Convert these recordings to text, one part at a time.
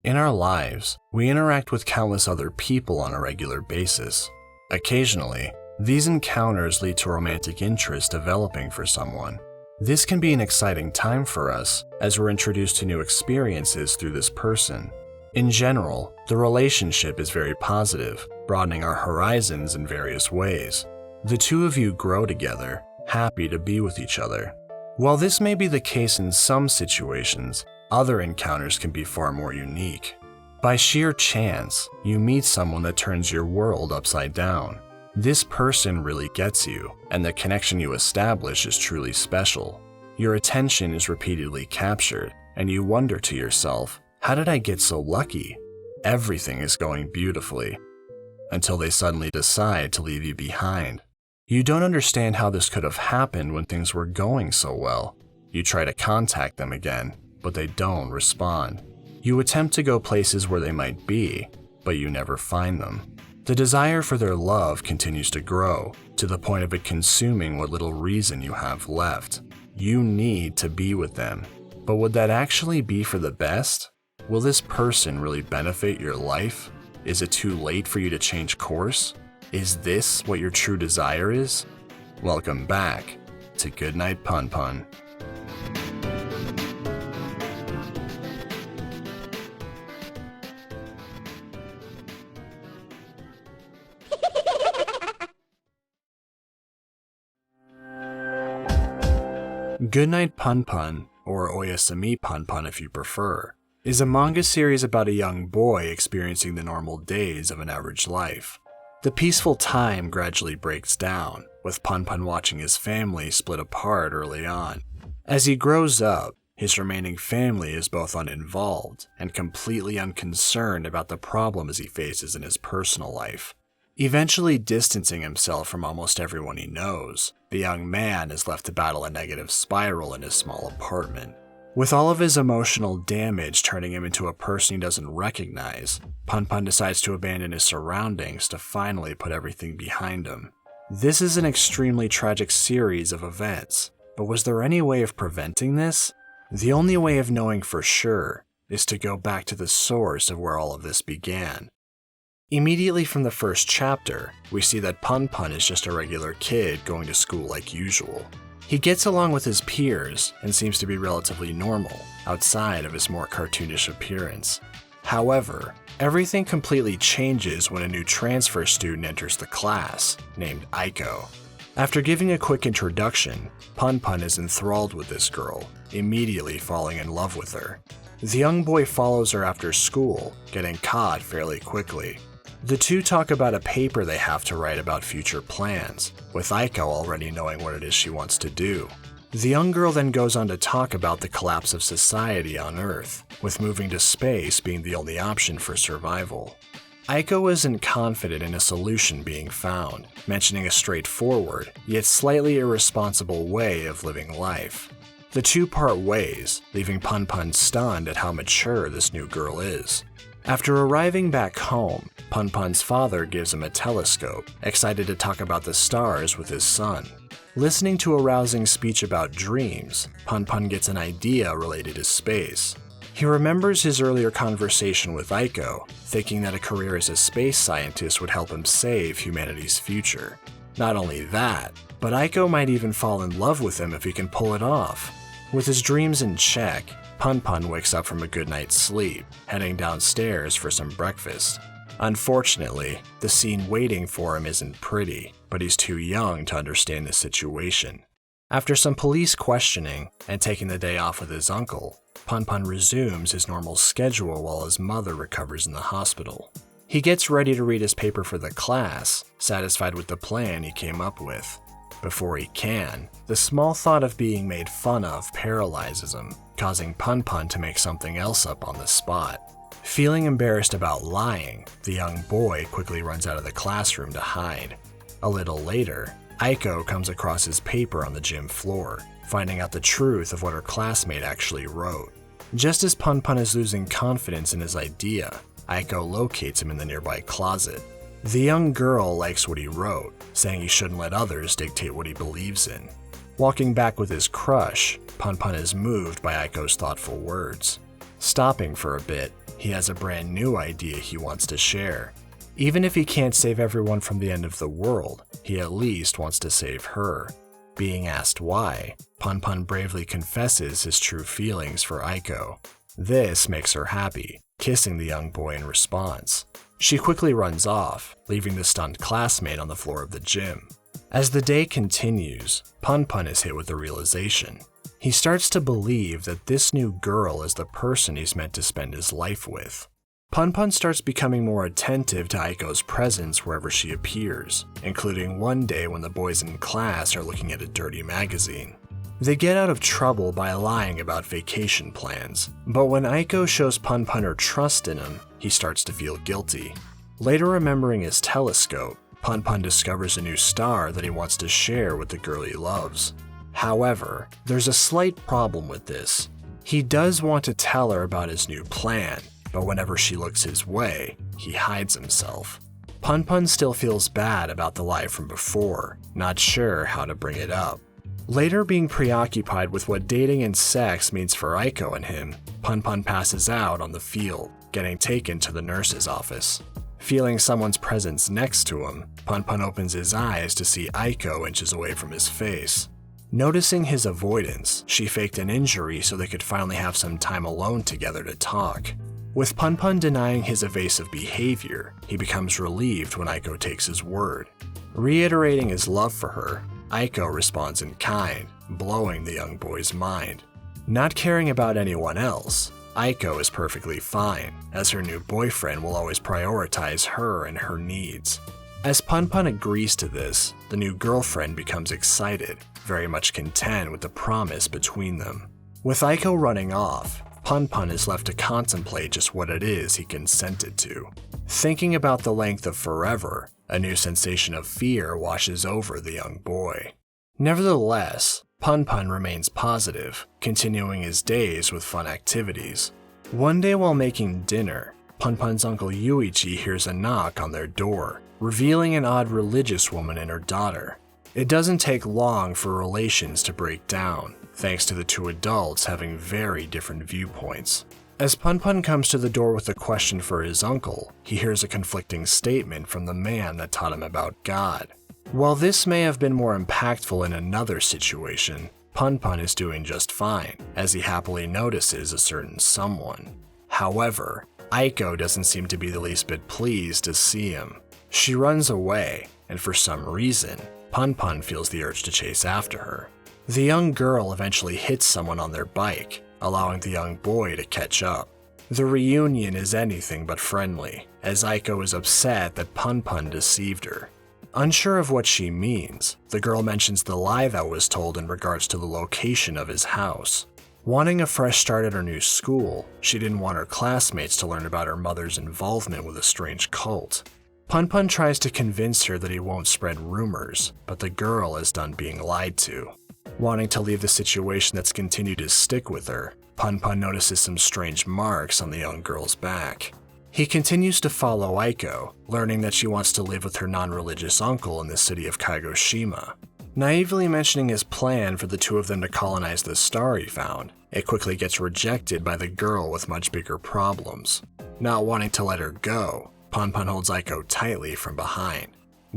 In our lives, we interact with countless other people on a regular basis. Occasionally, these encounters lead to romantic interest developing for someone. This can be an exciting time for us as we're introduced to new experiences through this person. In general, the relationship is very positive, broadening our horizons in various ways. The two of you grow together, happy to be with each other. While this may be the case in some situations, other encounters can be far more unique. By sheer chance, you meet someone that turns your world upside down. This person really gets you, and the connection you establish is truly special. Your attention is repeatedly captured, and you wonder to yourself, how did I get so lucky? Everything is going beautifully. Until they suddenly decide to leave you behind. You don't understand how this could have happened when things were going so well. You try to contact them again, but they don't respond. You attempt to go places where they might be, but you never find them. The desire for their love continues to grow, to the point of it consuming what little reason you have left. You need to be with them. But would that actually be for the best? Will this person really benefit your life? Is it too late for you to change course? Is this what your true desire is? Welcome back to Goodnight Punpun. Goodnight Punpun, or Oyasumi Punpun if you prefer, is a manga series about a young boy experiencing the normal days of an average life. The peaceful time gradually breaks down, with Punpun watching his family split apart early on. As he grows up, his remaining family is both uninvolved and completely unconcerned about the problems he faces in his personal life. Eventually distancing himself from almost everyone he knows, the young man is left to battle a negative spiral in his small apartment. With all of his emotional damage turning him into a person he doesn't recognize, Punpun decides to abandon his surroundings to finally put everything behind him. This is an extremely tragic series of events, but was there any way of preventing this? The only way of knowing for sure is to go back to the source of where all of this began. Immediately from the first chapter, we see that Punpun is just a regular kid going to school like usual. He gets along with his peers and seems to be relatively normal, outside of his more cartoonish appearance. However, everything completely changes when a new transfer student enters the class, named Aiko. After giving a quick introduction, Punpun is enthralled with this girl, immediately falling in love with her. The young boy follows her after school, getting caught fairly quickly. The two talk about a paper they have to write about future plans, with Aiko already knowing what it is she wants to do. The young girl then goes on to talk about the collapse of society on Earth, with moving to space being the only option for survival. Aiko isn't confident in a solution being found, mentioning a straightforward, yet slightly irresponsible way of living life. The two part ways, leaving Punpun stunned at how mature this new girl is. After arriving back home, Punpun's father gives him a telescope, excited to talk about the stars with his son. Listening to a rousing speech about dreams, Punpun gets an idea related to space. He remembers his earlier conversation with Aiko, thinking that a career as a space scientist would help him save humanity's future. Not only that, but Aiko might even fall in love with him if he can pull it off. With his dreams in check, Punpun wakes up from a good night's sleep, heading downstairs for some breakfast. Unfortunately, the scene waiting for him isn't pretty, but he's too young to understand the situation. After some police questioning and taking the day off with his uncle, Punpun resumes his normal schedule while his mother recovers in the hospital. He gets ready to read his paper for the class, satisfied with the plan he came up with. Before he can, the small thought of being made fun of paralyzes him, causing Punpun to make something else up on the spot. Feeling embarrassed about lying, the young boy quickly runs out of the classroom to hide. A little later, Aiko comes across his paper on the gym floor, finding out the truth of what her classmate actually wrote. Just as Punpun is losing confidence in his idea, Aiko locates him in the nearby closet. The young girl likes what he wrote, saying he shouldn't let others dictate what he believes in. Walking back with his crush, Punpun is moved by Aiko's thoughtful words. Stopping for a bit, he has a brand new idea he wants to share. Even if he can't save everyone from the end of the world, he at least wants to save her. Being asked why, Punpun bravely confesses his true feelings for Aiko. This makes her happy, kissing the young boy in response. She quickly runs off, leaving the stunned classmate on the floor of the gym. As the day continues, Punpun is hit with the realization. He starts to believe that this new girl is the person he's meant to spend his life with. Punpun starts becoming more attentive to Aiko's presence wherever she appears, including one day when the boys in class are looking at a dirty magazine. They get out of trouble by lying about vacation plans, but when Aiko shows Punpun her trust in him, he starts to feel guilty. Later remembering his telescope, Punpun discovers a new star that he wants to share with the girl he loves. However, there's a slight problem with this. He does want to tell her about his new plan, but whenever she looks his way, he hides himself. Punpun still feels bad about the lie from before, not sure how to bring it up. Later, being preoccupied with what dating and sex means for Aiko and him, Punpun passes out on the field, getting taken to the nurse's office. Feeling someone's presence next to him, Punpun opens his eyes to see Aiko inches away from his face. Noticing his avoidance, she faked an injury so they could finally have some time alone together to talk. With Punpun denying his evasive behavior, he becomes relieved when Aiko takes his word. Reiterating his love for her, Aiko responds in kind, blowing the young boy's mind. Not caring about anyone else, Aiko is perfectly fine, as her new boyfriend will always prioritize her and her needs. As Punpun agrees to this, the new girlfriend becomes excited, very much content with the promise between them. With Aiko running off, Punpun is left to contemplate just what it is he consented to. Thinking about the length of forever, a new sensation of fear washes over the young boy. Nevertheless, Punpun remains positive, continuing his days with fun activities. One day while making dinner, Punpun's uncle Yuichi hears a knock on their door, revealing an odd religious woman and her daughter. It doesn't take long for relations to break down, thanks to the two adults having very different viewpoints. As Punpun comes to the door with a question for his uncle, he hears a conflicting statement from the man that taught him about God. While this may have been more impactful in another situation, Punpun is doing just fine, as he happily notices a certain someone. However, Aiko doesn't seem to be the least bit pleased to see him. She runs away, and for some reason, Punpun feels the urge to chase after her. The young girl eventually hits someone on their bike, allowing the young boy to catch up. The reunion is anything but friendly, as Aiko is upset that Punpun deceived her. Unsure of what she means, the girl mentions the lie that was told in regards to the location of his house. Wanting a fresh start at her new school, she didn't want her classmates to learn about her mother's involvement with a strange cult. Punpun tries to convince her that he won't spread rumors, but the girl is done being lied to. Wanting to leave the situation that's continued to stick with her, Punpun notices some strange marks on the young girl's back. He continues to follow Aiko, learning that she wants to live with her non-religious uncle in the city of Kagoshima. Naively mentioning his plan for the two of them to colonize the star he found, it quickly gets rejected by the girl with much bigger problems. Not wanting to let her go, Punpun holds Aiko tightly from behind.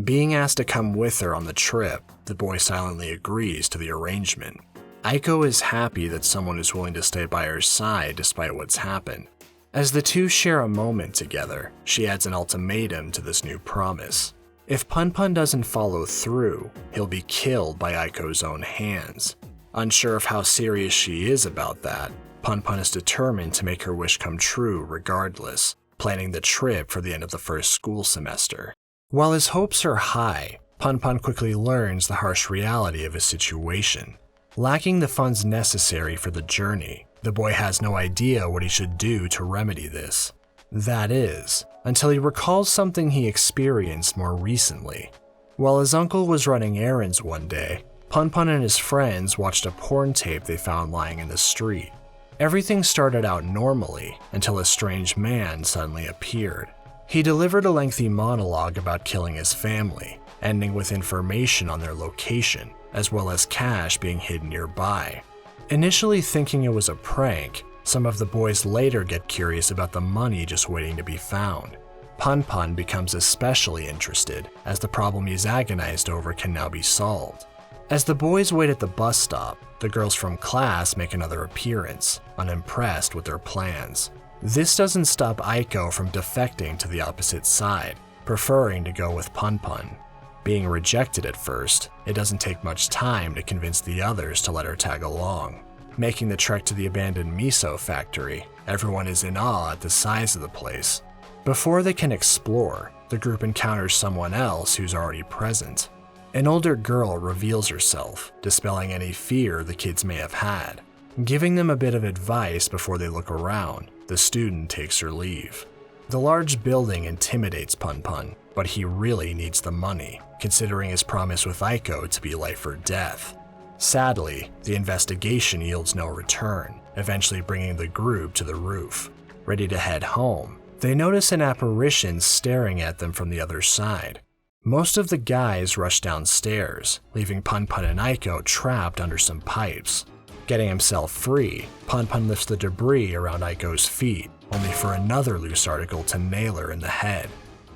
Being asked to come with her on the trip, the boy silently agrees to the arrangement. Aiko is happy that someone is willing to stay by her side despite what's happened. As the two share a moment together, she adds an ultimatum to this new promise. If Punpun doesn't follow through, he'll be killed by Aiko's own hands. Unsure of how serious she is about that, Punpun is determined to make her wish come true regardless, planning the trip for the end of the first school semester. While his hopes are high, Punpun quickly learns the harsh reality of his situation. Lacking the funds necessary for the journey, the boy has no idea what he should do to remedy this. That is, until he recalls something he experienced more recently. While his uncle was running errands one day, Punpun and his friends watched a porn tape they found lying in the street. Everything started out normally until a strange man suddenly appeared. He delivered a lengthy monologue about killing his family, ending with information on their location, as well as cash being hidden nearby. Initially thinking it was a prank, Some of the boys later get curious about the money just waiting to be found. Punpun becomes especially interested, as the problem he's agonized over can now be solved. As the boys wait at the bus stop, the girls from class make another appearance, unimpressed with their plans. This doesn't stop Aiko from defecting to the opposite side, preferring to go with Punpun. Being rejected at first, it doesn't take much time to convince the others to let her tag along. Making the trek to the abandoned miso factory, everyone is in awe at the size of the place. Before they can explore, the group encounters someone else who's already present. An older girl reveals herself, dispelling any fear the kids may have had. Giving them a bit of advice before they look around, the student takes her leave. The large building intimidates Punpun, but he really needs the money, considering his promise with Aiko to be life or death. Sadly, the investigation yields no return, eventually bringing the group to the roof. Ready to head home, they notice an apparition staring at them from the other side. Most of the guys rush downstairs, leaving Punpun and Aiko trapped under some pipes. Getting himself free, Punpun lifts the debris around Aiko's feet, only for another loose article to nail her in the head.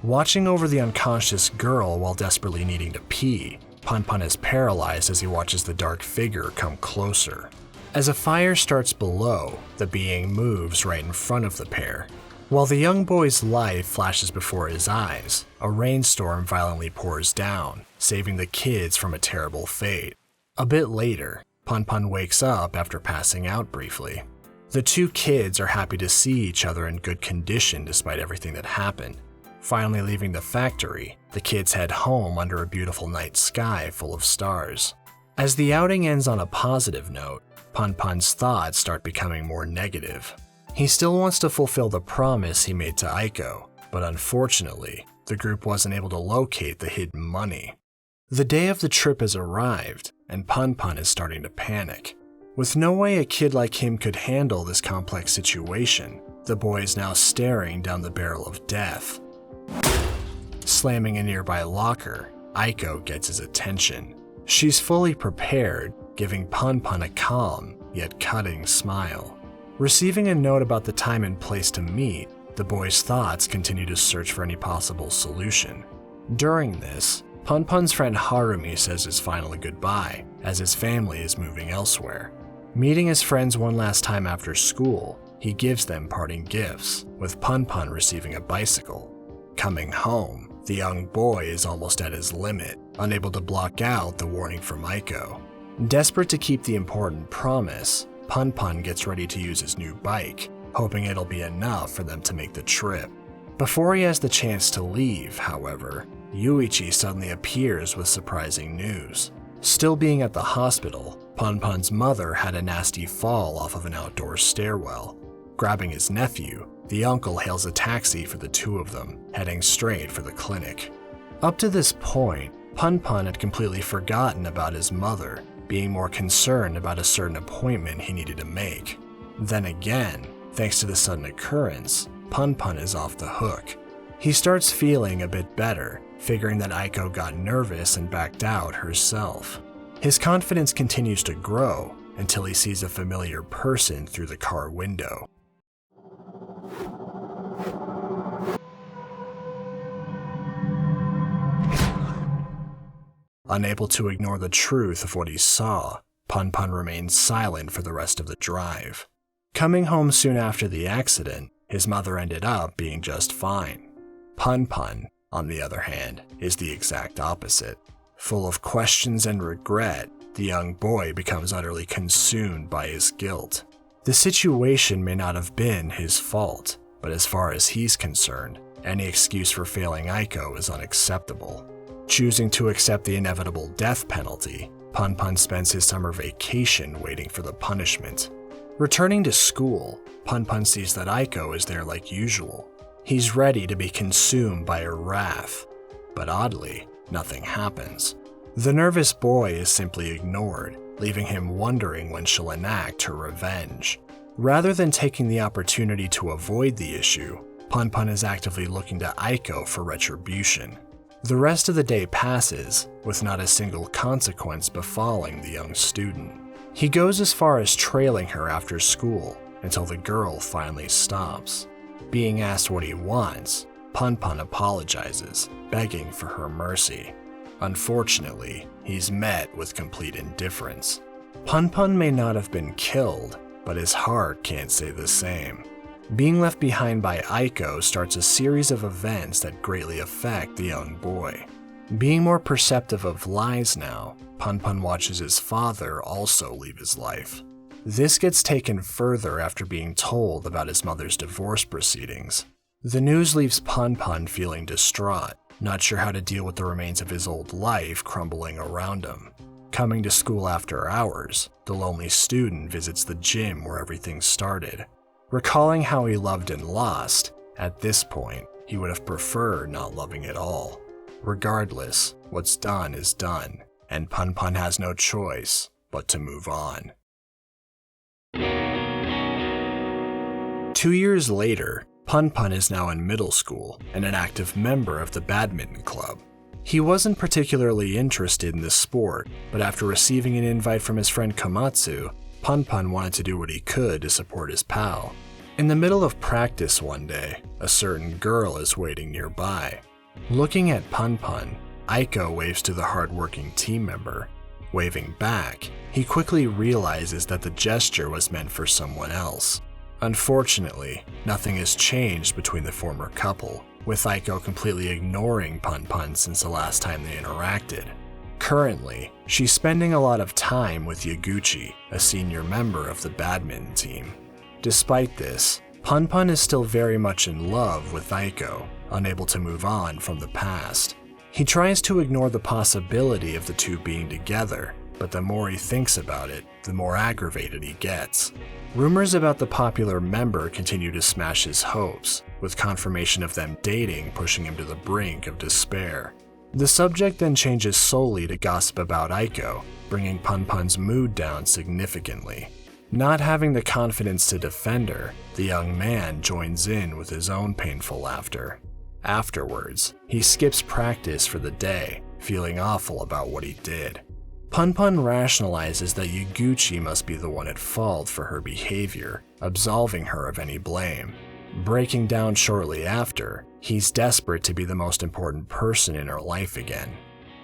Watching over the unconscious girl while desperately needing to pee, Punpun is paralyzed as he watches the dark figure come closer. As a fire starts below, the being moves right in front of the pair. While the young boy's life flashes before his eyes, a rainstorm violently pours down, saving the kids from a terrible fate. A bit later, Punpun wakes up after passing out briefly. The two kids are happy to see each other in good condition despite everything that happened. Finally leaving the factory, the kids head home under a beautiful night sky full of stars. As the outing ends on a positive note, Punpun's thoughts start becoming more negative. He still wants to fulfill the promise he made to Aiko, but unfortunately, the group wasn't able to locate the hidden money. The day of the trip has arrived, and Punpun is starting to panic. With no way a kid like him could handle this complex situation, the boy is now staring down the barrel of death. Slamming a nearby locker, Aiko gets his attention. She's fully prepared, giving Punpun a calm, yet cutting smile. Receiving a note about the time and place to meet, the boy's thoughts continue to search for any possible solution. During this, Punpun's friend Harumi says his final goodbye, as his family is moving elsewhere. Meeting his friends one last time after school, he gives them parting gifts, with Punpun receiving a bicycle. Coming home, the young boy is almost at his limit, unable to block out the warning from Aiko. Desperate to keep the important promise, Punpun gets ready to use his new bike, hoping it'll be enough for them to make the trip. Before he has the chance to leave, however, Yuichi suddenly appears with surprising news. Still being at the hospital, Punpun's mother had a nasty fall off of an outdoor stairwell. Grabbing his nephew, the uncle hails a taxi for the two of them, heading straight for the clinic. Up to this point, Punpun had completely forgotten about his mother, being more concerned about a certain appointment he needed to make. Then again, thanks to the sudden occurrence, Punpun is off the hook. He starts feeling a bit better, figuring that Aiko got nervous and backed out herself. His confidence continues to grow until he sees a familiar person through the car window. Unable to ignore the truth of what he saw, Punpun remained silent for the rest of the drive. Coming home soon after the accident, his mother ended up being just fine. Punpun, on the other hand, is the exact opposite. Full of questions and regret, the young boy becomes utterly consumed by his guilt. The situation may not have been his fault, but as far as he's concerned, any excuse for failing Aiko is unacceptable. Choosing to accept the inevitable death penalty, Punpun spends his summer vacation waiting for the punishment. Returning to school, Punpun sees that Aiko is there like usual. He's ready to be consumed by her wrath, but oddly, nothing happens. The nervous boy is simply ignored, leaving him wondering when she'll enact her revenge. Rather than taking the opportunity to avoid the issue, Punpun is actively looking to Aiko for retribution. The rest of the day passes, with not a single consequence befalling the young student. He goes as far as trailing her after school, until the girl finally stops. Being asked what he wants, Punpun apologizes, begging for her mercy. Unfortunately, he's met with complete indifference. Punpun may not have been killed, but his heart can't say the same. Being left behind by Aiko starts a series of events that greatly affect the young boy. Being more perceptive of lies now, Punpun watches his father also leave his life. This gets taken further after being told about his mother's divorce proceedings. The news leaves Punpun feeling distraught, not sure how to deal with the remains of his old life crumbling around him. Coming to school after hours, the lonely student visits the gym where everything started. Recalling how he loved and lost, at this point, he would have preferred not loving at all. Regardless, what's done is done, and Punpun has no choice but to move on. 2 years later, Punpun is now in middle school and an active member of the badminton club. He wasn't particularly interested in the sport, but after receiving an invite from his friend Komatsu, Punpun wanted to do what he could to support his pal. In the middle of practice one day, a certain girl is waiting nearby. Looking at Punpun, Aiko waves to the hard-working team member. Waving back, he quickly realizes that the gesture was meant for someone else. Unfortunately, nothing has changed between the former couple, with Aiko completely ignoring Punpun since the last time they interacted. Currently, she's spending a lot of time with Yaguchi, a senior member of the badminton team. Despite this, Punpun is still very much in love with Aiko, unable to move on from the past. He tries to ignore the possibility of the two being together, but the more he thinks about it, the more aggravated he gets. Rumors about the popular member continue to smash his hopes, with confirmation of them dating pushing him to the brink of despair. The subject then changes solely to gossip about Aiko, bringing Punpun's mood down significantly. Not having the confidence to defend her, the young man joins in with his own painful laughter. Afterwards, he skips practice for the day, feeling awful about what he did. Punpun rationalizes that Yaguchi must be the one at fault for her behavior, absolving her of any blame. Breaking down shortly after, he's desperate to be the most important person in her life again.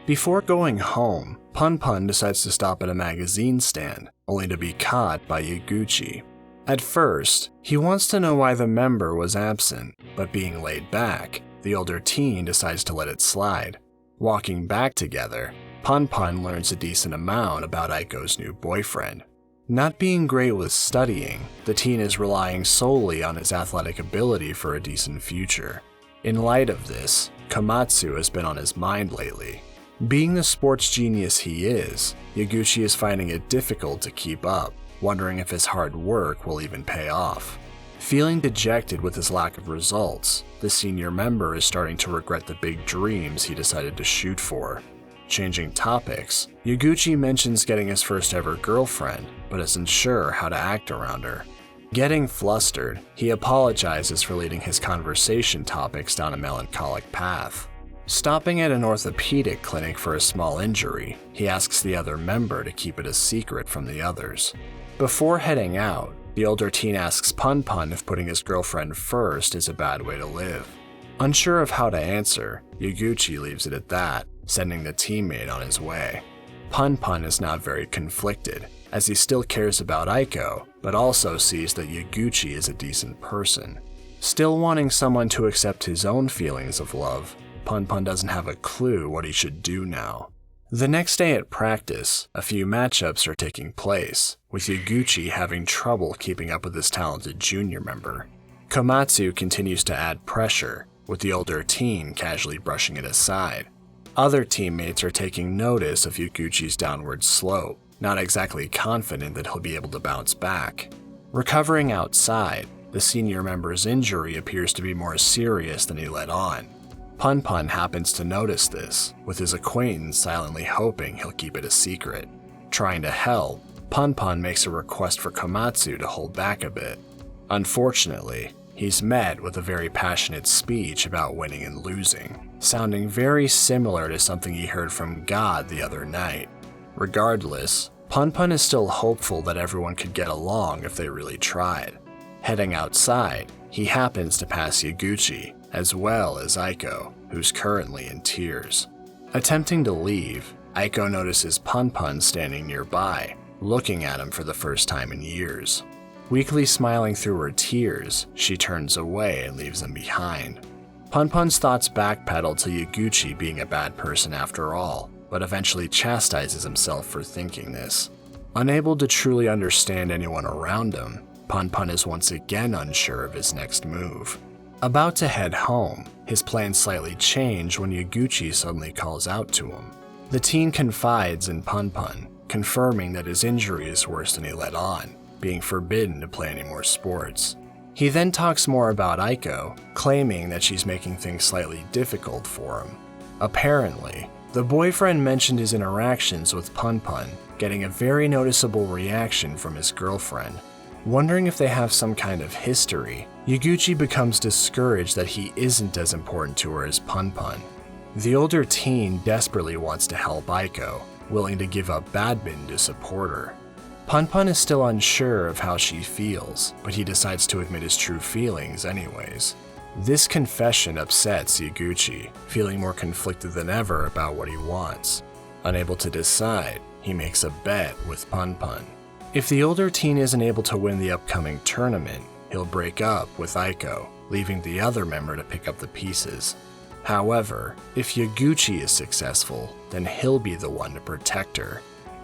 Before going home, Punpun decides to stop at a magazine stand, only to be caught by Yaguchi. At first, he wants to know why the member was absent, but being laid back, the older teen decides to let it slide. Walking back together, Punpun learns a decent amount about Aiko's new boyfriend. Not being great with studying, the teen is relying solely on his athletic ability for a decent future. In light of this, Komatsu has been on his mind lately. Being the sports genius he is, Yaguchi is finding it difficult to keep up, wondering if his hard work will even pay off. Feeling dejected with his lack of results, the senior member is starting to regret the big dreams he decided to shoot for. Changing topics, Yaguchi mentions getting his first ever girlfriend, but isn't sure how to act around her. Getting flustered, he apologizes for leading his conversation topics down a melancholic path. Stopping at an orthopedic clinic for a small injury, he asks the other member to keep it a secret from the others. Before heading out, the older teen asks Punpun if putting his girlfriend first is a bad way to live. Unsure of how to answer, Yaguchi leaves it at that, sending the teammate on his way. Punpun is now very conflicted, as he still cares about Aiko, but also sees that Yaguchi is a decent person. Still wanting someone to accept his own feelings of love, Punpun doesn't have a clue what he should do now. The next day at practice, a few matchups are taking place, with Yaguchi having trouble keeping up with his talented junior member. Komatsu continues to add pressure, with the older teen casually brushing it aside. Other teammates are taking notice of Yaguchi's downward slope, not exactly confident that he'll be able to bounce back. Recovering outside, the senior member's injury appears to be more serious than he let on. Punpun happens to notice this, with his acquaintance silently hoping he'll keep it a secret. Trying to help, Punpun makes a request for Komatsu to hold back a bit. Unfortunately, he's met with a very passionate speech about winning and losing, sounding very similar to something he heard from God the other night. Regardless, Punpun is still hopeful that everyone could get along if they really tried. Heading outside, he happens to pass Yaguchi, as well as Aiko, who's currently in tears. Attempting to leave, Aiko notices Punpun standing nearby, looking at him for the first time in years. Weakly smiling through her tears, she turns away and leaves him behind. Punpun's thoughts backpedal to Yaguchi being a bad person after all, but eventually chastises himself for thinking this. Unable to truly understand anyone around him, Punpun is once again unsure of his next move. About to head home, his plans slightly change when Yaguchi suddenly calls out to him. The teen confides in Punpun, confirming that his injury is worse than he let on, being forbidden to play any more sports. He then talks more about Aiko, claiming that she's making things slightly difficult for him. Apparently, the boyfriend mentioned his interactions with Punpun, getting a very noticeable reaction from his girlfriend. Wondering if they have some kind of history, Yaguchi becomes discouraged that he isn't as important to her as Punpun. The older teen desperately wants to help Aiko, willing to give up badminton to support her. Punpun is still unsure of how she feels, but he decides to admit his true feelings anyways. This confession upsets Yaguchi, feeling more conflicted than ever about what he wants. Unable to decide, he makes a bet with Punpun. If the older teen isn't able to win the upcoming tournament, he'll break up with Aiko, leaving the other member to pick up the pieces. However, if Yaguchi is successful, then he'll be the one to protect her.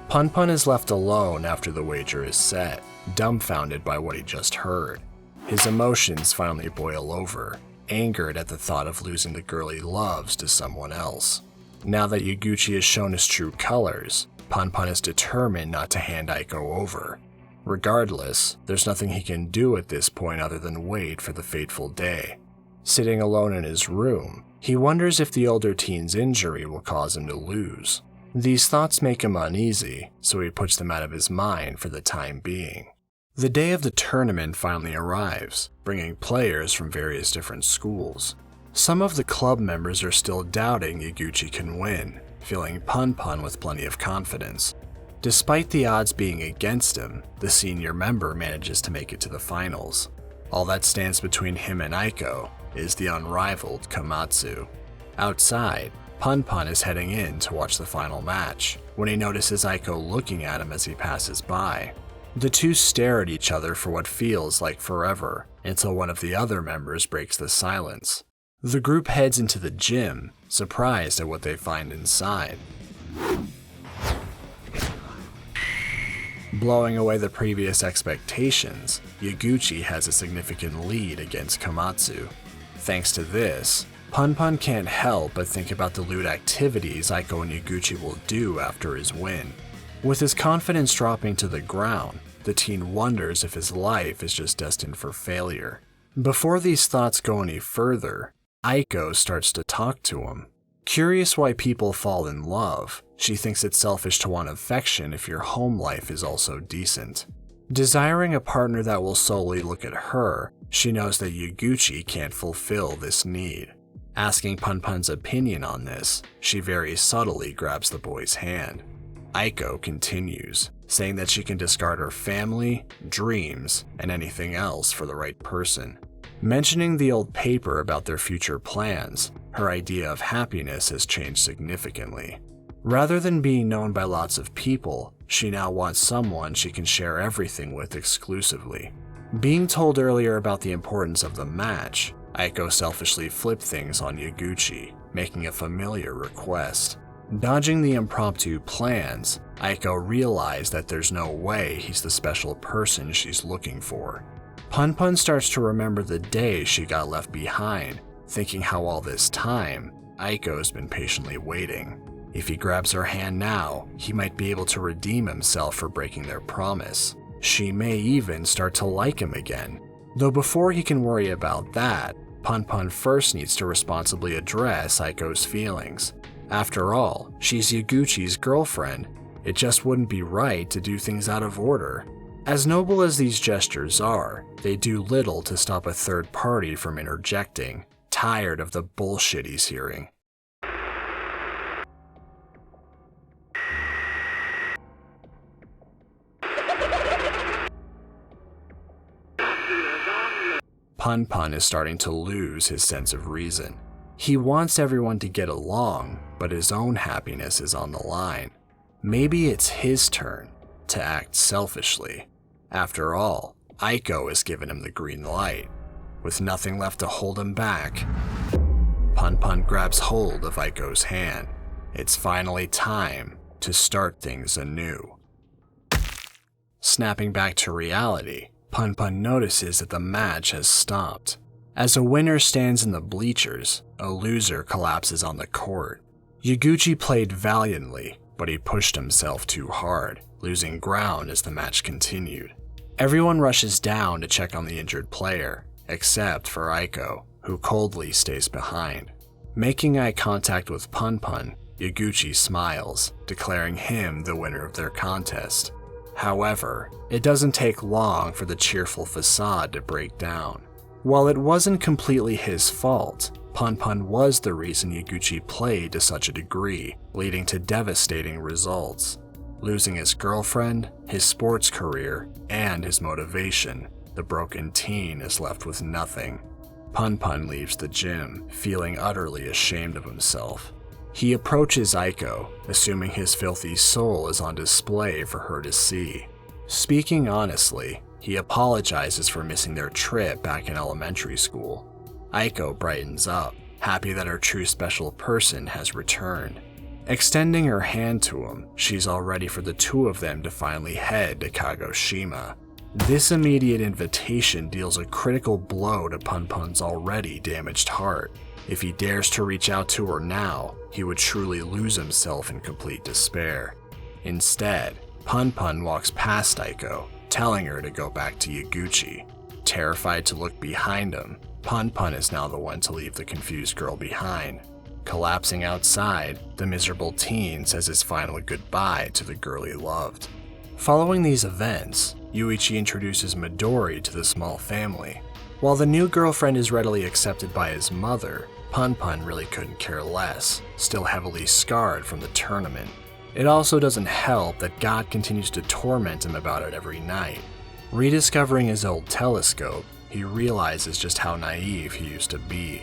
Punpun is left alone after the wager is set, dumbfounded by what he just heard. His emotions finally boil over, angered at the thought of losing the girl he loves to someone else. Now that Yaguchi has shown his true colors, Punpun is determined not to hand Aiko over. Regardless, there's nothing he can do at this point other than wait for the fateful day. Sitting alone in his room, he wonders if the older teen's injury will cause him to lose. These thoughts make him uneasy, so he puts them out of his mind for the time being. The day of the tournament finally arrives, bringing players from various different schools. Some of the club members are still doubting Yaguchi can win, filling Punpun with plenty of confidence. Despite the odds being against him, the senior member manages to make it to the finals. All that stands between him and Aiko is the unrivaled Komatsu. Outside, Punpun is heading in to watch the final match, when he notices Aiko looking at him as he passes by. The two stare at each other for what feels like forever, until one of the other members breaks the silence. The group heads into the gym, surprised at what they find inside. Blowing away the previous expectations, Yaguchi has a significant lead against Komatsu. Thanks to this, Punpun can't help but think about the lewd activities Aiko and Yaguchi will do after his win. With his confidence dropping to the ground, the teen wonders if his life is just destined for failure. Before these thoughts go any further, Aiko starts to talk to him. Curious why people fall in love, she thinks it's selfish to want affection if your home life is also decent. Desiring a partner that will solely look at her, she knows that Yaguchi can't fulfill this need. Asking Punpun's opinion on this, she very subtly grabs the boy's hand. Aiko continues, saying that she can discard her family, dreams, and anything else for the right person. Mentioning the old paper about their future plans, her idea of happiness has changed significantly. Rather than being known by lots of people, she now wants someone she can share everything with exclusively. Being told earlier about the importance of the match, Aiko selfishly flipped things on Yaguchi, making a familiar request. Dodging the impromptu plans, Aiko realized that there's no way he's the special person she's looking for. Punpun starts to remember the day she got left behind, thinking how all this time, Aiko's been patiently waiting. If he grabs her hand now, he might be able to redeem himself for breaking their promise. She may even start to like him again. Though before he can worry about that, Punpun first needs to responsibly address Aiko's feelings. After all, she's Yaguchi's girlfriend. It just wouldn't be right to do things out of order. As noble as these gestures are, they do little to stop a third party from interjecting, tired of the bullshit he's hearing. Punpun is starting to lose his sense of reason. He wants everyone to get along, but his own happiness is on the line. Maybe it's his turn to act selfishly. After all, Aiko has given him the green light. With nothing left to hold him back, Punpun grabs hold of Aiko's hand. It's finally time to start things anew. Snapping back to reality, Punpun notices that the match has stopped. As a winner stands in the bleachers, a loser collapses on the court. Yaguchi played valiantly, but he pushed himself too hard, losing ground as the match continued. Everyone rushes down to check on the injured player, except for Aiko, who coldly stays behind. Making eye contact with Punpun, Yaguchi smiles, declaring him the winner of their contest. However, it doesn't take long for the cheerful facade to break down. While it wasn't completely his fault, Punpun was the reason Yaguchi played to such a degree, leading to devastating results. Losing his girlfriend, his sports career, and his motivation, the broken teen is left with nothing. Punpun leaves the gym, feeling utterly ashamed of himself. He approaches Aiko, assuming his filthy soul is on display for her to see. Speaking honestly, he apologizes for missing their trip back in elementary school. Aiko brightens up, happy that her true special person has returned. Extending her hand to him, she's all ready for the two of them to finally head to Kagoshima. This immediate invitation deals a critical blow to Punpun's already damaged heart. If he dares to reach out to her now, he would truly lose himself in complete despair. Instead, Punpun walks past Aiko, telling her to go back to Yaguchi. Terrified to look behind him, Punpun is now the one to leave the confused girl behind. Collapsing outside, the miserable teen says his final goodbye to the girl he loved. Following these events, Yuichi introduces Midori to the small family. While the new girlfriend is readily accepted by his mother, Punpun really couldn't care less, still heavily scarred from the tournament. It also doesn't help that God continues to torment him about it every night. Rediscovering his old telescope, he realizes just how naive he used to be.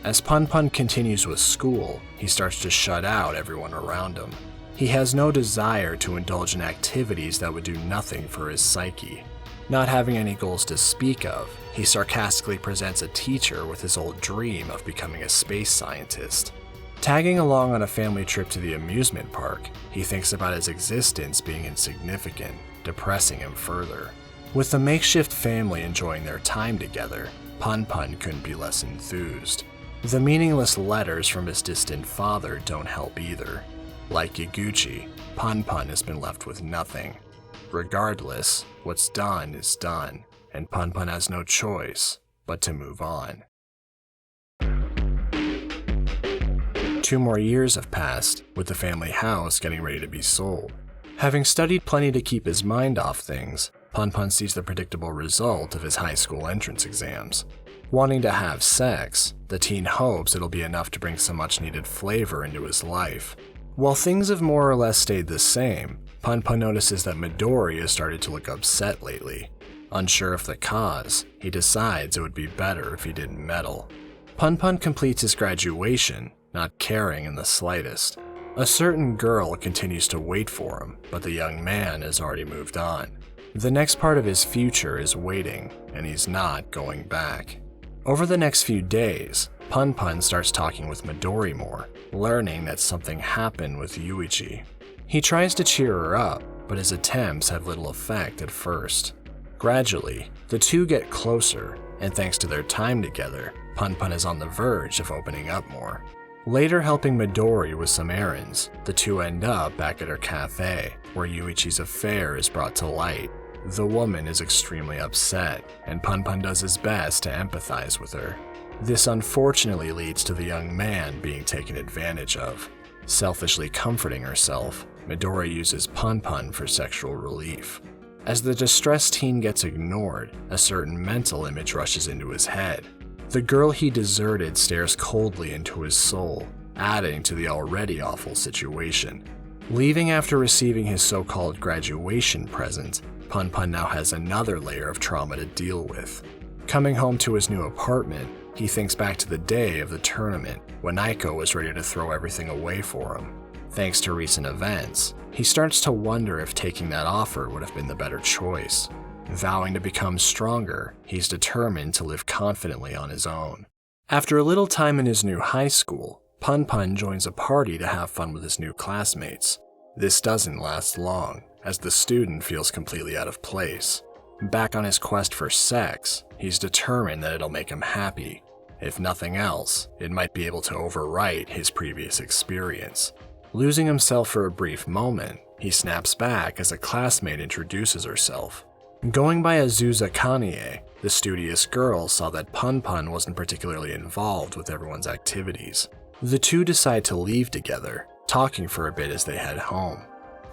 As Punpun continues with school, he starts to shut out everyone around him. He has no desire to indulge in activities that would do nothing for his psyche. Not having any goals to speak of, he sarcastically presents a teacher with his old dream of becoming a space scientist. Tagging along on a family trip to the amusement park, he thinks about his existence being insignificant, depressing him further. With the makeshift family enjoying their time together, Punpun couldn't be less enthused. The meaningless letters from his distant father don't help either. Like Yaguchi, Punpun has been left with nothing. Regardless, what's done is done, and Punpun has no choice but to move on. 2 more years have passed, with the family house getting ready to be sold. Having studied plenty to keep his mind off things, Punpun sees the predictable result of his high school entrance exams. Wanting to have sex, the teen hopes it'll be enough to bring some much-needed flavor into his life. While things have more or less stayed the same, Punpun notices that Midori has started to look upset lately. Unsure of the cause, he decides it would be better if he didn't meddle. Punpun completes his graduation, not caring in the slightest. A certain girl continues to wait for him, but the young man has already moved on. The next part of his future is waiting, and he's not going back. Over the next few days, Punpun starts talking with Midori more, learning that something happened with Yuichi. He tries to cheer her up, but his attempts have little effect at first. Gradually, the two get closer, and thanks to their time together, Punpun is on the verge of opening up more. Later helping Midori with some errands, the two end up back at her cafe, where Yuichi's affair is brought to light. The woman is extremely upset, and Punpun does his best to empathize with her. This unfortunately leads to the young man being taken advantage of. Selfishly comforting herself, Midori uses Punpun for sexual relief. As the distressed teen gets ignored, a certain mental image rushes into his head. The girl he deserted stares coldly into his soul, adding to the already awful situation. Leaving after receiving his so-called graduation present, Punpun now has another layer of trauma to deal with. Coming home to his new apartment, he thinks back to the day of the tournament when Aiko was ready to throw everything away for him. Thanks to recent events, he starts to wonder if taking that offer would have been the better choice. Vowing to become stronger, he's determined to live confidently on his own. After a little time in his new high school, Punpun joins a party to have fun with his new classmates. This doesn't last long, as the student feels completely out of place. Back on his quest for sex, he's determined that it'll make him happy. If nothing else, it might be able to overwrite his previous experience. Losing himself for a brief moment, he snaps back as a classmate introduces herself. Going by Azusa Kanye, the studious girl saw that Punpun wasn't particularly involved with everyone's activities. The two decide to leave together, talking for a bit as they head home.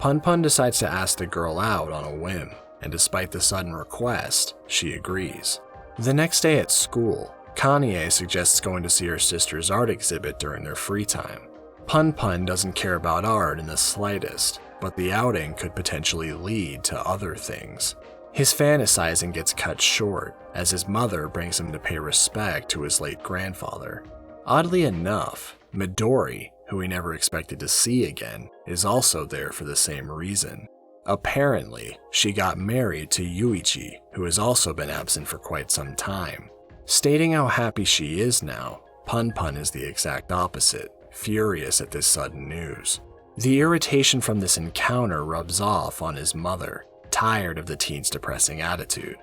Punpun decides to ask the girl out on a whim, and despite the sudden request, she agrees. The next day at school, Kanye suggests going to see her sister's art exhibit during their free time. Punpun doesn't care about art in the slightest, but the outing could potentially lead to other things. His fantasizing gets cut short as his mother brings him to pay respect to his late grandfather. Oddly enough, Midori, who he never expected to see again, is also there for the same reason. Apparently, she got married to Yuichi, who has also been absent for quite some time. Stating how happy she is now, Punpun is the exact opposite, furious at this sudden news. The irritation from this encounter rubs off on his mother, tired of the teen's depressing attitude.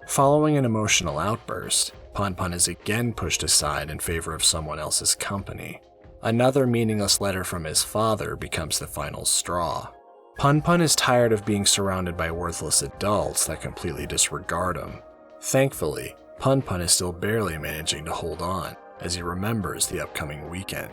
Following an emotional outburst, Punpun is again pushed aside in favor of someone else's company. Another meaningless letter from his father becomes the final straw. Punpun is tired of being surrounded by worthless adults that completely disregard him. Thankfully, Punpun is still barely managing to hold on as he remembers the upcoming weekend.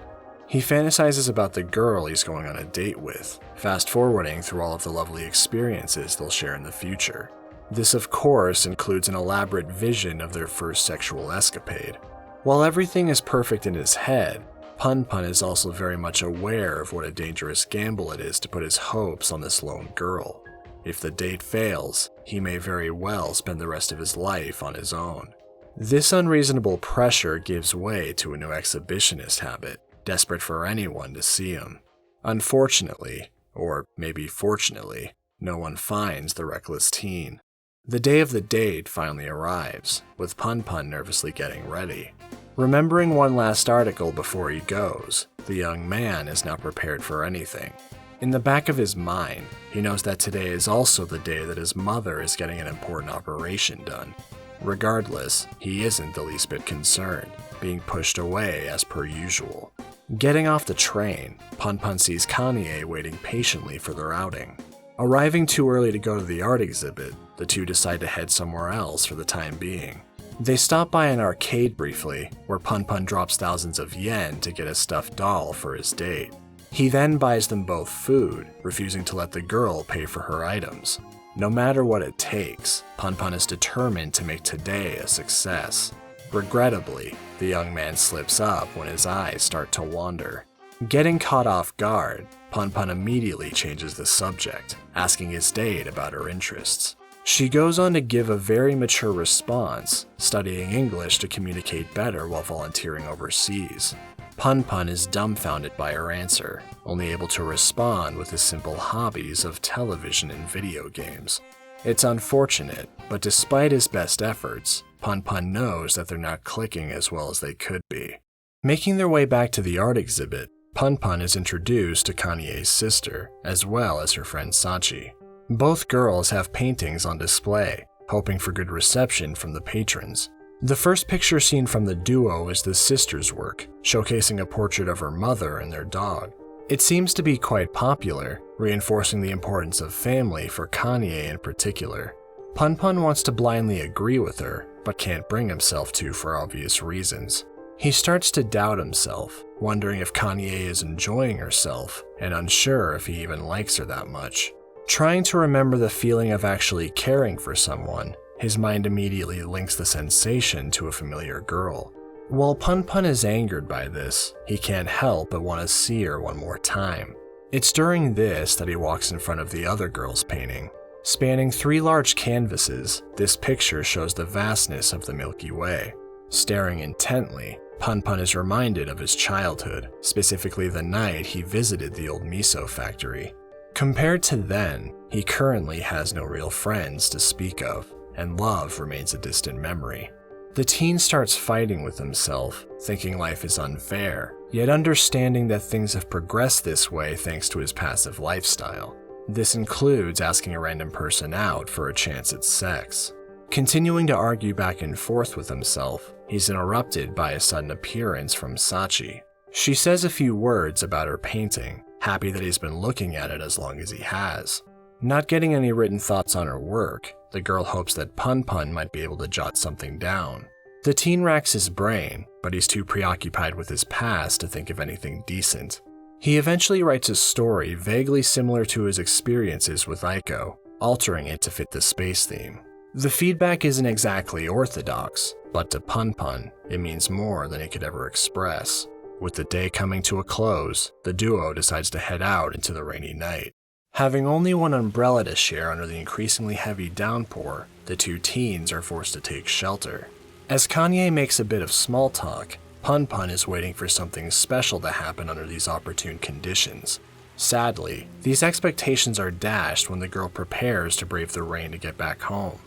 He fantasizes about the girl he's going on a date with, fast-forwarding through all of the lovely experiences they'll share in the future. This, of course, includes an elaborate vision of their first sexual escapade. While everything is perfect in his head, Punpun is also very much aware of what a dangerous gamble it is to put his hopes on this lone girl. If the date fails, he may very well spend the rest of his life on his own. This unreasonable pressure gives way to a new exhibitionist habit, desperate for anyone to see him. Unfortunately, or maybe fortunately, no one finds the reckless teen. The day of the date finally arrives, with Punpun nervously getting ready. Remembering one last article before he goes, the young man is now prepared for anything. In the back of his mind, he knows that today is also the day that his mother is getting an important operation done. Regardless, he isn't the least bit concerned, being pushed away as per usual. Getting off the train, Punpun sees Kanye waiting patiently for their outing. Arriving too early to go to the art exhibit, the two decide to head somewhere else for the time being. They stop by an arcade briefly, where Punpun drops thousands of yen to get a stuffed doll for his date. He then buys them both food, refusing to let the girl pay for her items. No matter what it takes, Punpun is determined to make today a success. Regrettably, the young man slips up when his eyes start to wander. Getting caught off guard, Punpun immediately changes the subject, asking his date about her interests. She goes on to give a very mature response, studying English to communicate better while volunteering overseas. Punpun is dumbfounded by her answer, only able to respond with his simple hobbies of television and video games. It's unfortunate, but despite his best efforts, Punpun knows that they're not clicking as well as they could be. Making their way back to the art exhibit, Punpun is introduced to Kanye's sister, as well as her friend Sachi. Both girls have paintings on display, hoping for good reception from the patrons. The first picture seen from the duo is the sister's work, showcasing a portrait of her mother and their dog. It seems to be quite popular, reinforcing the importance of family for Kanye in particular. Punpun wants to blindly agree with her, but can't bring himself to for obvious reasons. He starts to doubt himself, wondering if Kanye is enjoying herself, and unsure if he even likes her that much. Trying to remember the feeling of actually caring for someone, his mind immediately links the sensation to a familiar girl. While Punpun is angered by this, he can't help but want to see her one more time. It's during this that he walks in front of the other girl's painting. Spanning 3 large canvases, this picture shows the vastness of the Milky Way. Staring intently, Punpun is reminded of his childhood, specifically the night he visited the old miso factory. Compared to then, he currently has no real friends to speak of, and love remains a distant memory. The teen starts fighting with himself, thinking life is unfair, yet understanding that things have progressed this way thanks to his passive lifestyle. This includes asking a random person out for a chance at sex. Continuing to argue back and forth with himself, he's interrupted by a sudden appearance from Sachi. She says a few words about her painting, happy that he's been looking at it as long as he has. Not getting any written thoughts on her work, the girl hopes that Punpun might be able to jot something down. The teen racks his brain, but he's too preoccupied with his past to think of anything decent. He eventually writes a story vaguely similar to his experiences with Aiko, altering it to fit the space theme. The feedback isn't exactly orthodox, but to Punpun, it means more than he could ever express. With the day coming to a close, the duo decides to head out into the rainy night. Having only one umbrella to share under the increasingly heavy downpour, the 2 teens are forced to take shelter. As Kanye makes a bit of small talk, Punpun is waiting for something special to happen under these opportune conditions. Sadly, these expectations are dashed when the girl prepares to brave the rain to get back home.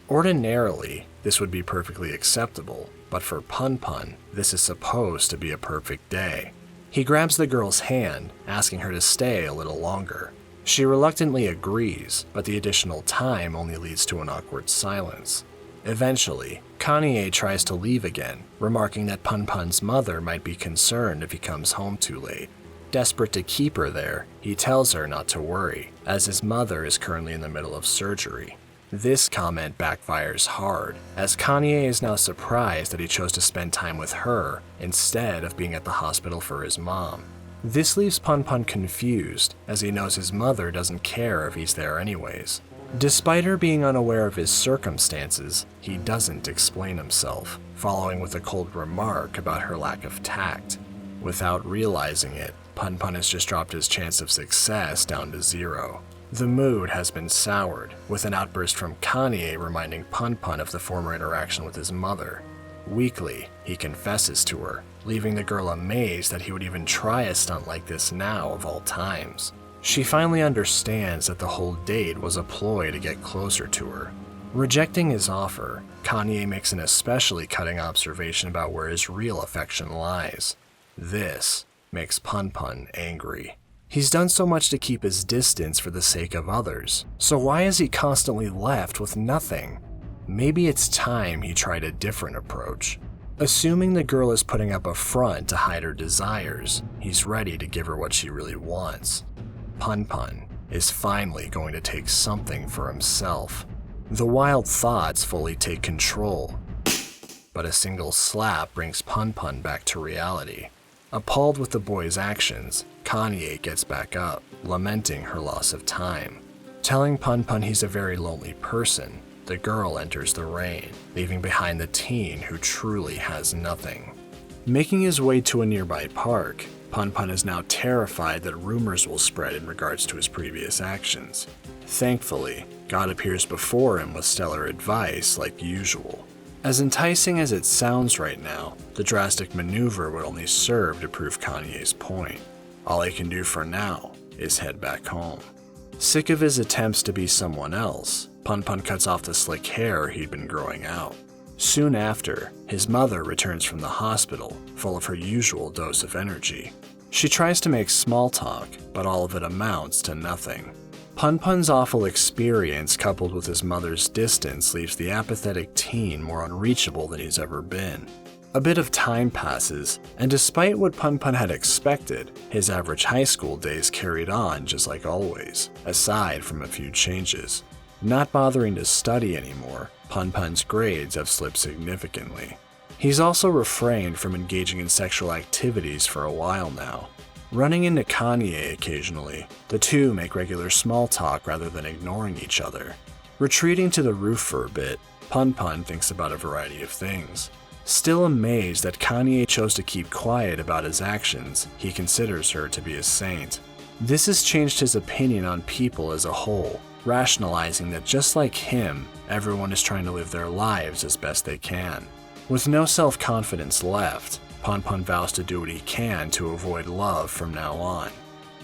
Ordinarily, this would be perfectly acceptable, but for Punpun, this is supposed to be a perfect day. He grabs the girl's hand, asking her to stay a little longer. She reluctantly agrees, but the additional time only leads to an awkward silence. Eventually, Kanye tries to leave again, remarking that Punpun's mother might be concerned if he comes home too late. Desperate to keep her there, he tells her not to worry, as his mother is currently in the middle of surgery. This comment backfires hard, as Kanye is now surprised that he chose to spend time with her instead of being at the hospital for his mom. This leaves Punpun confused, as he knows his mother doesn't care if he's there anyways. Despite her being unaware of his circumstances, he doesn't explain himself, following with a cold remark about her lack of tact. Without realizing it, Punpun has just dropped his chance of success down to 0. The mood has been soured, with an outburst from Kanye reminding Punpun of the former interaction with his mother. Weakly, he confesses to her, leaving the girl amazed that he would even try a stunt like this now of all times. She finally understands that the whole date was a ploy to get closer to her. Rejecting his offer, Kanye makes an especially cutting observation about where his real affection lies. This makes Punpun angry. He's done so much to keep his distance for the sake of others, so why is he constantly left with nothing? Maybe it's time he tried a different approach. Assuming the girl is putting up a front to hide her desires, he's ready to give her what she really wants. Punpun is finally going to take something for himself. The wild thoughts fully take control, but a single slap brings Punpun back to reality. Appalled with the boy's actions, Kanye gets back up, lamenting her loss of time. Telling Punpun he's a very lonely person, the girl enters the rain, leaving behind the teen who truly has nothing. Making his way to a nearby park, Punpun is now terrified that rumors will spread in regards to his previous actions. Thankfully, God appears before him with stellar advice like usual. As enticing as it sounds right now, the drastic maneuver would only serve to prove Kanye's point. All he can do for now is head back home. Sick of his attempts to be someone else, Punpun cuts off the slick hair he'd been growing out. Soon after, his mother returns from the hospital, full of her usual dose of energy. She tries to make small talk, but all of it amounts to nothing. Punpun's awful experience coupled with his mother's distance leaves the apathetic teen more unreachable than he's ever been. A bit of time passes, and despite what Punpun had expected, his average high school days carried on just like always, aside from a few changes. Not bothering to study anymore, Punpun's grades have slipped significantly. He's also refrained from engaging in sexual activities for a while now. Running into Kanye occasionally, the two make regular small talk rather than ignoring each other. Retreating to the roof for a bit, Punpun thinks about a variety of things. Still amazed that Kanye chose to keep quiet about his actions, he considers her to be a saint. This has changed his opinion on people as a whole. rationalizing that just like him, everyone is trying to live their lives as best they can. With no self-confidence left, Punpun vows to do what he can to avoid love from now on.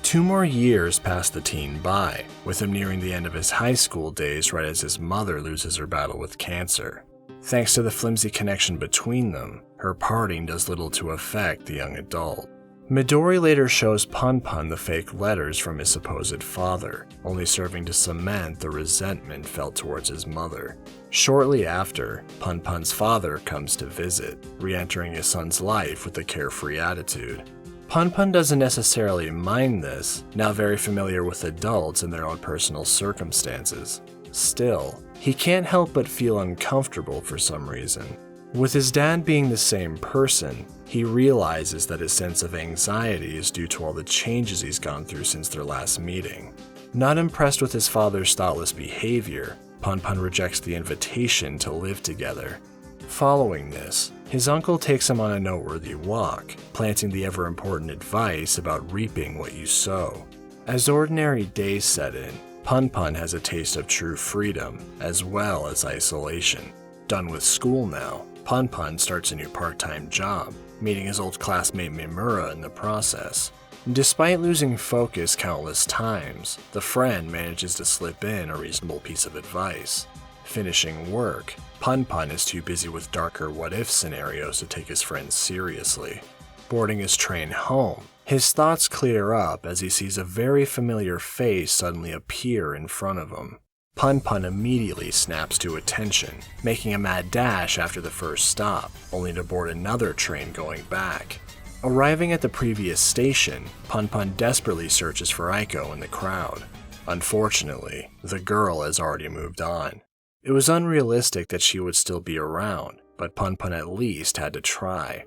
2 more years pass the teen by, with him nearing the end of his high school days right as his mother loses her battle with cancer. Thanks to the flimsy connection between them, her parting does little to affect the young adult. Midori later shows Punpun the fake letters from his supposed father, only serving to cement the resentment felt towards his mother. Shortly after, Punpun's father comes to visit, re-entering his son's life with a carefree attitude. Punpun doesn't necessarily mind this, now very familiar with adults and their own personal circumstances. Still, he can't help but feel uncomfortable for some reason. With his dad being the same person, he realizes that his sense of anxiety is due to all the changes he's gone through since their last meeting. Not impressed with his father's thoughtless behavior, Punpun rejects the invitation to live together. Following this, his uncle takes him on a noteworthy walk, planting the ever-important advice about reaping what you sow. As ordinary days set in, Punpun has a taste of true freedom, as well as isolation. Done with school now, Punpun starts a new part-time job, meeting his old classmate Mimura in the process. Despite losing focus countless times, the friend manages to slip in a reasonable piece of advice. Finishing work, Punpun is too busy with darker what-if scenarios to take his friend seriously. Boarding his train home, his thoughts clear up as he sees a very familiar face suddenly appear in front of him. Punpun immediately snaps to attention, making a mad dash after the first stop, only to board another train going back. Arriving at the previous station, Punpun desperately searches for Aiko in the crowd. Unfortunately, the girl has already moved on. It was unrealistic that she would still be around, but Punpun at least had to try.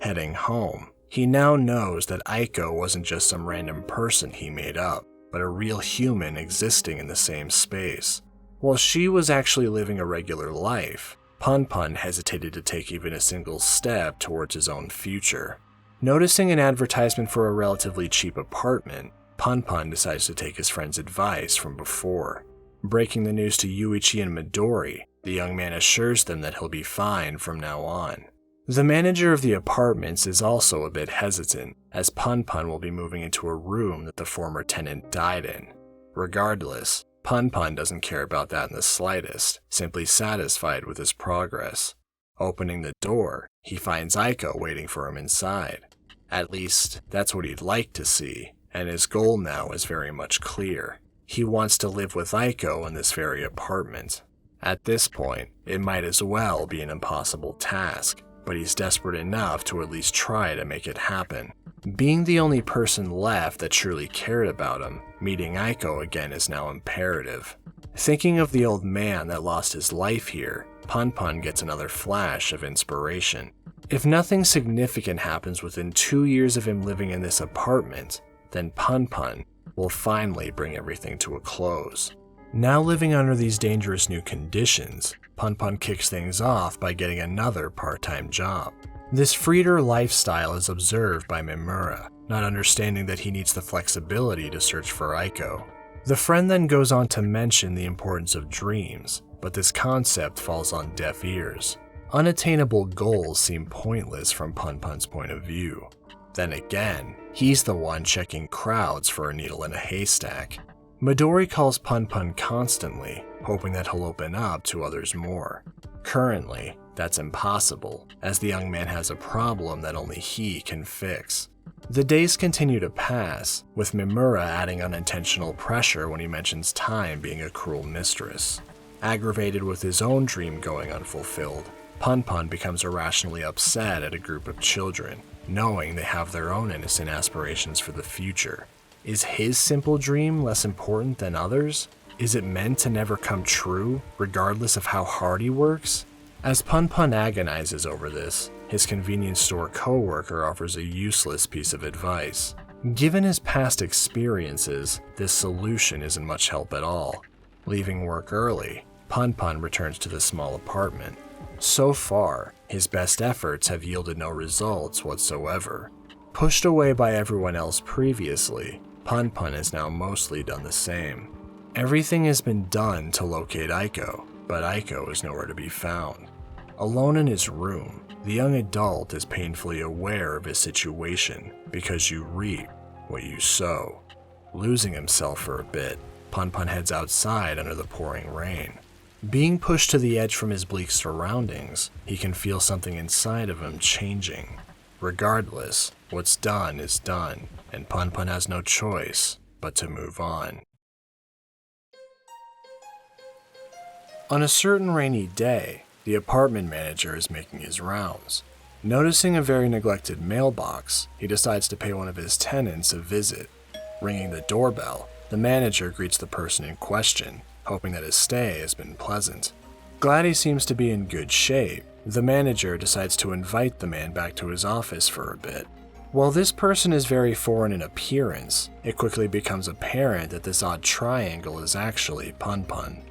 Heading home, he now knows that Aiko wasn't just some random person he made up, but a real human existing in the same space. While she was actually living a regular life, Punpun hesitated to take even a single step towards his own future. Noticing an advertisement for a relatively cheap apartment, Punpun decides to take his friend's advice from before. Breaking the news to Yuichi and Midori, the young man assures them that he'll be fine from now on. The manager of the apartments is also a bit hesitant, as Punpun will be moving into a room that the former tenant died in. Regardless, Punpun doesn't care about that in the slightest, simply satisfied with his progress. Opening the door, he finds Aiko waiting for him inside. At least, that's what he'd like to see, and his goal now is very much clear. He wants to live with Aiko in this very apartment. At this point, it might as well be an impossible task, but he's desperate enough to at least try to make it happen. Being the only person left that truly cared about him, meeting Aiko again is now imperative. Thinking of the old man that lost his life here, Punpun gets another flash of inspiration. If nothing significant happens within 2 years of him living in this apartment, then Punpun will finally bring everything to a close. Now living under these dangerous new conditions, Punpun kicks things off by getting another part-time job. This freer lifestyle is observed by Mimura, not understanding that he needs the flexibility to search for Aiko. The friend then goes on to mention the importance of dreams, but this concept falls on deaf ears. Unattainable goals seem pointless from Punpun's point of view. Then again, he's the one checking crowds for a needle in a haystack. Midori calls Punpun constantly, hoping that he'll open up to others more. Currently, that's impossible, as the young man has a problem that only he can fix. The days continue to pass, with Mimura adding unintentional pressure when he mentions time being a cruel mistress. Aggravated with his own dream going unfulfilled, Punpun becomes irrationally upset at a group of children, knowing they have their own innocent aspirations for the future. Is his simple dream less important than others? Is it meant to never come true, regardless of how hard he works? As Punpun agonizes over this, his convenience store co-worker offers a useless piece of advice. Given his past experiences, this solution isn't much help at all. Leaving work early, Punpun returns to the small apartment. So far, his best efforts have yielded no results whatsoever. Pushed away by everyone else previously, Punpun has now mostly done the same. Everything has been done to locate Aiko, but Aiko is nowhere to be found. Alone in his room, the young adult is painfully aware of his situation because you reap what you sow. Losing himself for a bit, Punpun heads outside under the pouring rain. Being pushed to the edge from his bleak surroundings, he can feel something inside of him changing. Regardless, what's done is done, and Punpun has no choice but to move on. On a certain rainy day, the apartment manager is making his rounds. Noticing a very neglected mailbox, he decides to pay one of his tenants a visit. Ringing the doorbell, the manager greets the person in question, hoping that his stay has been pleasant. Glad he seems to be in good shape, the manager decides to invite the man back to his office for a bit. While this person is very foreign in appearance, it quickly becomes apparent that this odd triangle is actually Punpun.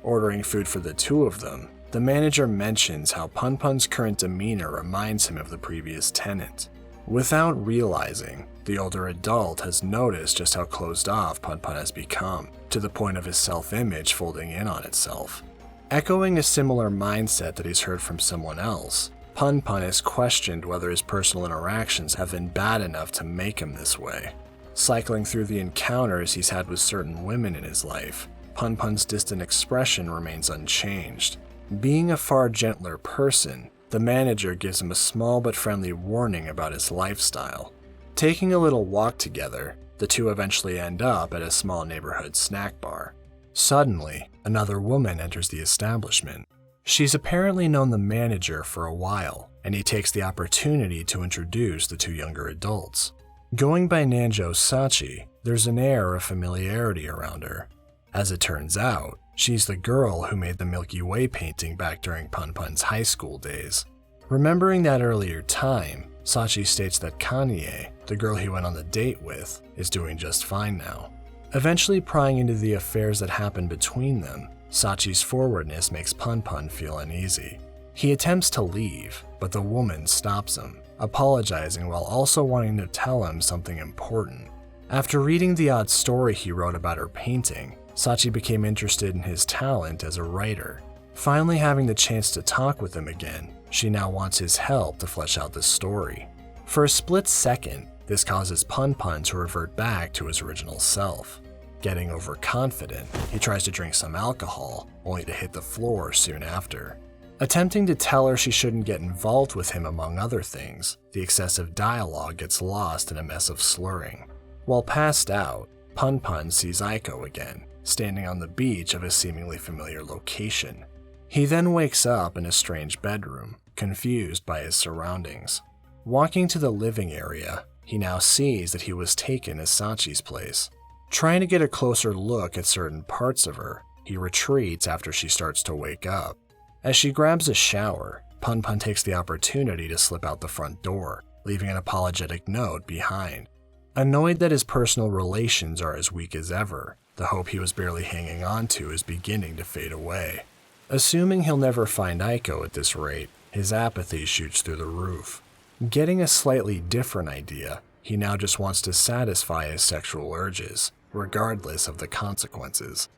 Ordering food for the two of them, the manager mentions how Punpun's current demeanor reminds him of the previous tenant. Without realizing, the older adult has noticed just how closed off Punpun has become, to the point of his self-image folding in on itself. Echoing a similar mindset that he's heard from someone else, Punpun has questioned whether his personal interactions have been bad enough to make him this way. Cycling through the encounters he's had with certain women in his life, Punpun's distant expression remains unchanged. Being a far gentler person, the manager gives him a small but friendly warning about his lifestyle. Taking a little walk together, the two eventually end up at a small neighborhood snack bar. Suddenly, another woman enters the establishment. She's apparently known the manager for a while, and he takes the opportunity to introduce the two younger adults. Going by Nanjo Sachi, there's an air of familiarity around her. As it turns out, she's the girl who made the Milky Way painting back during Punpun's high school days. Remembering that earlier time, Sachi states that Kanye, the girl he went on the date with, is doing just fine now. Eventually prying into the affairs that happened between them, Sachi's forwardness makes Punpun feel uneasy. He attempts to leave, but the woman stops him, apologizing while also wanting to tell him something important. After reading the odd story he wrote about her painting, Sachi became interested in his talent as a writer. Finally having the chance to talk with him again, she now wants his help to flesh out the story. For a split second, this causes Punpun to revert back to his original self. Getting overconfident, he tries to drink some alcohol, only to hit the floor soon after. Attempting to tell her she shouldn't get involved with him among other things, the excessive dialogue gets lost in a mess of slurring. While passed out, Punpun sees Aiko again, standing on the beach of a seemingly familiar location. He then wakes up in a strange bedroom, confused by his surroundings. Walking to the living area, he now sees that he was taken as Sachi's place. Trying to get a closer look at certain parts of her, he retreats after she starts to wake up. As she grabs a shower, Punpun takes the opportunity to slip out the front door, leaving an apologetic note behind. Annoyed that his personal relations are as weak as ever, the hope he was barely hanging on to is beginning to fade away. Assuming he'll never find Aiko at this rate, his apathy shoots through the roof. Getting a slightly different idea, he now just wants to satisfy his sexual urges, regardless of the consequences.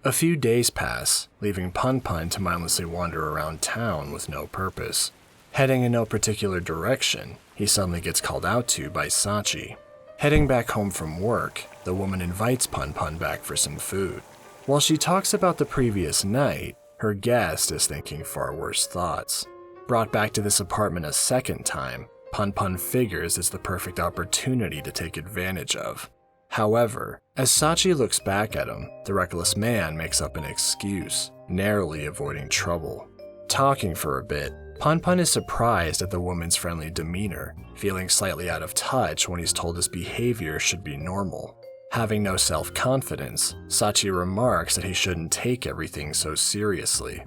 A few days pass, leaving Punpun to mindlessly wander around town with no purpose. Heading in no particular direction, he suddenly gets called out to by Sachi. Heading back home from work, the woman invites Punpun back for some food. While she talks about the previous night, her guest is thinking far worse thoughts. Brought back to this apartment a second time, Punpun figures it's the perfect opportunity to take advantage of. However, as Sachi looks back at him, the reckless man makes up an excuse, narrowly avoiding trouble. Talking for a bit, Punpun is surprised at the woman's friendly demeanor, feeling slightly out of touch when he's told his behavior should be normal. Having no self-confidence, Sachi remarks that he shouldn't take everything so seriously.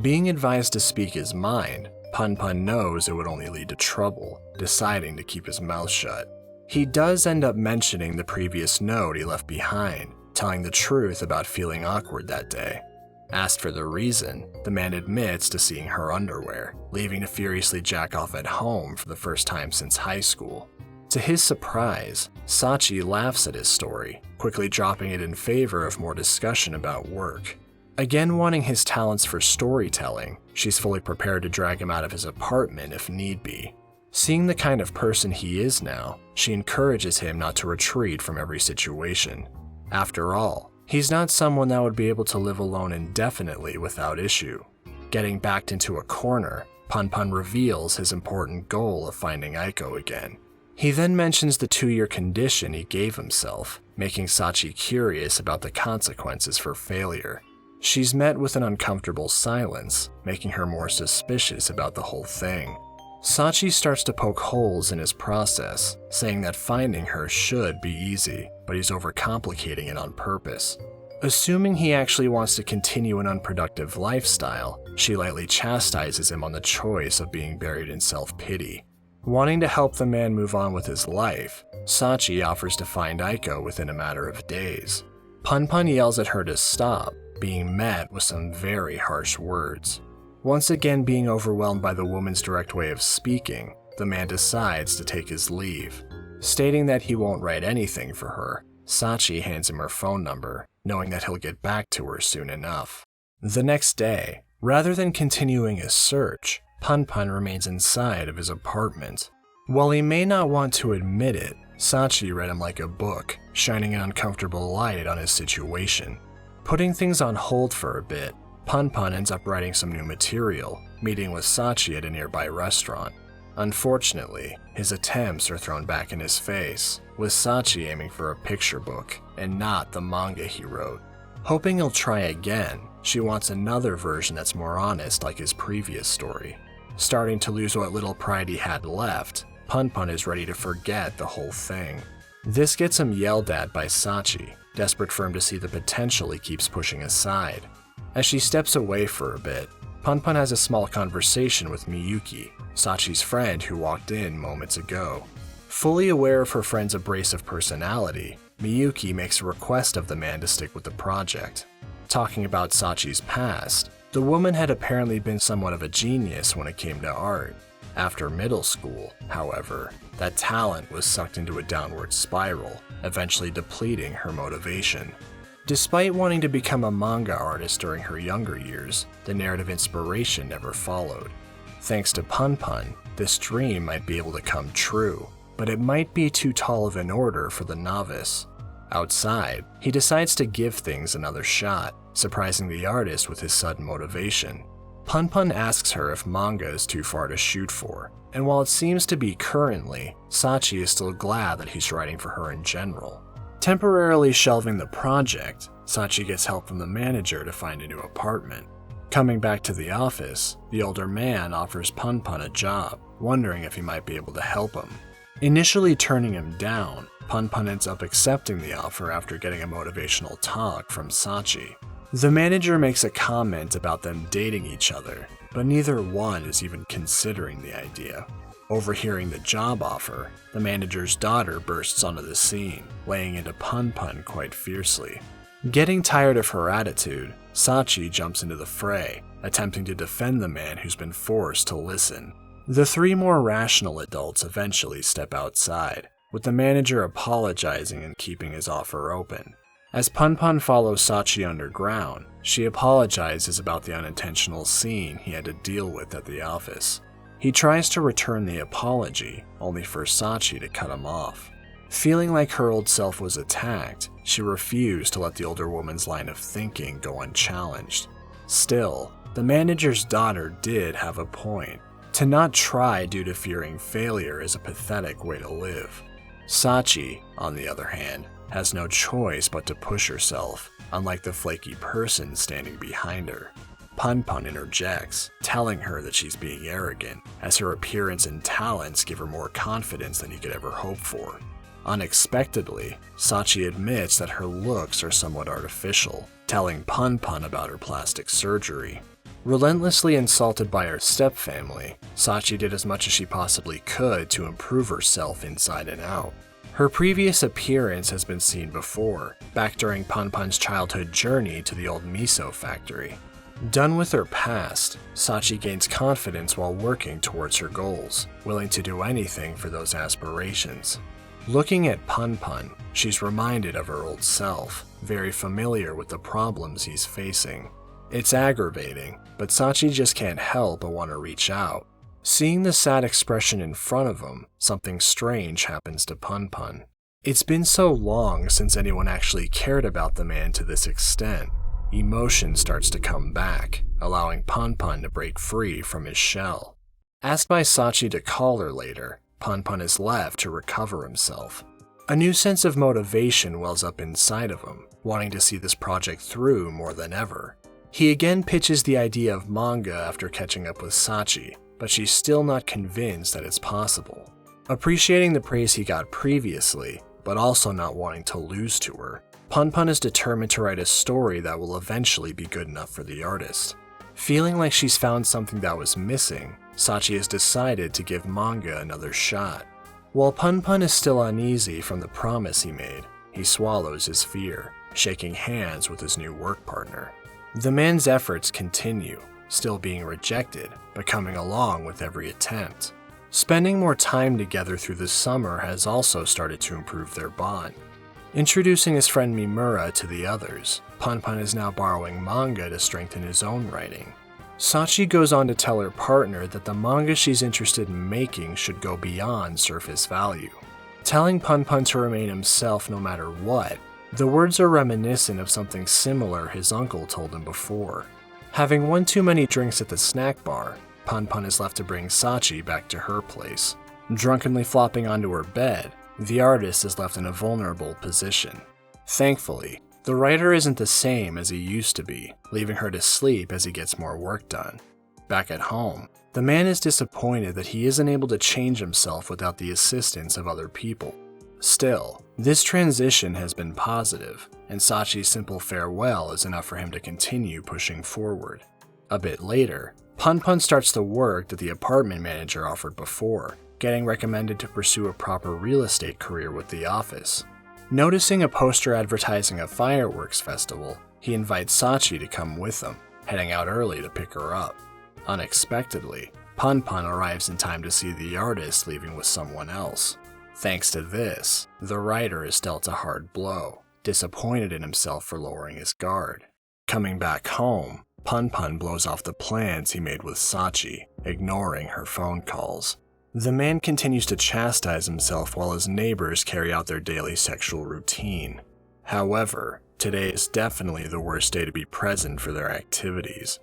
Being advised to speak his mind, Punpun knows it would only lead to trouble, deciding to keep his mouth shut. He does end up mentioning the previous note he left behind, telling the truth about feeling awkward that day. Asked for the reason, the man admits to seeing her underwear, leaving to furiously jack off at home for the first time since high school. To his surprise, Sachi laughs at his story, quickly dropping it in favor of more discussion about work. Again wanting his talents for storytelling, she's fully prepared to drag him out of his apartment if need be. Seeing the kind of person he is now, she encourages him not to retreat from every situation. After all, he's not someone that would be able to live alone indefinitely without issue. Getting backed into a corner, Punpun reveals his important goal of finding Aiko again. He then mentions the 2-year condition he gave himself, making Sachi curious about the consequences for failure. She's met with an uncomfortable silence, making her more suspicious about the whole thing. Sachi starts to poke holes in his process, saying that finding her should be easy, but he's overcomplicating it on purpose. Assuming he actually wants to continue an unproductive lifestyle, she lightly chastises him on the choice of being buried in self-pity. Wanting to help the man move on with his life, Sachi offers to find Aiko within a matter of days. Punpun yells at her to stop, being met with some very harsh words. Once again being overwhelmed by the woman's direct way of speaking, the man decides to take his leave. Stating that he won't write anything for her, Sachi hands him her phone number, knowing that he'll get back to her soon enough. The next day, rather than continuing his search, Punpun remains inside of his apartment. While he may not want to admit it, Sachi read him like a book, shining an uncomfortable light on his situation. Putting things on hold for a bit, Punpun ends up writing some new material, meeting with Sachi at a nearby restaurant. Unfortunately, his attempts are thrown back in his face, with Sachi aiming for a picture book and not the manga he wrote. Hoping he'll try again, she wants another version that's more honest like his previous story. Starting to lose what little pride he had left, Punpun is ready to forget the whole thing. This gets him yelled at by Sachi, desperate for him to see the potential he keeps pushing aside. As she steps away for a bit, Punpun has a small conversation with Miyuki, Sachi's friend who walked in moments ago. Fully aware of her friend's abrasive personality, Miyuki makes a request of the man to stick with the project. Talking about Sachi's past, the woman had apparently been somewhat of a genius when it came to art. After middle school, however, that talent was sucked into a downward spiral, eventually depleting her motivation. Despite wanting to become a manga artist during her younger years, the narrative inspiration never followed. Thanks to Punpun, this dream might be able to come true, but it might be too tall of an order for the novice. Outside, he decides to give things another shot, surprising the artist with his sudden motivation. Punpun asks her if manga is too far to shoot for, and while it seems to be currently, Sachi is still glad that he's writing for her in general. Temporarily shelving the project, Sachi gets help from the manager to find a new apartment. Coming back to the office, the older man offers Punpun a job, wondering if he might be able to help him. Initially turning him down, Punpun ends up accepting the offer after getting a motivational talk from Sachi. The manager makes a comment about them dating each other, but neither one is even considering the idea. Overhearing the job offer, the manager's daughter bursts onto the scene, laying into Punpun quite fiercely. Getting tired of her attitude, Sachi jumps into the fray, attempting to defend the man who's been forced to listen. The 3 more rational adults eventually step outside, with the manager apologizing and keeping his offer open. As Punpun follows Sachi underground, she apologizes about the unintentional scene he had to deal with at the office. He tries to return the apology, only for Sachi to cut him off. Feeling like her old self was attacked, she refused to let the older woman's line of thinking go unchallenged. Still, the manager's daughter did have a point. To not try due to fearing failure is a pathetic way to live. Sachi, on the other hand, has no choice but to push herself, unlike the flaky person standing behind her. Punpun interjects, telling her that she's being arrogant, as her appearance and talents give her more confidence than he could ever hope for. Unexpectedly, Sachi admits that her looks are somewhat artificial, telling Punpun about her plastic surgery. Relentlessly insulted by her stepfamily, Sachi did as much as she possibly could to improve herself inside and out. Her previous appearance has been seen before, back during Punpun's childhood journey to the old miso factory. Done with her past, Sachi gains confidence while working towards her goals, willing to do anything for those aspirations. Looking at Punpun, she's reminded of her old self, very familiar with the problems he's facing. It's aggravating, but Sachi just can't help but want to reach out. Seeing the sad expression in front of him, something strange happens to Punpun. It's been so long since anyone actually cared about the man to this extent. Emotion starts to come back, allowing Punpun to break free from his shell. Asked by Sachi to call her later, Punpun is left to recover himself. A new sense of motivation wells up inside of him, wanting to see this project through more than ever. He again pitches the idea of manga after catching up with Sachi, but she's still not convinced that it's possible. Appreciating the praise he got previously, but also not wanting to lose to her, Punpun is determined to write a story that will eventually be good enough for the artist. Feeling like she's found something that was missing, Sachi has decided to give manga another shot. While Punpun is still uneasy from the promise he made, he swallows his fear, shaking hands with his new work partner. The man's efforts continue, still being rejected, but coming along with every attempt. Spending more time together through the summer has also started to improve their bond. Introducing his friend Mimura to the others, Punpun is now borrowing manga to strengthen his own writing. Sachi goes on to tell her partner that the manga she's interested in making should go beyond surface value. Telling Punpun to remain himself no matter what, the words are reminiscent of something similar his uncle told him before. Having one too many drinks at the snack bar, Punpun is left to bring Sachi back to her place. Drunkenly flopping onto her bed, the artist is left in a vulnerable position. Thankfully, the writer isn't the same as he used to be, leaving her to sleep as he gets more work done. Back at home, the man is disappointed that he isn't able to change himself without the assistance of other people. Still, this transition has been positive, and Sachi's simple farewell is enough for him to continue pushing forward. A bit later, Punpun starts the work that the apartment manager offered before, getting recommended to pursue a proper real estate career with the office. Noticing a poster advertising a fireworks festival, he invites Sachi to come with him, heading out early to pick her up. Unexpectedly, Punpun arrives in time to see the artist leaving with someone else. Thanks to this, the writer is dealt a hard blow, disappointed in himself for lowering his guard. Coming back home, Punpun blows off the plans he made with Sachi, ignoring her phone calls. The man continues to chastise himself while his neighbors carry out their daily sexual routine. However, today is definitely the worst day to be present for their activities.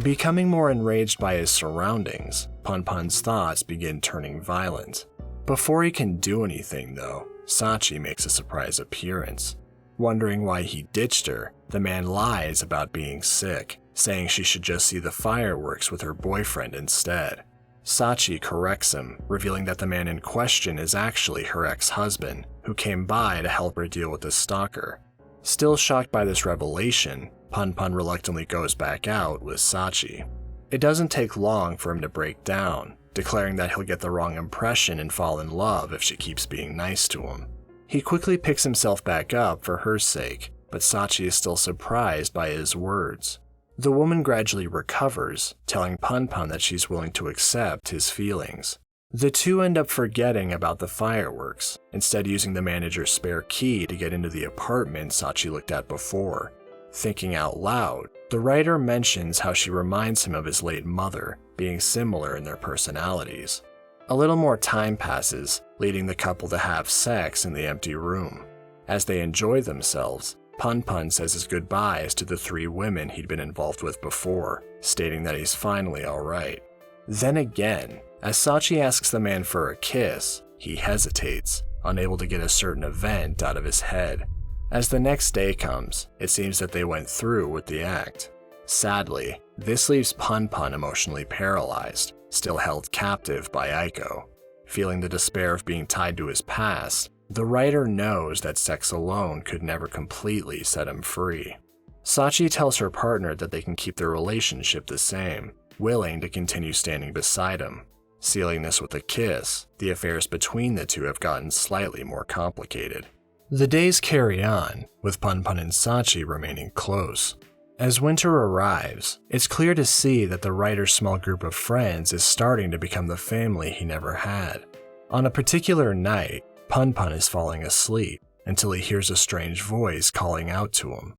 Becoming more enraged by his surroundings, Punpun's thoughts begin turning violent. Before he can do anything though, Sachi makes a surprise appearance. Wondering why he ditched her, the man lies about being sick, saying she should just see the fireworks with her boyfriend instead. Sachi corrects him, revealing that the man in question is actually her ex-husband, who came by to help her deal with the stalker. Still shocked by this revelation, Punpun reluctantly goes back out with Sachi. It doesn't take long for him to break down, declaring that he'll get the wrong impression and fall in love if she keeps being nice to him. He quickly picks himself back up for her sake, but Sachi is still surprised by his words. The woman gradually recovers, telling Punpun that she's willing to accept his feelings. The two end up forgetting about the fireworks, instead using the manager's spare key to get into the apartment Sachi looked at before. Thinking out loud, the writer mentions how she reminds him of his late mother, being similar in their personalities. A little more time passes, leading the couple to have sex in the empty room. As they enjoy themselves, Punpun says his goodbyes to the 3 women he'd been involved with before, stating that he's finally alright. Then again, as Sachi asks the man for a kiss, he hesitates, unable to get a certain event out of his head. As the next day comes, it seems that they went through with the act. Sadly, this leaves Punpun emotionally paralyzed, still held captive by Aiko. Feeling the despair of being tied to his past, the writer knows that sex alone could never completely set him free. Sachi tells her partner that they can keep their relationship the same, willing to continue standing beside him. Sealing this with a kiss, the affairs between the two have gotten slightly more complicated. The days carry on, with Punpun and Sachi remaining close. As winter arrives, it's clear to see that the writer's small group of friends is starting to become the family he never had. On a particular night, Punpun is falling asleep until he hears a strange voice calling out to him.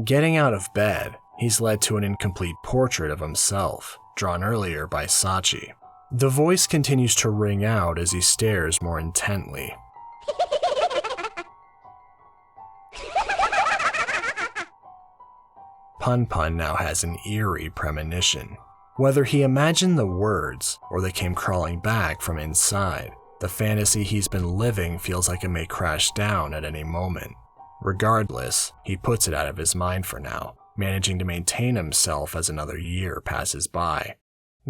Getting out of bed, he's led to an incomplete portrait of himself, drawn earlier by Sachi. The voice continues to ring out as he stares more intently. Punpun now has an eerie premonition. Whether he imagined the words or they came crawling back from inside, the fantasy he's been living feels like it may crash down at any moment. Regardless, he puts it out of his mind for now, managing to maintain himself as another year passes by.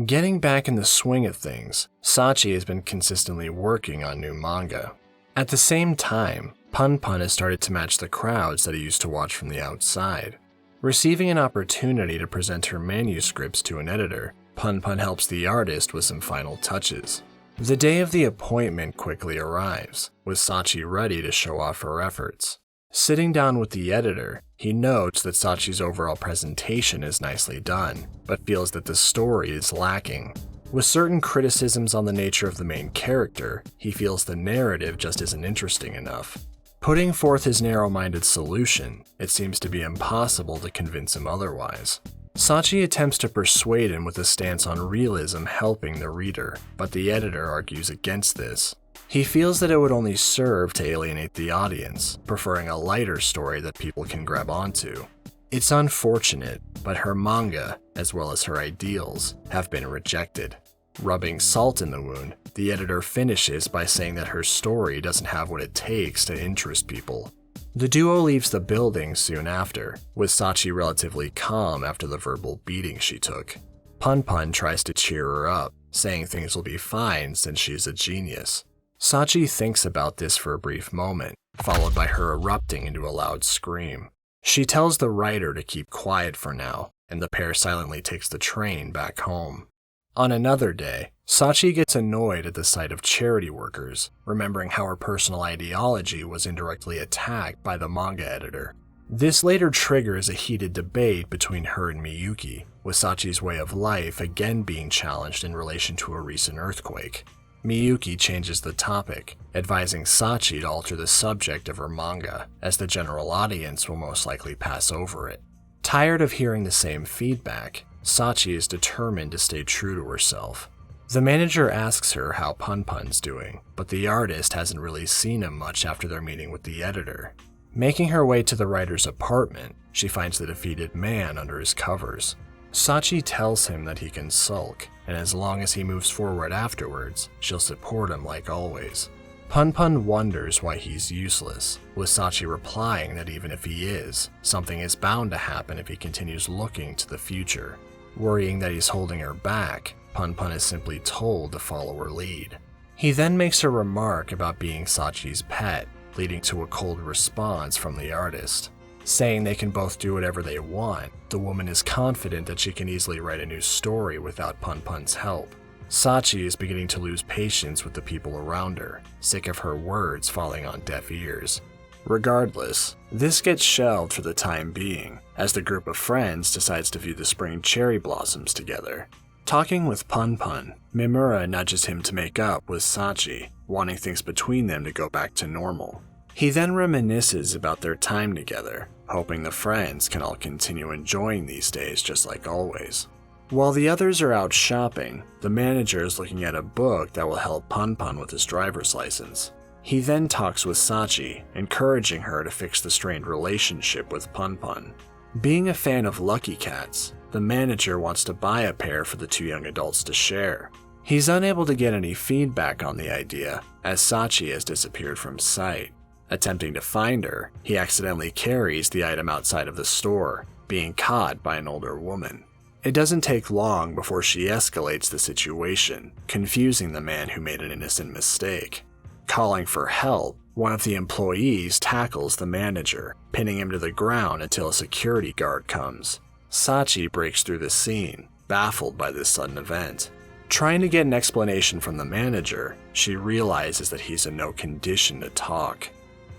Getting back in the swing of things, Sachi has been consistently working on new manga. At the same time, Punpun has started to match the crowds that he used to watch from the outside. Receiving an opportunity to present her manuscripts to an editor, Punpun helps the artist with some final touches. The day of the appointment quickly arrives, with Sachi ready to show off her efforts. Sitting down with the editor, he notes that Sachi's overall presentation is nicely done, but feels that the story is lacking. With certain criticisms on the nature of the main character, he feels the narrative just isn't interesting enough. Putting forth his narrow-minded solution, it seems to be impossible to convince him otherwise. Sachi attempts to persuade him with a stance on realism helping the reader, but the editor argues against this. He feels that it would only serve to alienate the audience, preferring a lighter story that people can grab onto. It's unfortunate, but her manga, as well as her ideals, have been rejected. Rubbing salt in the wound, the editor finishes by saying that her story doesn't have what it takes to interest people. The duo leaves the building soon after, with Sachi relatively calm after the verbal beating she took. Punpun tries to cheer her up, saying things will be fine since she's a genius. Sachi thinks about this for a brief moment, followed by her erupting into a loud scream. She tells the writer to keep quiet for now, and the pair silently takes the train back home. On another day, Sachi gets annoyed at the sight of charity workers, remembering how her personal ideology was indirectly attacked by the manga editor. This later triggers a heated debate between her and Miyuki, with Sachi's way of life again being challenged in relation to a recent earthquake. Miyuki changes the topic, advising Sachi to alter the subject of her manga, as the general audience will most likely pass over it. Tired of hearing the same feedback, Sachi is determined to stay true to herself. The manager asks her how Punpun's doing, but the artist hasn't really seen him much after their meeting with the editor. Making her way to the writer's apartment, she finds the defeated man under his covers. Sachi tells him that he can sulk, and as long as he moves forward afterwards, she'll support him like always. Punpun wonders why he's useless, with Sachi replying that even if he is, something is bound to happen if he continues looking to the future. Worrying that he's holding her back, Punpun is simply told to follow her lead. He then makes a remark about being Sachi's pet, leading to a cold response from the artist. Saying they can both do whatever they want, the woman is confident that she can easily write a new story without Punpun's help. Sachi is beginning to lose patience with the people around her, sick of her words falling on deaf ears. Regardless, this gets shelved for the time being, as the group of friends decides to view the spring cherry blossoms together. Talking with Punpun, Mimura nudges him to make up with Sachi, wanting things between them to go back to normal. He then reminisces about their time together, hoping the friends can all continue enjoying these days just like always. While the others are out shopping, the manager is looking at a book that will help Punpun with his driver's license. He then talks with Sachi, encouraging her to fix the strained relationship with Punpun. Being a fan of Lucky Cats, the manager wants to buy a pair for the two young adults to share. He's unable to get any feedback on the idea, as Sachi has disappeared from sight. Attempting to find her, he accidentally carries the item outside of the store, being caught by an older woman. It doesn't take long before she escalates the situation, confusing the man who made an innocent mistake. Calling for help, one of the employees tackles the manager, pinning him to the ground until a security guard comes. Sachi breaks through the scene, baffled by this sudden event. Trying to get an explanation from the manager, she realizes that he's in no condition to talk.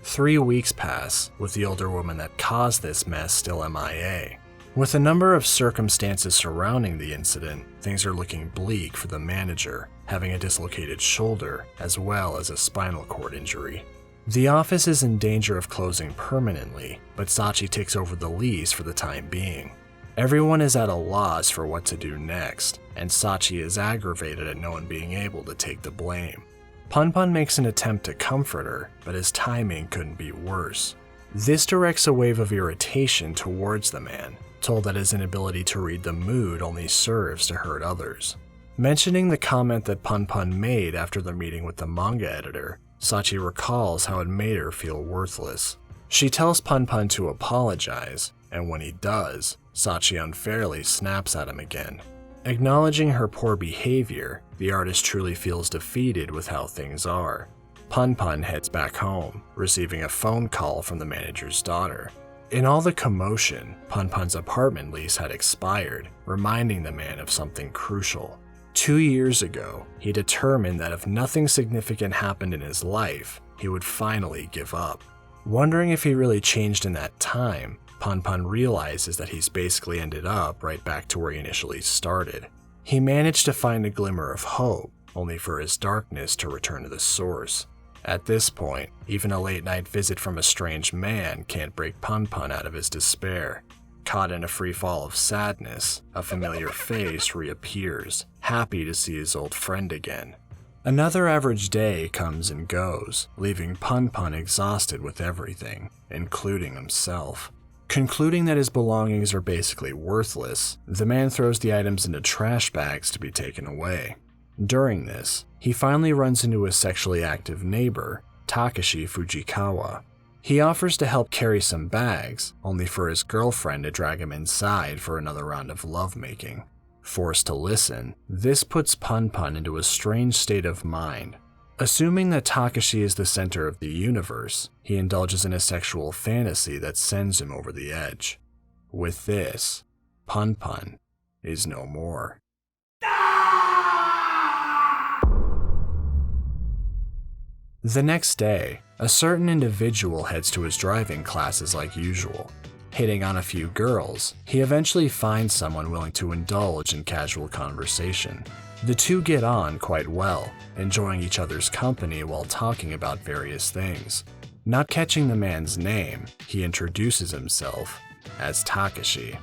3 weeks pass, with the older woman that caused this mess still MIA. With a number of circumstances surrounding the incident, things are looking bleak for the manager, having a dislocated shoulder as well as a spinal cord injury. The office is in danger of closing permanently, but Sachi takes over the lease for the time being. Everyone is at a loss for what to do next, and Sachi is aggravated at no one being able to take the blame. Punpun makes an attempt to comfort her, but his timing couldn't be worse. This directs a wave of irritation towards the man, told that his inability to read the mood only serves to hurt others. Mentioning the comment that Punpun made after the meeting with the manga editor, Sachi recalls how it made her feel worthless. She tells Punpun to apologize, and when he does, Sachi unfairly snaps at him again. Acknowledging her poor behavior, the artist truly feels defeated with how things are. Punpun heads back home, receiving a phone call from the manager's daughter. In all the commotion, Punpun's apartment lease had expired, reminding the man of something crucial. 2 years ago, he determined that if nothing significant happened in his life, he would finally give up. Wondering if he really changed in that time, Punpun realizes that he's basically ended up right back to where he initially started. He managed to find a glimmer of hope, only for his darkness to return to the source. At this point, even a late-night visit from a strange man can't break Punpun out of his despair. Caught in a free fall of sadness, a familiar face reappears, happy to see his old friend again. Another average day comes and goes, leaving Punpun exhausted with everything, including himself. Concluding that his belongings are basically worthless, the man throws the items into trash bags to be taken away. During this, he finally runs into his sexually active neighbor, Takashi Fujikawa. He offers to help carry some bags, only for his girlfriend to drag him inside for another round of lovemaking. Forced to listen, this puts Punpun into a strange state of mind. Assuming that Takashi is the center of the universe, he indulges in a sexual fantasy that sends him over the edge. With this, Punpun is no more. The next day, a certain individual heads to his driving classes like usual. Hitting on a few girls, he eventually finds someone willing to indulge in casual conversation. The two get on quite well, enjoying each other's company while talking about various things. Not catching the man's name, he introduces himself as Takashi.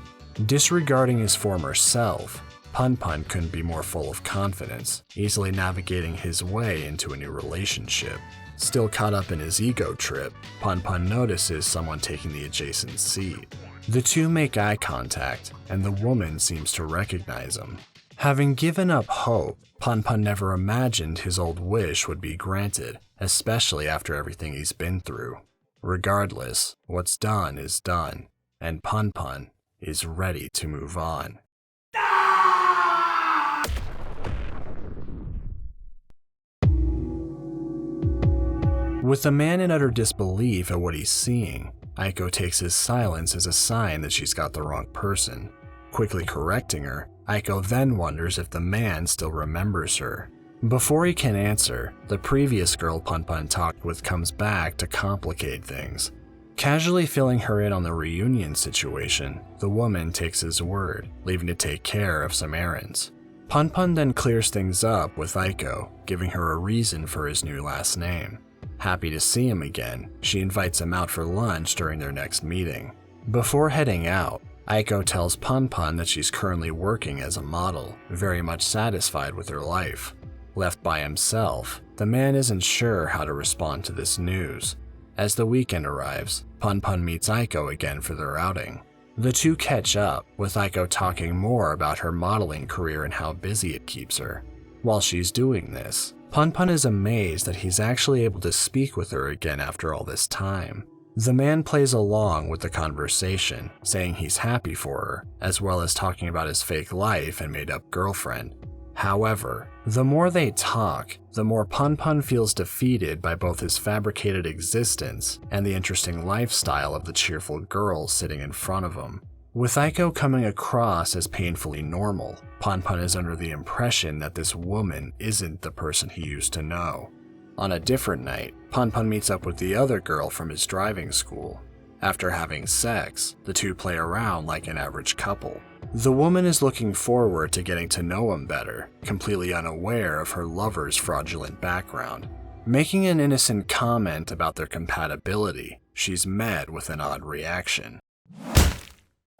Disregarding his former self, Punpun couldn't be more full of confidence, easily navigating his way into a new relationship. Still caught up in his ego trip, Punpun notices someone taking the adjacent seat. The two make eye contact, and the woman seems to recognize him. Having given up hope, Punpun never imagined his old wish would be granted, especially after everything he's been through. Regardless, what's done is done, and Punpun is ready to move on. With the man in utter disbelief at what he's seeing, Aiko takes his silence as a sign that she's got the wrong person. Quickly correcting her, Aiko then wonders if the man still remembers her. Before he can answer, the previous girl Punpun talked with comes back to complicate things. Casually filling her in on the reunion situation, the woman takes his word, leaving to take care of some errands. Punpun then clears things up with Aiko, giving her a reason for his new last name. Happy to see him again, she invites him out for lunch during their next meeting. Before heading out, Aiko tells Punpun that she's currently working as a model, very much satisfied with her life. Left by himself, the man isn't sure how to respond to this news. As the weekend arrives, Punpun meets Aiko again for their outing. The two catch up, with Aiko talking more about her modeling career and how busy it keeps her. While she's doing this, Punpun is amazed that he's actually able to speak with her again after all this time. The man plays along with the conversation, saying he's happy for her, as well as talking about his fake life and made-up girlfriend. However, the more they talk, the more Punpun feels defeated by both his fabricated existence and the interesting lifestyle of the cheerful girl sitting in front of him. With Aiko coming across as painfully normal, Punpun is under the impression that this woman isn't the person he used to know. On a different night, Punpun meets up with the other girl from his driving school. After having sex, the two play around like an average couple. The woman is looking forward to getting to know him better, completely unaware of her lover's fraudulent background. Making an innocent comment about their compatibility, she's met with an odd reaction.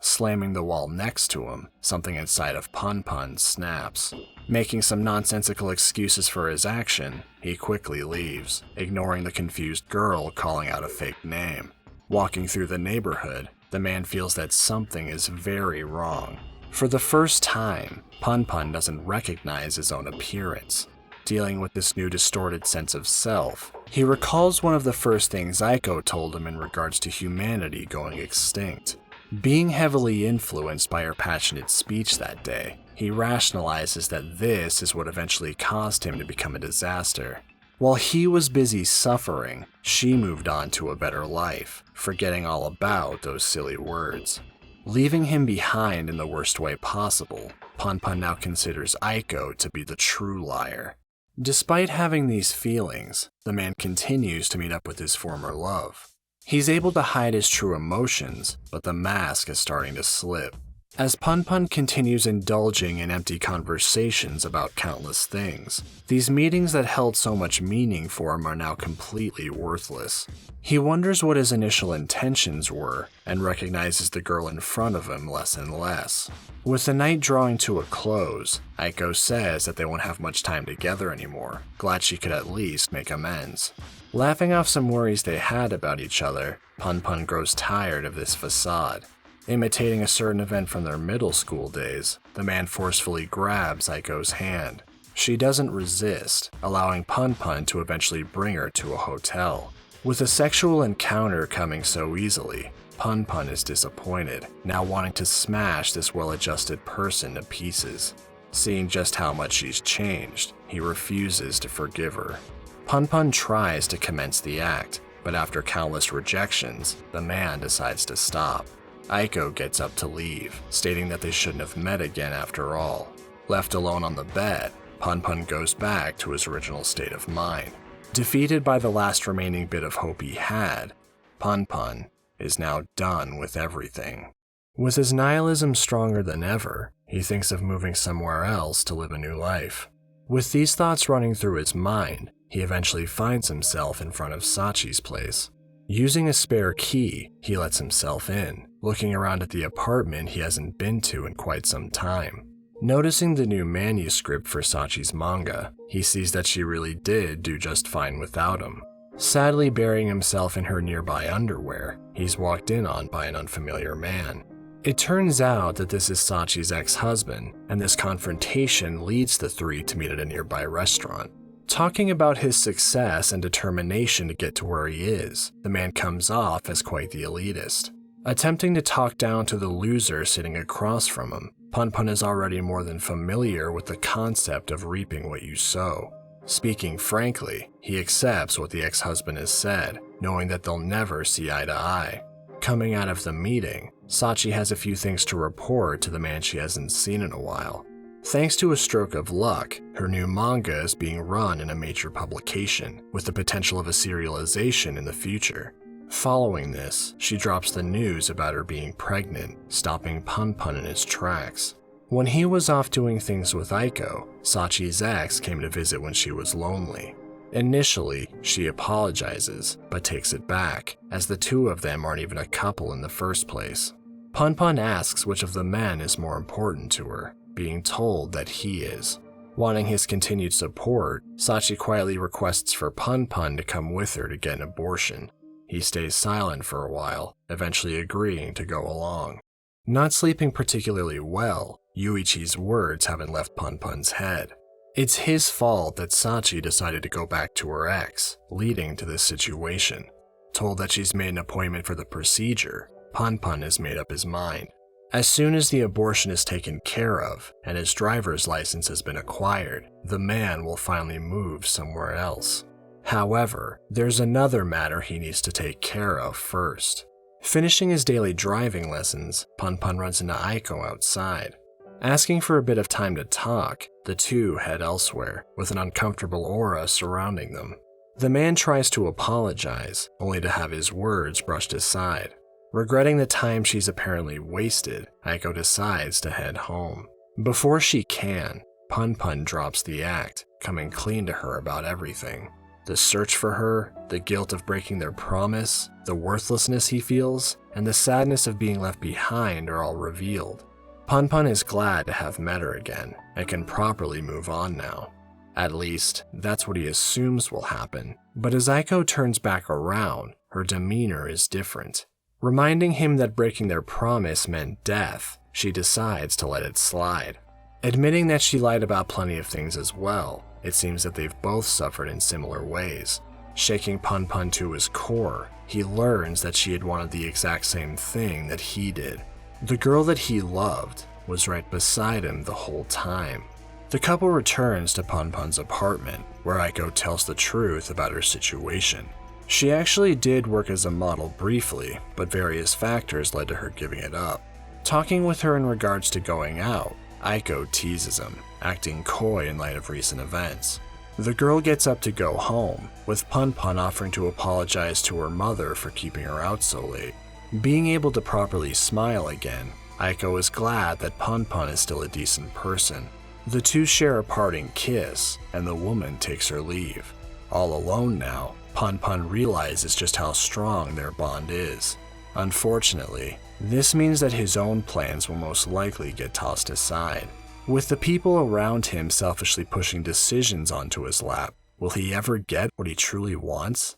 Slamming the wall next to him, something inside of Punpun snaps. Making some nonsensical excuses for his action, he quickly leaves, ignoring the confused girl calling out a fake name. Walking through the neighborhood, the man feels that something is very wrong. For the first time, Punpun doesn't recognize his own appearance. Dealing with this new distorted sense of self, he recalls one of the first things Aiko told him in regards to humanity going extinct. Being heavily influenced by her passionate speech that day, he rationalizes that this is what eventually caused him to become a disaster. While he was busy suffering, she moved on to a better life, forgetting all about those silly words. Leaving him behind in the worst way possible, Punpun now considers Aiko to be the true liar. Despite having these feelings, the man continues to meet up with his former love. He's able to hide his true emotions, but the mask is starting to slip. As Punpun continues indulging in empty conversations about countless things, these meetings that held so much meaning for him are now completely worthless. He wonders what his initial intentions were, and recognizes the girl in front of him less and less. With the night drawing to a close, Aiko says that they won't have much time together anymore, glad she could at least make amends. Laughing off some worries they had about each other, Punpun grows tired of this facade. Imitating a certain event from their middle school days, the man forcefully grabs Aiko's hand. She doesn't resist, allowing Punpun to eventually bring her to a hotel. With a sexual encounter coming so easily, Punpun is disappointed, now wanting to smash this well-adjusted person to pieces. Seeing just how much she's changed, he refuses to forgive her. Punpun tries to commence the act, but after countless rejections, the man decides to stop. Aiko gets up to leave, stating that they shouldn't have met again after all. Left alone on the bed, Punpun goes back to his original state of mind. Defeated by the last remaining bit of hope he had, Punpun is now done with everything. With his nihilism stronger than ever, he thinks of moving somewhere else to live a new life. With these thoughts running through his mind, he eventually finds himself in front of Sachi's place. Using a spare key, he lets himself in, looking around at the apartment he hasn't been to in quite some time. Noticing the new manuscript for Sachi's manga, he sees that she really did do just fine without him. Sadly burying himself in her nearby underwear, he's walked in on by an unfamiliar man. It turns out that this is Sachi's ex-husband, and this confrontation leads the three to meet at a nearby restaurant. Talking about his success and determination to get to where he is, the man comes off as quite the elitist. Attempting to talk down to the loser sitting across from him, Punpun is already more than familiar with the concept of reaping what you sow. Speaking frankly, he accepts what the ex-husband has said, knowing that they'll never see eye to eye. Coming out of the meeting, Sachi has a few things to report to the man she hasn't seen in a while. Thanks to a stroke of luck, her new manga is being run in a major publication, with the potential of a serialization in the future. Following this, she drops the news about her being pregnant, stopping Punpun in his tracks. When he was off doing things with Aiko, Sachi's ex came to visit when she was lonely. Initially, she apologizes, but takes it back, as the two of them aren't even a couple in the first place. Punpun asks which of the men is more important to her, being told that he is. Wanting his continued support, Sachi quietly requests for Punpun to come with her to get an abortion. He stays silent for a while, eventually agreeing to go along. Not sleeping particularly well, Yuichi's words haven't left Punpun's head. It's his fault that Sachi decided to go back to her ex, leading to this situation. Told that she's made an appointment for the procedure, Punpun has made up his mind. As soon as the abortion is taken care of and his driver's license has been acquired, the man will finally move somewhere else. However, there's another matter he needs to take care of first. Finishing his daily driving lessons, Punpun runs into Aiko outside. Asking for a bit of time to talk, the two head elsewhere, with an uncomfortable aura surrounding them. The man tries to apologize, only to have his words brushed aside. Regretting the time she's apparently wasted, Aiko decides to head home. Before she can, Punpun drops the act, coming clean to her about everything. The search for her, the guilt of breaking their promise, the worthlessness he feels, and the sadness of being left behind are all revealed. Punpun is glad to have met her again, and can properly move on now. At least, that's what he assumes will happen. But as Aiko turns back around, her demeanor is different. Reminding him that breaking their promise meant death, she decides to let it slide. Admitting that she lied about plenty of things as well, it seems that they've both suffered in similar ways. Shaking Punpun to his core, he learns that she had wanted the exact same thing that he did. The girl that he loved was right beside him the whole time. The couple returns to Punpun's apartment, where Aiko tells the truth about her situation. She actually did work as a model briefly, but various factors led to her giving it up. Talking with her in regards to going out, Aiko teases him, acting coy in light of recent events. The girl gets up to go home, with Punpun offering to apologize to her mother for keeping her out so late. Being able to properly smile again, Aiko is glad that Punpun is still a decent person. The two share a parting kiss, and the woman takes her leave. All alone now, Punpun realizes just how strong their bond is. Unfortunately, this means that his own plans will most likely get tossed aside. With the people around him selfishly pushing decisions onto his lap, will he ever get what he truly wants?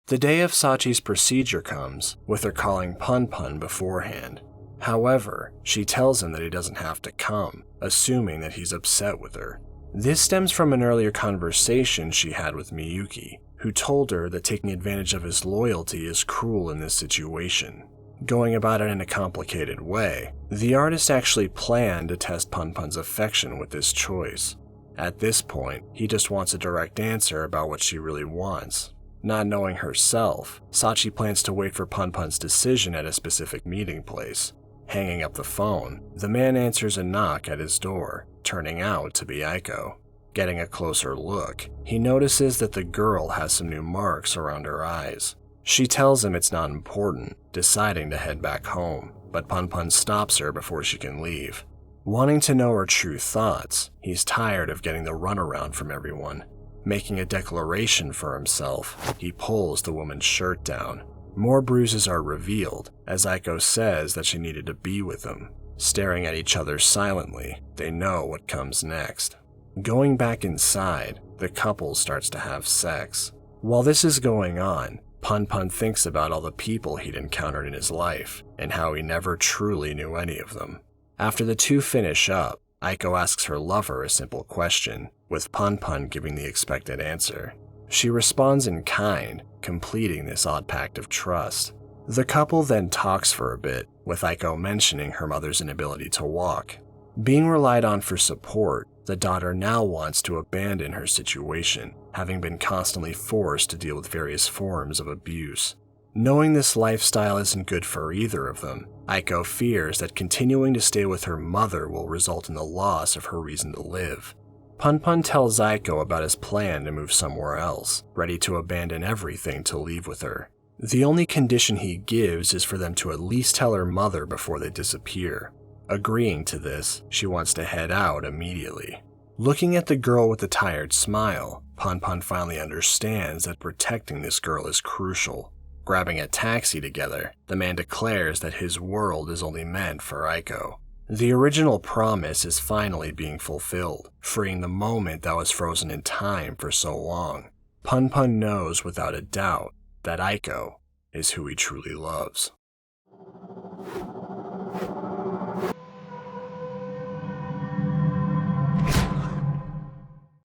The day of Sachi's procedure comes, with her calling Punpun beforehand. However, she tells him that he doesn't have to come, assuming that he's upset with her. This stems from an earlier conversation she had with Miyuki, who told her that taking advantage of his loyalty is cruel in this situation. Going about it in a complicated way, the artist actually planned to test Punpun's affection with this choice. At this point, he just wants a direct answer about what she really wants. Not knowing herself, Sachi plans to wait for Punpun's decision at a specific meeting place. Hanging up the phone, the man answers a knock at his door, turning out to be Aiko. Getting a closer look, he notices that the girl has some new marks around her eyes. She tells him it's not important, deciding to head back home, but Punpun stops her before she can leave. Wanting to know her true thoughts, he's tired of getting the runaround from everyone. Making a declaration for himself, he pulls the woman's shirt down. More bruises are revealed, as Aiko says that she needed to be with him. Staring at each other silently, they know what comes next. Going back inside, the couple starts to have sex. While this is going on, Punpun thinks about all the people he'd encountered in his life, and how he never truly knew any of them. After the two finish up, Aiko asks her lover a simple question, with Punpun giving the expected answer. She responds in kind, completing this odd pact of trust. The couple then talks for a bit, with Aiko mentioning her mother's inability to walk. Being relied on for support, the daughter now wants to abandon her situation, having been constantly forced to deal with various forms of abuse. Knowing this lifestyle isn't good for either of them, Aiko fears that continuing to stay with her mother will result in the loss of her reason to live. Punpun tells Aiko about his plan to move somewhere else, ready to abandon everything to leave with her. The only condition he gives is for them to at least tell her mother before they disappear. Agreeing to this, she wants to head out immediately. Looking at the girl with the tired smile, Punpun finally understands that protecting this girl is crucial. Grabbing a taxi together, the man declares that his world is only meant for Aiko. The original promise is finally being fulfilled, freeing the moment that was frozen in time for so long. Punpun knows without a doubt that Aiko is who he truly loves.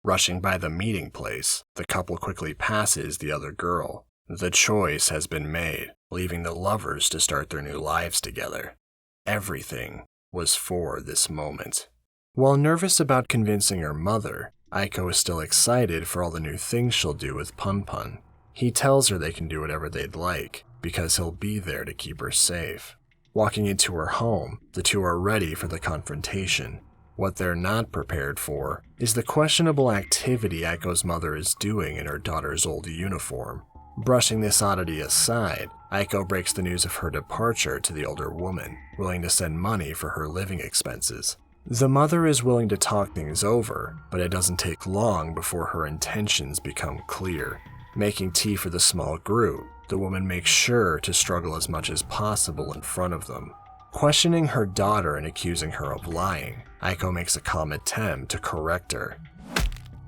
Rushing by the meeting place, the couple quickly passes the other girl. The choice has been made, leaving the lovers to start their new lives together. Everything was for this moment. While nervous about convincing her mother, Aiko is still excited for all the new things she'll do with Punpun. He tells her they can do whatever they'd like, because he'll be there to keep her safe. Walking into her home, the two are ready for the confrontation. What they're not prepared for is the questionable activity Aiko's mother is doing in her daughter's old uniform. Brushing this oddity aside, Aiko breaks the news of her departure to the older woman, willing to send money for her living expenses. The mother is willing to talk things over, but it doesn't take long before her intentions become clear. Making tea for the small group, the woman makes sure to struggle as much as possible in front of them. Questioning her daughter and accusing her of lying, Aiko makes a calm attempt to correct her.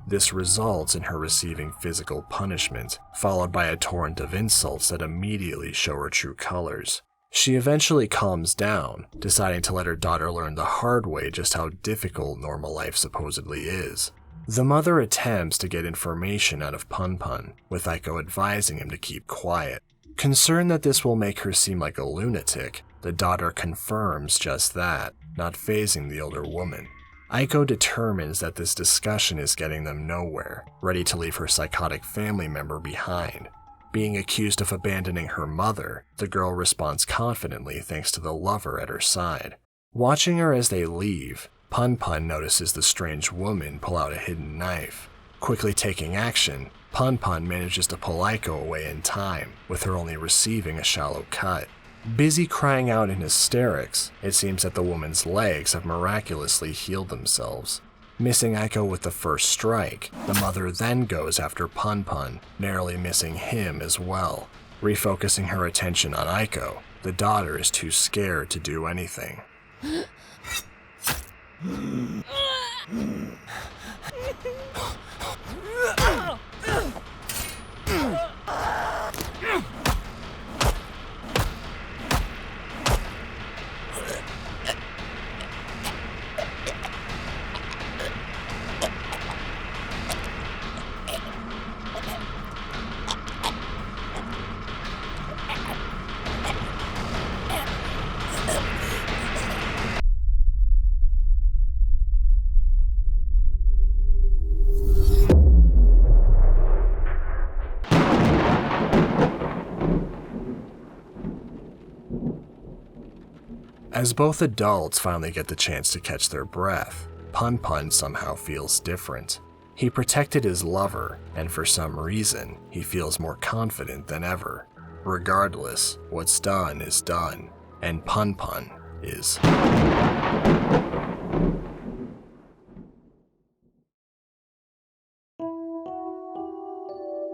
This results in her receiving physical punishment, followed by a torrent of insults that immediately show her true colors. She eventually calms down, deciding to let her daughter learn the hard way just how difficult normal life supposedly is. The mother attempts to get information out of Punpun, with Aiko advising him to keep quiet. Concerned that this will make her seem like a lunatic, the daughter confirms just that, not fazing the older woman. Aiko determines that this discussion is getting them nowhere, ready to leave her psychotic family member behind. Being accused of abandoning her mother, the girl responds confidently thanks to the lover at her side. Watching her as they leave, Punpun notices the strange woman pull out a hidden knife. Quickly taking action, Punpun manages to pull Aiko away in time, with her only receiving a shallow cut. Busy crying out in hysterics, it seems that the woman's legs have miraculously healed themselves. Missing Aiko with the first strike, the mother then goes after Punpun, narrowly missing him as well. Refocusing her attention on Aiko, the daughter is too scared to do anything. As both adults finally get the chance to catch their breath, Punpun somehow feels different. He protected his lover, and for some reason, he feels more confident than ever. Regardless, what's done is done, and Punpun is.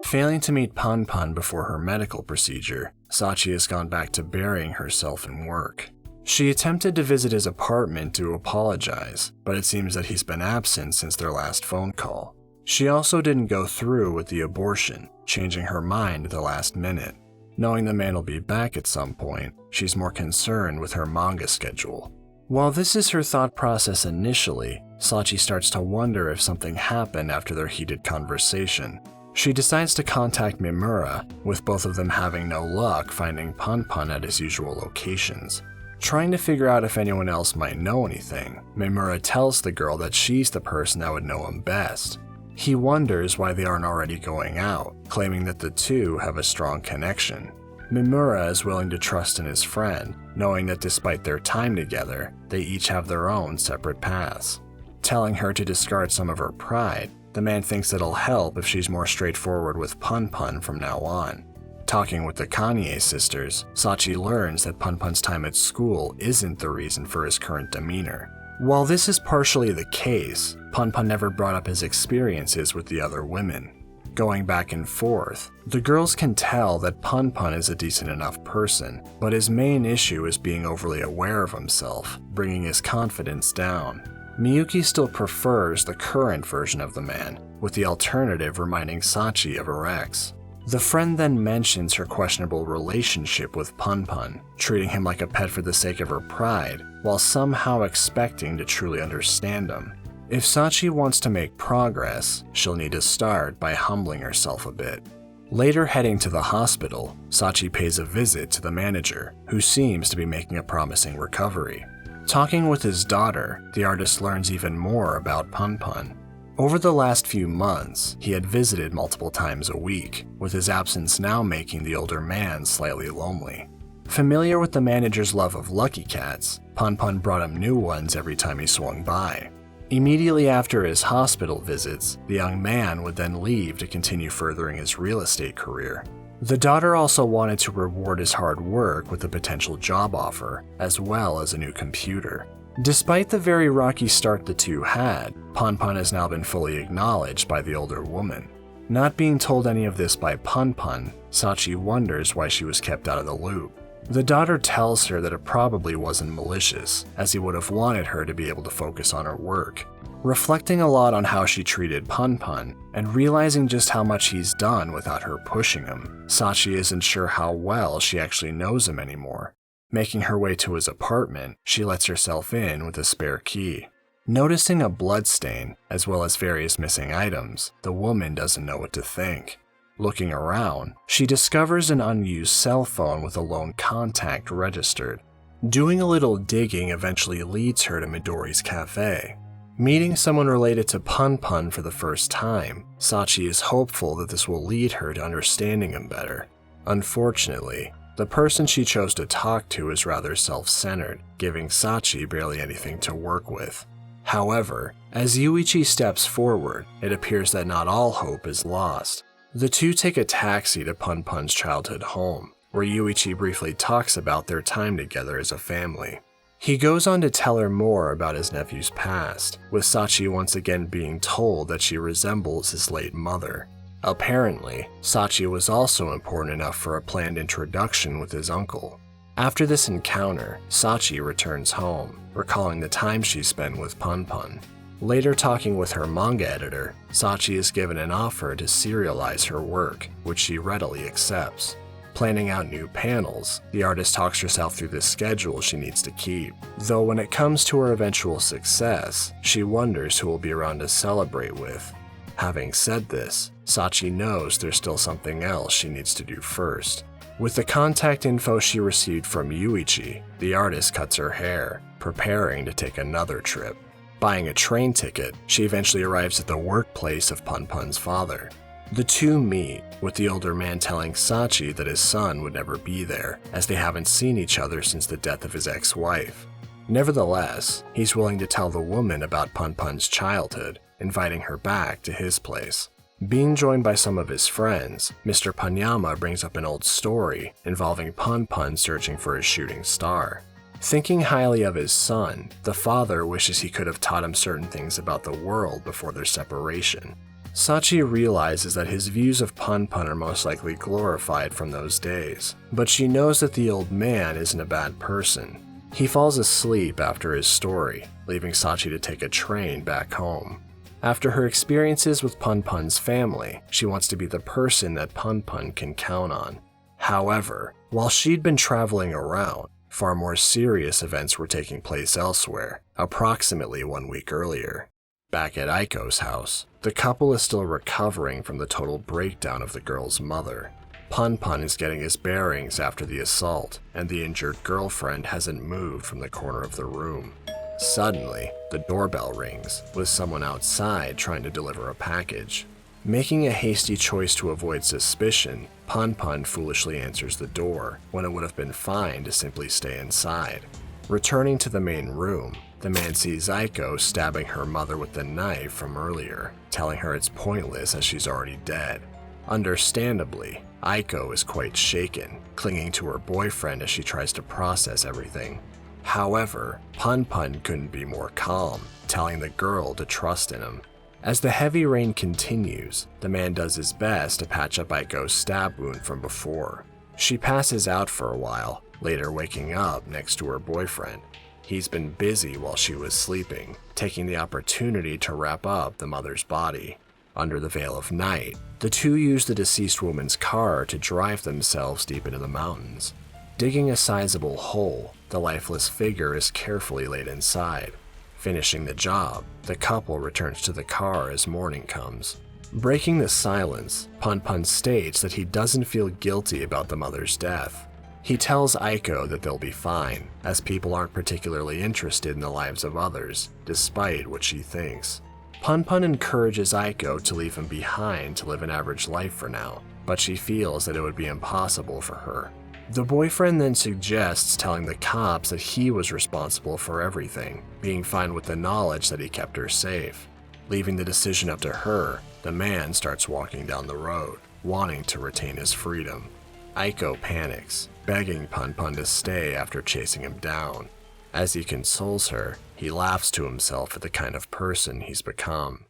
Failing to meet Punpun before her medical procedure, Sachi has gone back to burying herself in work. She attempted to visit his apartment to apologize, but it seems that he's been absent since their last phone call. She also didn't go through with the abortion, changing her mind at the last minute. Knowing the man will be back at some point, she's more concerned with her manga schedule. While this is her thought process initially, Sachi starts to wonder if something happened after their heated conversation. She decides to contact Mimura, with both of them having no luck finding Punpun at his usual locations. Trying to figure out if anyone else might know anything, Mimura tells the girl that she's the person that would know him best. He wonders why they aren't already going out, claiming that the two have a strong connection. Mimura is willing to trust in his friend, knowing that despite their time together, they each have their own separate paths. Telling her to discard some of her pride, the man thinks it'll help if she's more straightforward with Punpun from now on. Talking with the Kanye sisters, Sachi learns that Punpun's time at school isn't the reason for his current demeanor. While this is partially the case, Punpun never brought up his experiences with the other women. Going back and forth, the girls can tell that Punpun is a decent enough person, but his main issue is being overly aware of himself, bringing his confidence down. Miyuki still prefers the current version of the man, with the alternative reminding Sachi of her ex. The friend then mentions her questionable relationship with Punpun, treating him like a pet for the sake of her pride, while somehow expecting to truly understand him. If Sachi wants to make progress, she'll need to start by humbling herself a bit. Later heading to the hospital, Sachi pays a visit to the manager, who seems to be making a promising recovery. Talking with his daughter, the artist learns even more about Punpun. Over the last few months, he had visited multiple times a week, with his absence now making the older man slightly lonely. Familiar with the manager's love of lucky cats, Punpun brought him new ones every time he swung by. Immediately after his hospital visits, the young man would then leave to continue furthering his real estate career. The daughter also wanted to reward his hard work with a potential job offer, as well as a new computer. Despite the very rocky start the two had, Punpun has now been fully acknowledged by the older woman. Not being told any of this by Punpun, Sachi wonders why she was kept out of the loop. The daughter tells her that it probably wasn't malicious, as he would have wanted her to be able to focus on her work. Reflecting a lot on how she treated Punpun, and realizing just how much he's done without her pushing him, Sachi isn't sure how well she actually knows him anymore. Making her way to his apartment, she lets herself in with a spare key. Noticing a bloodstain, as well as various missing items, the woman doesn't know what to think. Looking around, she discovers an unused cell phone with a lone contact registered. Doing a little digging eventually leads her to Midori's cafe. Meeting someone related to Punpun for the first time, Sachi is hopeful that this will lead her to understanding him better. Unfortunately, the person she chose to talk to is rather self-centered, giving Sachi barely anything to work with. However, as Yuichi steps forward, it appears that not all hope is lost. The two take a taxi to Punpun's childhood home, where Yuichi briefly talks about their time together as a family. He goes on to tell her more about his nephew's past, with Sachi once again being told that she resembles his late mother. Apparently, Sachi was also important enough for a planned introduction with his uncle. After this encounter, Sachi returns home, recalling the time she spent with Punpun. Later talking with her manga editor, Sachi is given an offer to serialize her work, which she readily accepts. Planning out new panels, the artist talks herself through the schedule she needs to keep. Though when it comes to her eventual success, she wonders who will be around to celebrate with. Having said this, Sachi knows there's still something else she needs to do first. With the contact info she received from Yuichi, the artist cuts her hair, preparing to take another trip. Buying a train ticket, she eventually arrives at the workplace of Punpun's father. The two meet, with the older man telling Sachi that his son would never be there, as they haven't seen each other since the death of his ex-wife. Nevertheless, he's willing to tell the woman about Punpun's childhood, inviting her back to his place. Being joined by some of his friends, Mr. Panyama brings up an old story involving Punpun searching for his shooting star. Thinking highly of his son, the father wishes he could have taught him certain things about the world before their separation. Sachi realizes that his views of Punpun are most likely glorified from those days, but she knows that the old man isn't a bad person. He falls asleep after his story, leaving Sachi to take a train back home. After her experiences with Punpun's family, she wants to be the person that Punpun can count on. However, while she'd been traveling around, far more serious events were taking place elsewhere, approximately 1 week earlier. Back at Aiko's house, the couple is still recovering from the total breakdown of the girl's mother. Punpun is getting his bearings after the assault, and the injured girlfriend hasn't moved from the corner of the room. Suddenly, the doorbell rings, with someone outside trying to deliver a package. Making a hasty choice to avoid suspicion, Punpun foolishly answers the door, when it would have been fine to simply stay inside. Returning to the main room, the man sees Aiko stabbing her mother with the knife from earlier, telling her it's pointless as she's already dead. Understandably, Aiko is quite shaken, clinging to her boyfriend as she tries to process everything. However, Punpun couldn't be more calm, telling the girl to trust in him. As the heavy rain continues, the man does his best to patch up Aiko's stab wound from before. She passes out for a while, later waking up next to her boyfriend. He's been busy while she was sleeping, taking the opportunity to wrap up the mother's body. Under the veil of night, the two use the deceased woman's car to drive themselves deep into the mountains. Digging a sizable hole, the lifeless figure is carefully laid inside. Finishing the job, the couple returns to the car as morning comes. Breaking the silence, Punpun states that he doesn't feel guilty about the mother's death. He tells Aiko that they'll be fine, as people aren't particularly interested in the lives of others, despite what she thinks. Punpun encourages Aiko to leave him behind to live an average life for now, but she feels that it would be impossible for her. The boyfriend then suggests telling the cops that he was responsible for everything, being fine with the knowledge that he kept her safe. Leaving the decision up to her, the man starts walking down the road, wanting to retain his freedom. Aiko panics, begging Punpun to stay after chasing him down. As he consoles her, he laughs to himself at the kind of person he's become.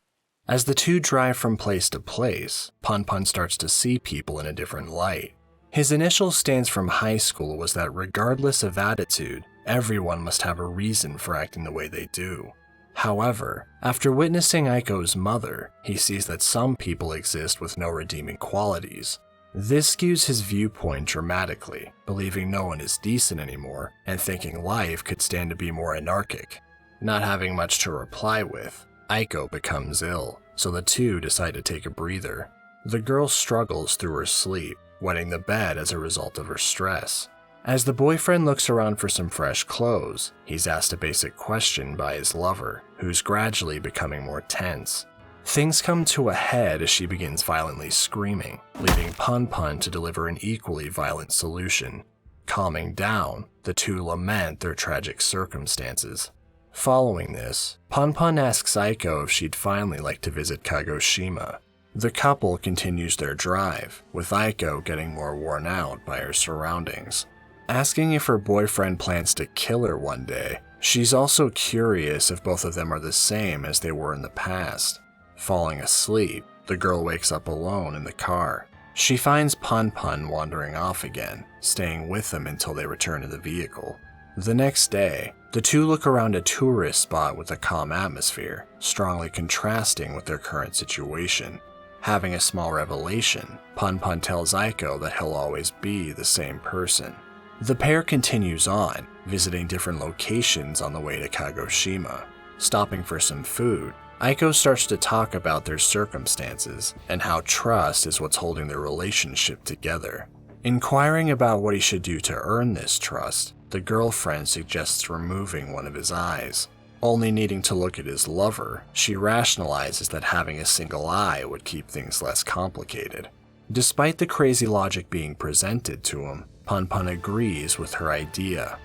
As the two drive from place to place, Punpun starts to see people in a different light. His initial stance from high school was that regardless of attitude, everyone must have a reason for acting the way they do. However, after witnessing Aiko's mother, he sees that some people exist with no redeeming qualities. This skews his viewpoint dramatically, believing no one is decent anymore and thinking life could stand to be more anarchic. Not having much to reply with, Aiko becomes ill, so the two decide to take a breather. The girl struggles through her sleep, wetting the bed as a result of her stress. As the boyfriend looks around for some fresh clothes, he's asked a basic question by his lover, who's gradually becoming more tense. Things come to a head as she begins violently screaming, leaving Punpun to deliver an equally violent solution. Calming down, the two lament their tragic circumstances. Following this, Punpun asks Aiko if she'd finally like to visit Kagoshima. The couple continues their drive, with Aiko getting more worn out by her surroundings. Asking if her boyfriend plans to kill her one day, she's also curious if both of them are the same as they were in the past. Falling asleep, the girl wakes up alone in the car. She finds Punpun wandering off again, staying with him until they return to the vehicle. The next day, the two look around a tourist spot with a calm atmosphere, strongly contrasting with their current situation. Having a small revelation, Punpun tells Aiko that he'll always be the same person. The pair continues on, visiting different locations on the way to Kagoshima. Stopping for some food, Aiko starts to talk about their circumstances and how trust is what's holding their relationship together. Inquiring about what he should do to earn this trust, the girlfriend suggests removing one of his eyes. Only needing to look at his lover, she rationalizes that having a single eye would keep things less complicated. Despite the crazy logic being presented to him, Punpun agrees with her idea.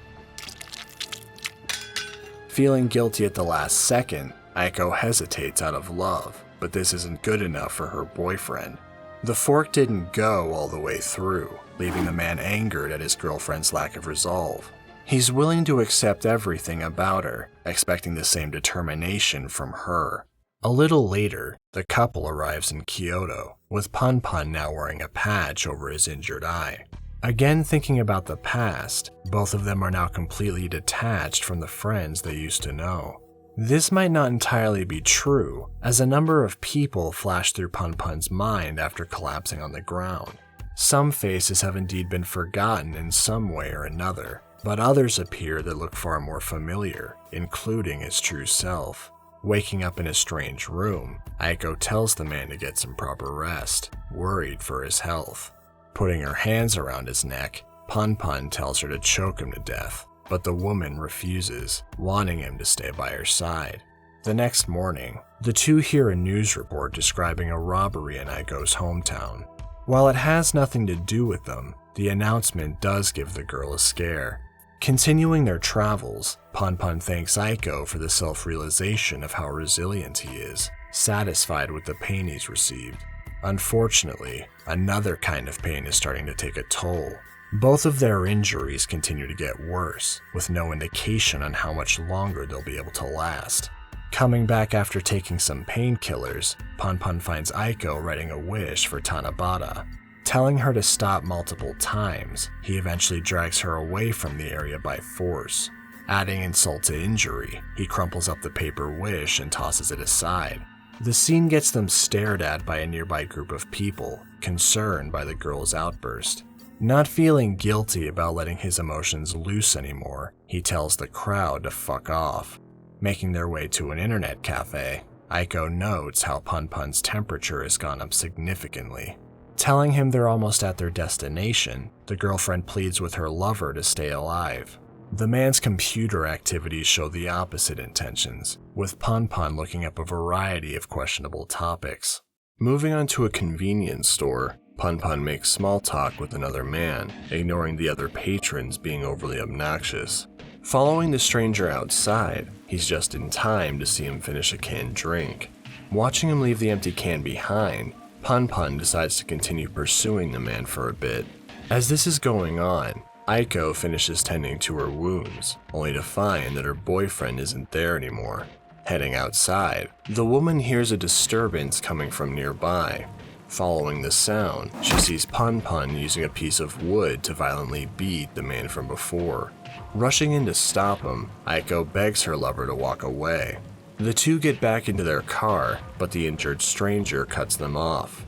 Feeling guilty at the last second, Aiko hesitates out of love, but this isn't good enough for her boyfriend. The fork didn't go all the way through, leaving the man angered at his girlfriend's lack of resolve. He's willing to accept everything about her, expecting the same determination from her. A little later, the couple arrives in Kyoto, with Punpun now wearing a patch over his injured eye. Again thinking about the past, both of them are now completely detached from the friends they used to know. This might not entirely be true, as a number of people flash through Punpun's mind after collapsing on the ground. Some faces have indeed been forgotten in some way or another, but others appear that look far more familiar, including his true self. Waking up in a strange room, Aiko tells the man to get some proper rest, worried for his health. Putting her hands around his neck, Punpun tells her to choke him to death, but the woman refuses, wanting him to stay by her side. The next morning, the two hear a news report describing a robbery in Aiko's hometown. While it has nothing to do with them, the announcement does give the girl a scare. Continuing their travels, Punpun thanks Aiko for the self-realization of how resilient he is, satisfied with the pain he's received. Unfortunately, another kind of pain is starting to take a toll. Both of their injuries continue to get worse, with no indication on how much longer they'll be able to last. Coming back after taking some painkillers, Punpun finds Aiko writing a wish for Tanabata. Telling her to stop multiple times, he eventually drags her away from the area by force. Adding insult to injury, he crumples up the paper wish and tosses it aside. The scene gets them stared at by a nearby group of people, concerned by the girl's outburst. Not feeling guilty about letting his emotions loose anymore, he tells the crowd to fuck off. Making their way to an internet cafe, Aiko notes how Punpun's temperature has gone up significantly. Telling him they're almost at their destination, the girlfriend pleads with her lover to stay alive. The man's computer activities show the opposite intentions, with Punpun looking up a variety of questionable topics. Moving on to a convenience store, Punpun makes small talk with another man, ignoring the other patrons being overly obnoxious. Following the stranger outside, he's just in time to see him finish a canned drink. Watching him leave the empty can behind, Punpun decides to continue pursuing the man for a bit. As this is going on, Aiko finishes tending to her wounds, only to find that her boyfriend isn't there anymore. Heading outside, the woman hears a disturbance coming from nearby. Following the sound, she sees Punpun using a piece of wood to violently beat the man from before. Rushing in to stop him, Aiko begs her lover to walk away. The two get back into their car, but the injured stranger cuts them off.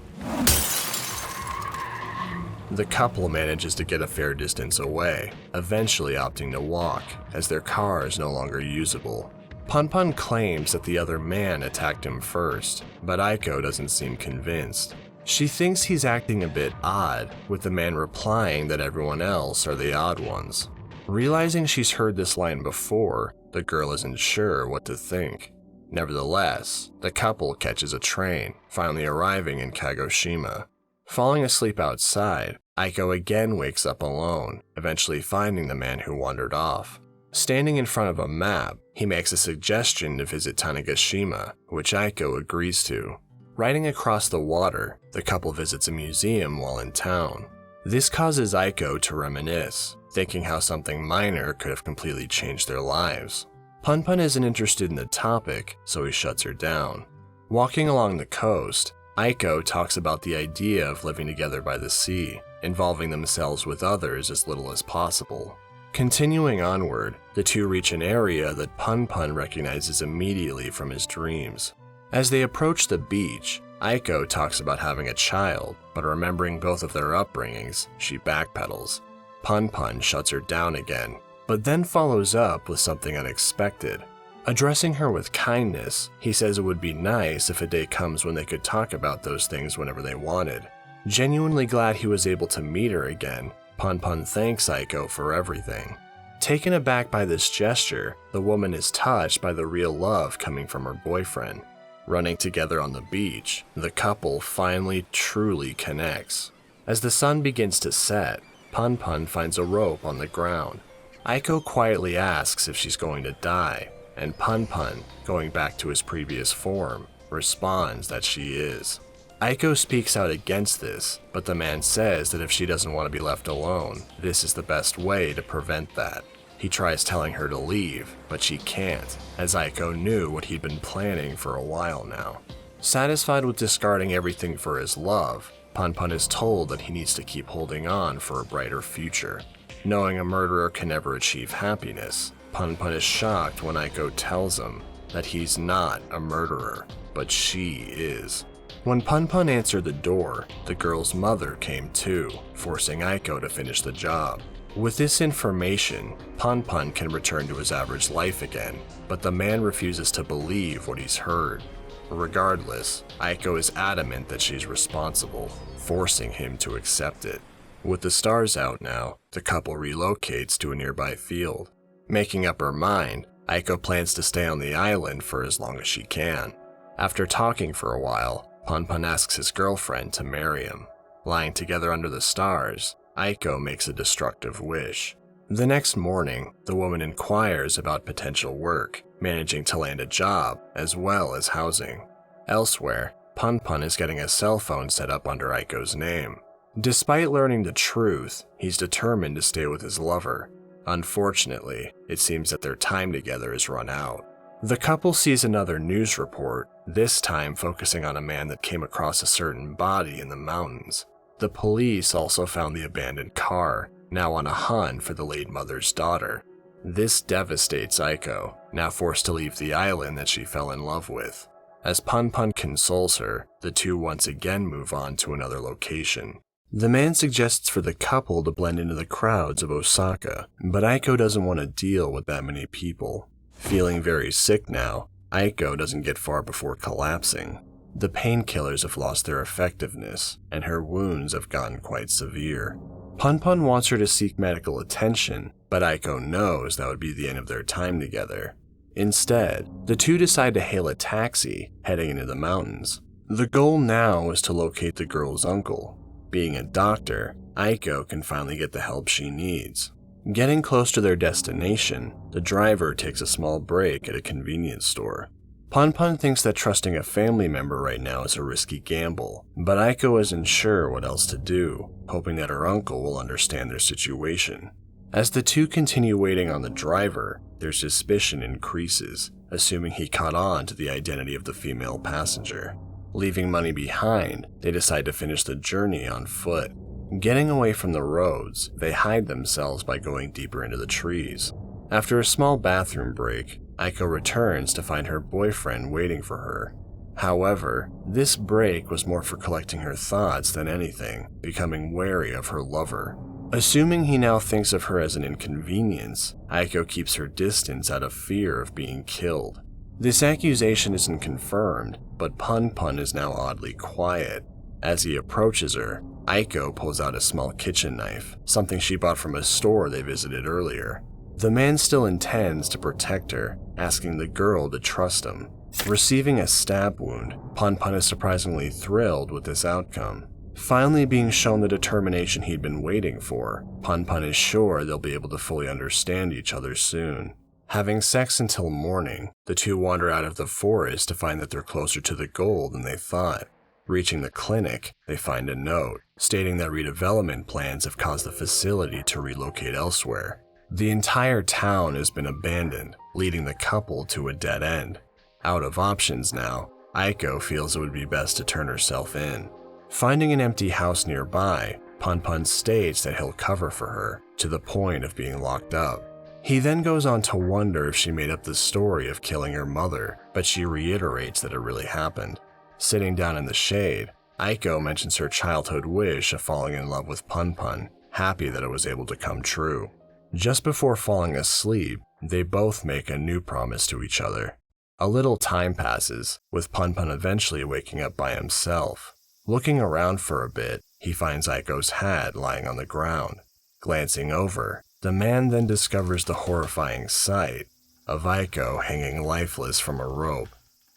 The couple manages to get a fair distance away, eventually opting to walk, as their car is no longer usable. Punpun claims that the other man attacked him first, but Aiko doesn't seem convinced. She thinks he's acting a bit odd, with the man replying that everyone else are the odd ones. Realizing she's heard this line before, the girl isn't sure what to think. Nevertheless, the couple catches a train, finally arriving in Kagoshima. Falling asleep outside, Aiko again wakes up alone, eventually finding the man who wandered off. Standing in front of a map, he makes a suggestion to visit Tanegashima, which Aiko agrees to. Riding across the water, the couple visits a museum while in town. This causes Aiko to reminisce, thinking how something minor could have completely changed their lives. Punpun isn't interested in the topic, so he shuts her down. Walking along the coast, Aiko talks about the idea of living together by the sea, involving themselves with others as little as possible. Continuing onward, the two reach an area that Punpun recognizes immediately from his dreams. As they approach the beach, Aiko talks about having a child, but remembering both of their upbringings, she backpedals. Punpun shuts her down again, but then follows up with something unexpected. Addressing her with kindness, he says it would be nice if a day comes when they could talk about those things whenever they wanted. Genuinely glad he was able to meet her again, Punpun thanks Aiko for everything. Taken aback by this gesture, the woman is touched by the real love coming from her boyfriend. Running together on the beach, the couple finally truly connects. As the sun begins to set, Punpun finds a rope on the ground. Aiko quietly asks if she's going to die, and Punpun, going back to his previous form, responds that she is. Aiko speaks out against this, but the man says that if she doesn't want to be left alone, this is the best way to prevent that. He tries telling her to leave, but she can't, as Aiko knew what he'd been planning for a while now. Satisfied with discarding everything for his love, Punpun is told that he needs to keep holding on for a brighter future. Knowing a murderer can never achieve happiness, Punpun is shocked when Aiko tells him that he's not a murderer, but she is. When Punpun answered the door, the girl's mother came too, forcing Aiko to finish the job. With this information, Punpun can return to his average life again, but the man refuses to believe what he's heard. Regardless, Aiko is adamant that she's responsible, forcing him to accept it. With the stars out now, the couple relocates to a nearby field. Making up her mind, Aiko plans to stay on the island for as long as she can. After talking for a while, Punpun asks his girlfriend to marry him. Lying together under the stars, Aiko makes a destructive wish. The next morning, the woman inquires about potential work, managing to land a job as well as housing. Elsewhere, Punpun is getting a cell phone set up under Aiko's name. Despite learning the truth, he's determined to stay with his lover. Unfortunately, it seems that their time together is run out. The couple sees another news report, this time focusing on a man that came across a certain body in the mountains. The police also found the abandoned car, now on a hunt for the late mother's daughter. This devastates Aiko, now forced to leave the island that she fell in love with. As Punpun consoles her, the two once again move on to another location. The man suggests for the couple to blend into the crowds of Osaka, but Aiko doesn't want to deal with that many people. Feeling very sick now, Aiko doesn't get far before collapsing. The painkillers have lost their effectiveness, and her wounds have gotten quite severe. Punpun wants her to seek medical attention, but Aiko knows that would be the end of their time together. Instead, the two decide to hail a taxi, heading into the mountains. The goal now is to locate the girl's uncle. Being a doctor, Aiko can finally get the help she needs. Getting close to their destination, the driver takes a small break at a convenience store. Punpun thinks that trusting a family member right now is a risky gamble, but Aiko isn't sure what else to do, hoping that her uncle will understand their situation. As the two continue waiting on the driver, their suspicion increases, assuming he caught on to the identity of the female passenger. Leaving money behind, they decide to finish the journey on foot. Getting away from the roads, they hide themselves by going deeper into the trees. After a small bathroom break, Aiko returns to find her boyfriend waiting for her. However, this break was more for collecting her thoughts than anything, becoming wary of her lover. Assuming he now thinks of her as an inconvenience, Aiko keeps her distance out of fear of being killed. This accusation isn't confirmed, but Punpun is now oddly quiet. As he approaches her, Aiko pulls out a small kitchen knife, something she bought from a store they visited earlier. The man still intends to protect her, asking the girl to trust him. Receiving a stab wound, Punpun is surprisingly thrilled with this outcome. Finally being shown the determination he'd been waiting for, Punpun is sure they'll be able to fully understand each other soon. Having sex until morning, the two wander out of the forest to find that they're closer to the goal than they thought. Reaching the clinic, they find a note stating that redevelopment plans have caused the facility to relocate elsewhere. The entire town has been abandoned, leading the couple to a dead end. Out of options now, Aiko feels it would be best to turn herself in. Finding an empty house nearby, Punpun states that he'll cover for her, to the point of being locked up. He then goes on to wonder if she made up the story of killing her mother, but she reiterates that it really happened. Sitting down in the shade, Aiko mentions her childhood wish of falling in love with Punpun, happy that it was able to come true. Just before falling asleep, they both make a new promise to each other. A little time passes, with Punpun eventually waking up by himself. Looking around for a bit, he finds Aiko's hat lying on the ground. Glancing over, the man then discovers the horrifying sight of Aiko hanging lifeless from a rope.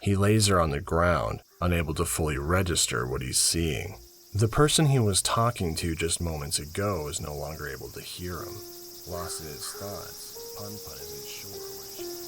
He lays her on the ground, unable to fully register what he's seeing. The person he was talking to just moments ago is no longer able to hear him. Lost in his thoughts, Punpun isn't sure what he should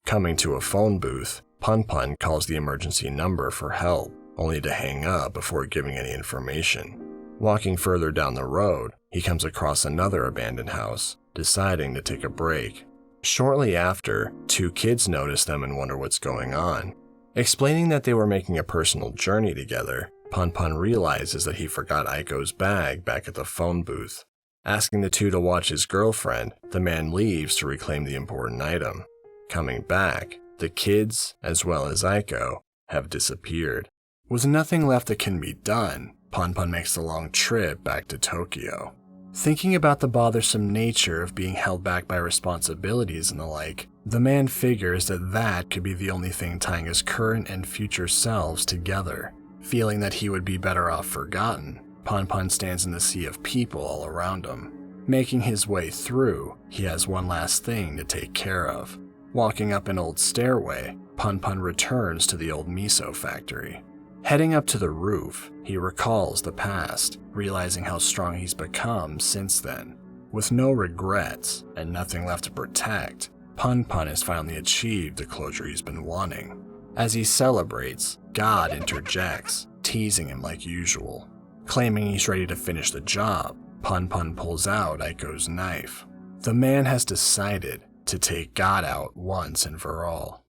Coming to a phone booth, Punpun calls the emergency number for help, only to hang up before giving any information. Walking further down the road, he comes across another abandoned house, deciding to take a break. Shortly after, two kids notice them and wonder what's going on. Explaining that they were making a personal journey together, Punpun realizes that he forgot Aiko's bag back at the phone booth. Asking the two to watch his girlfriend, the man leaves to reclaim the important item. Coming back, the kids, as well as Aiko, have disappeared. With nothing left that can be done, Punpun makes the long trip back to Tokyo. Thinking about the bothersome nature of being held back by responsibilities and the like, the man figures that could be the only thing tying his current and future selves together. Feeling that he would be better off forgotten, Punpun stands in the sea of people all around him. Making his way through, he has one last thing to take care of. Walking up an old stairway, Punpun returns to the old miso factory. Heading up to the roof, he recalls the past, realizing how strong he's become since then. With no regrets and nothing left to protect, Punpun has finally achieved the closure he's been wanting. As he celebrates, God interjects, teasing him like usual. Claiming he's ready to finish the job, Punpun pulls out Aiko's knife. The man has decided to take God out once and for all.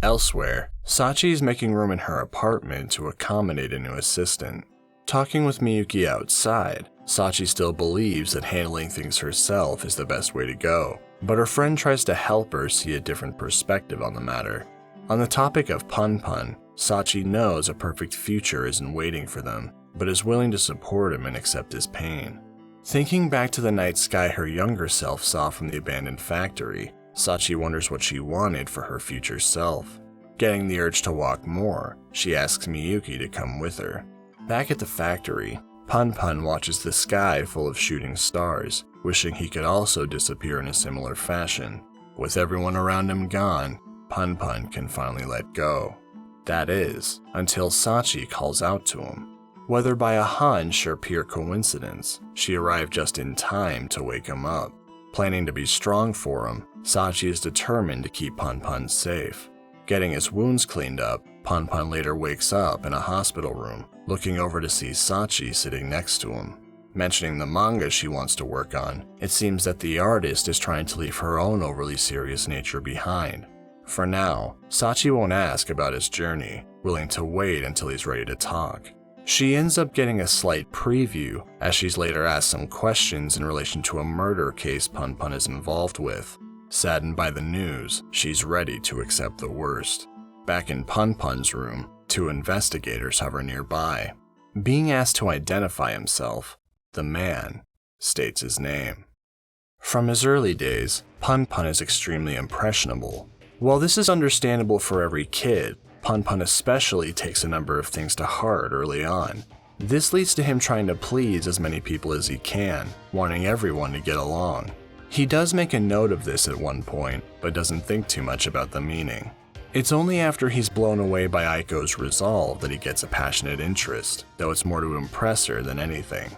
Elsewhere, Sachi is making room in her apartment to accommodate a new assistant. Talking with Miyuki outside, Sachi still believes that handling things herself is the best way to go. but her friend tries to help her see a different perspective on the matter. On the topic of Punpun, Sachi knows a perfect future isn't waiting for them, but is willing to support him and accept his pain. Thinking back to the night sky her younger self saw from the abandoned factory, Sachi wonders what she wanted for her future self. Getting the urge to walk more, she asks Miyuki to come with her. Back at the factory, Punpun watches the sky full of shooting stars, wishing he could also disappear in a similar fashion. With everyone around him gone, Punpun can finally let go. That is, until Sachi calls out to him. Whether by a hunch or pure coincidence, she arrived just in time to wake him up. Planning to be strong for him, Sachi is determined to keep Punpun safe. Getting his wounds cleaned up, Punpun later wakes up in a hospital room, looking over to see Sachi sitting next to him. Mentioning the manga she wants to work on, it seems that the artist is trying to leave her own overly serious nature behind. For now, Sachi won't ask about his journey, willing to wait until he's ready to talk. She ends up getting a slight preview, as she's later asked some questions in relation to a murder case Punpun is involved with. Saddened by the news, she's ready to accept the worst. Back in Punpun's room, two investigators hover nearby. Being asked to identify himself, the man states his name. From his early days, Punpun is extremely impressionable. While this is understandable for every kid, Punpun especially takes a number of things to heart early on. This leads to him trying to please as many people as he can, wanting everyone to get along. He does make a note of this at one point, but doesn't think too much about the meaning. It's only after he's blown away by Aiko's resolve that he gets a passionate interest, though it's more to impress her than anything.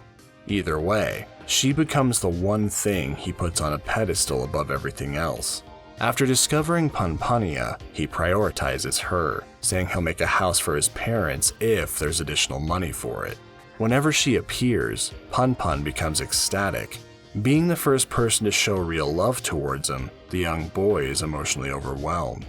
Either way, she becomes the one thing he puts on a pedestal above everything else. After discovering Punpunia, he prioritizes her, saying he'll make a house for his parents if there's additional money for it. Whenever she appears, Punpun becomes ecstatic. Being the first person to show real love towards him, the young boy is emotionally overwhelmed.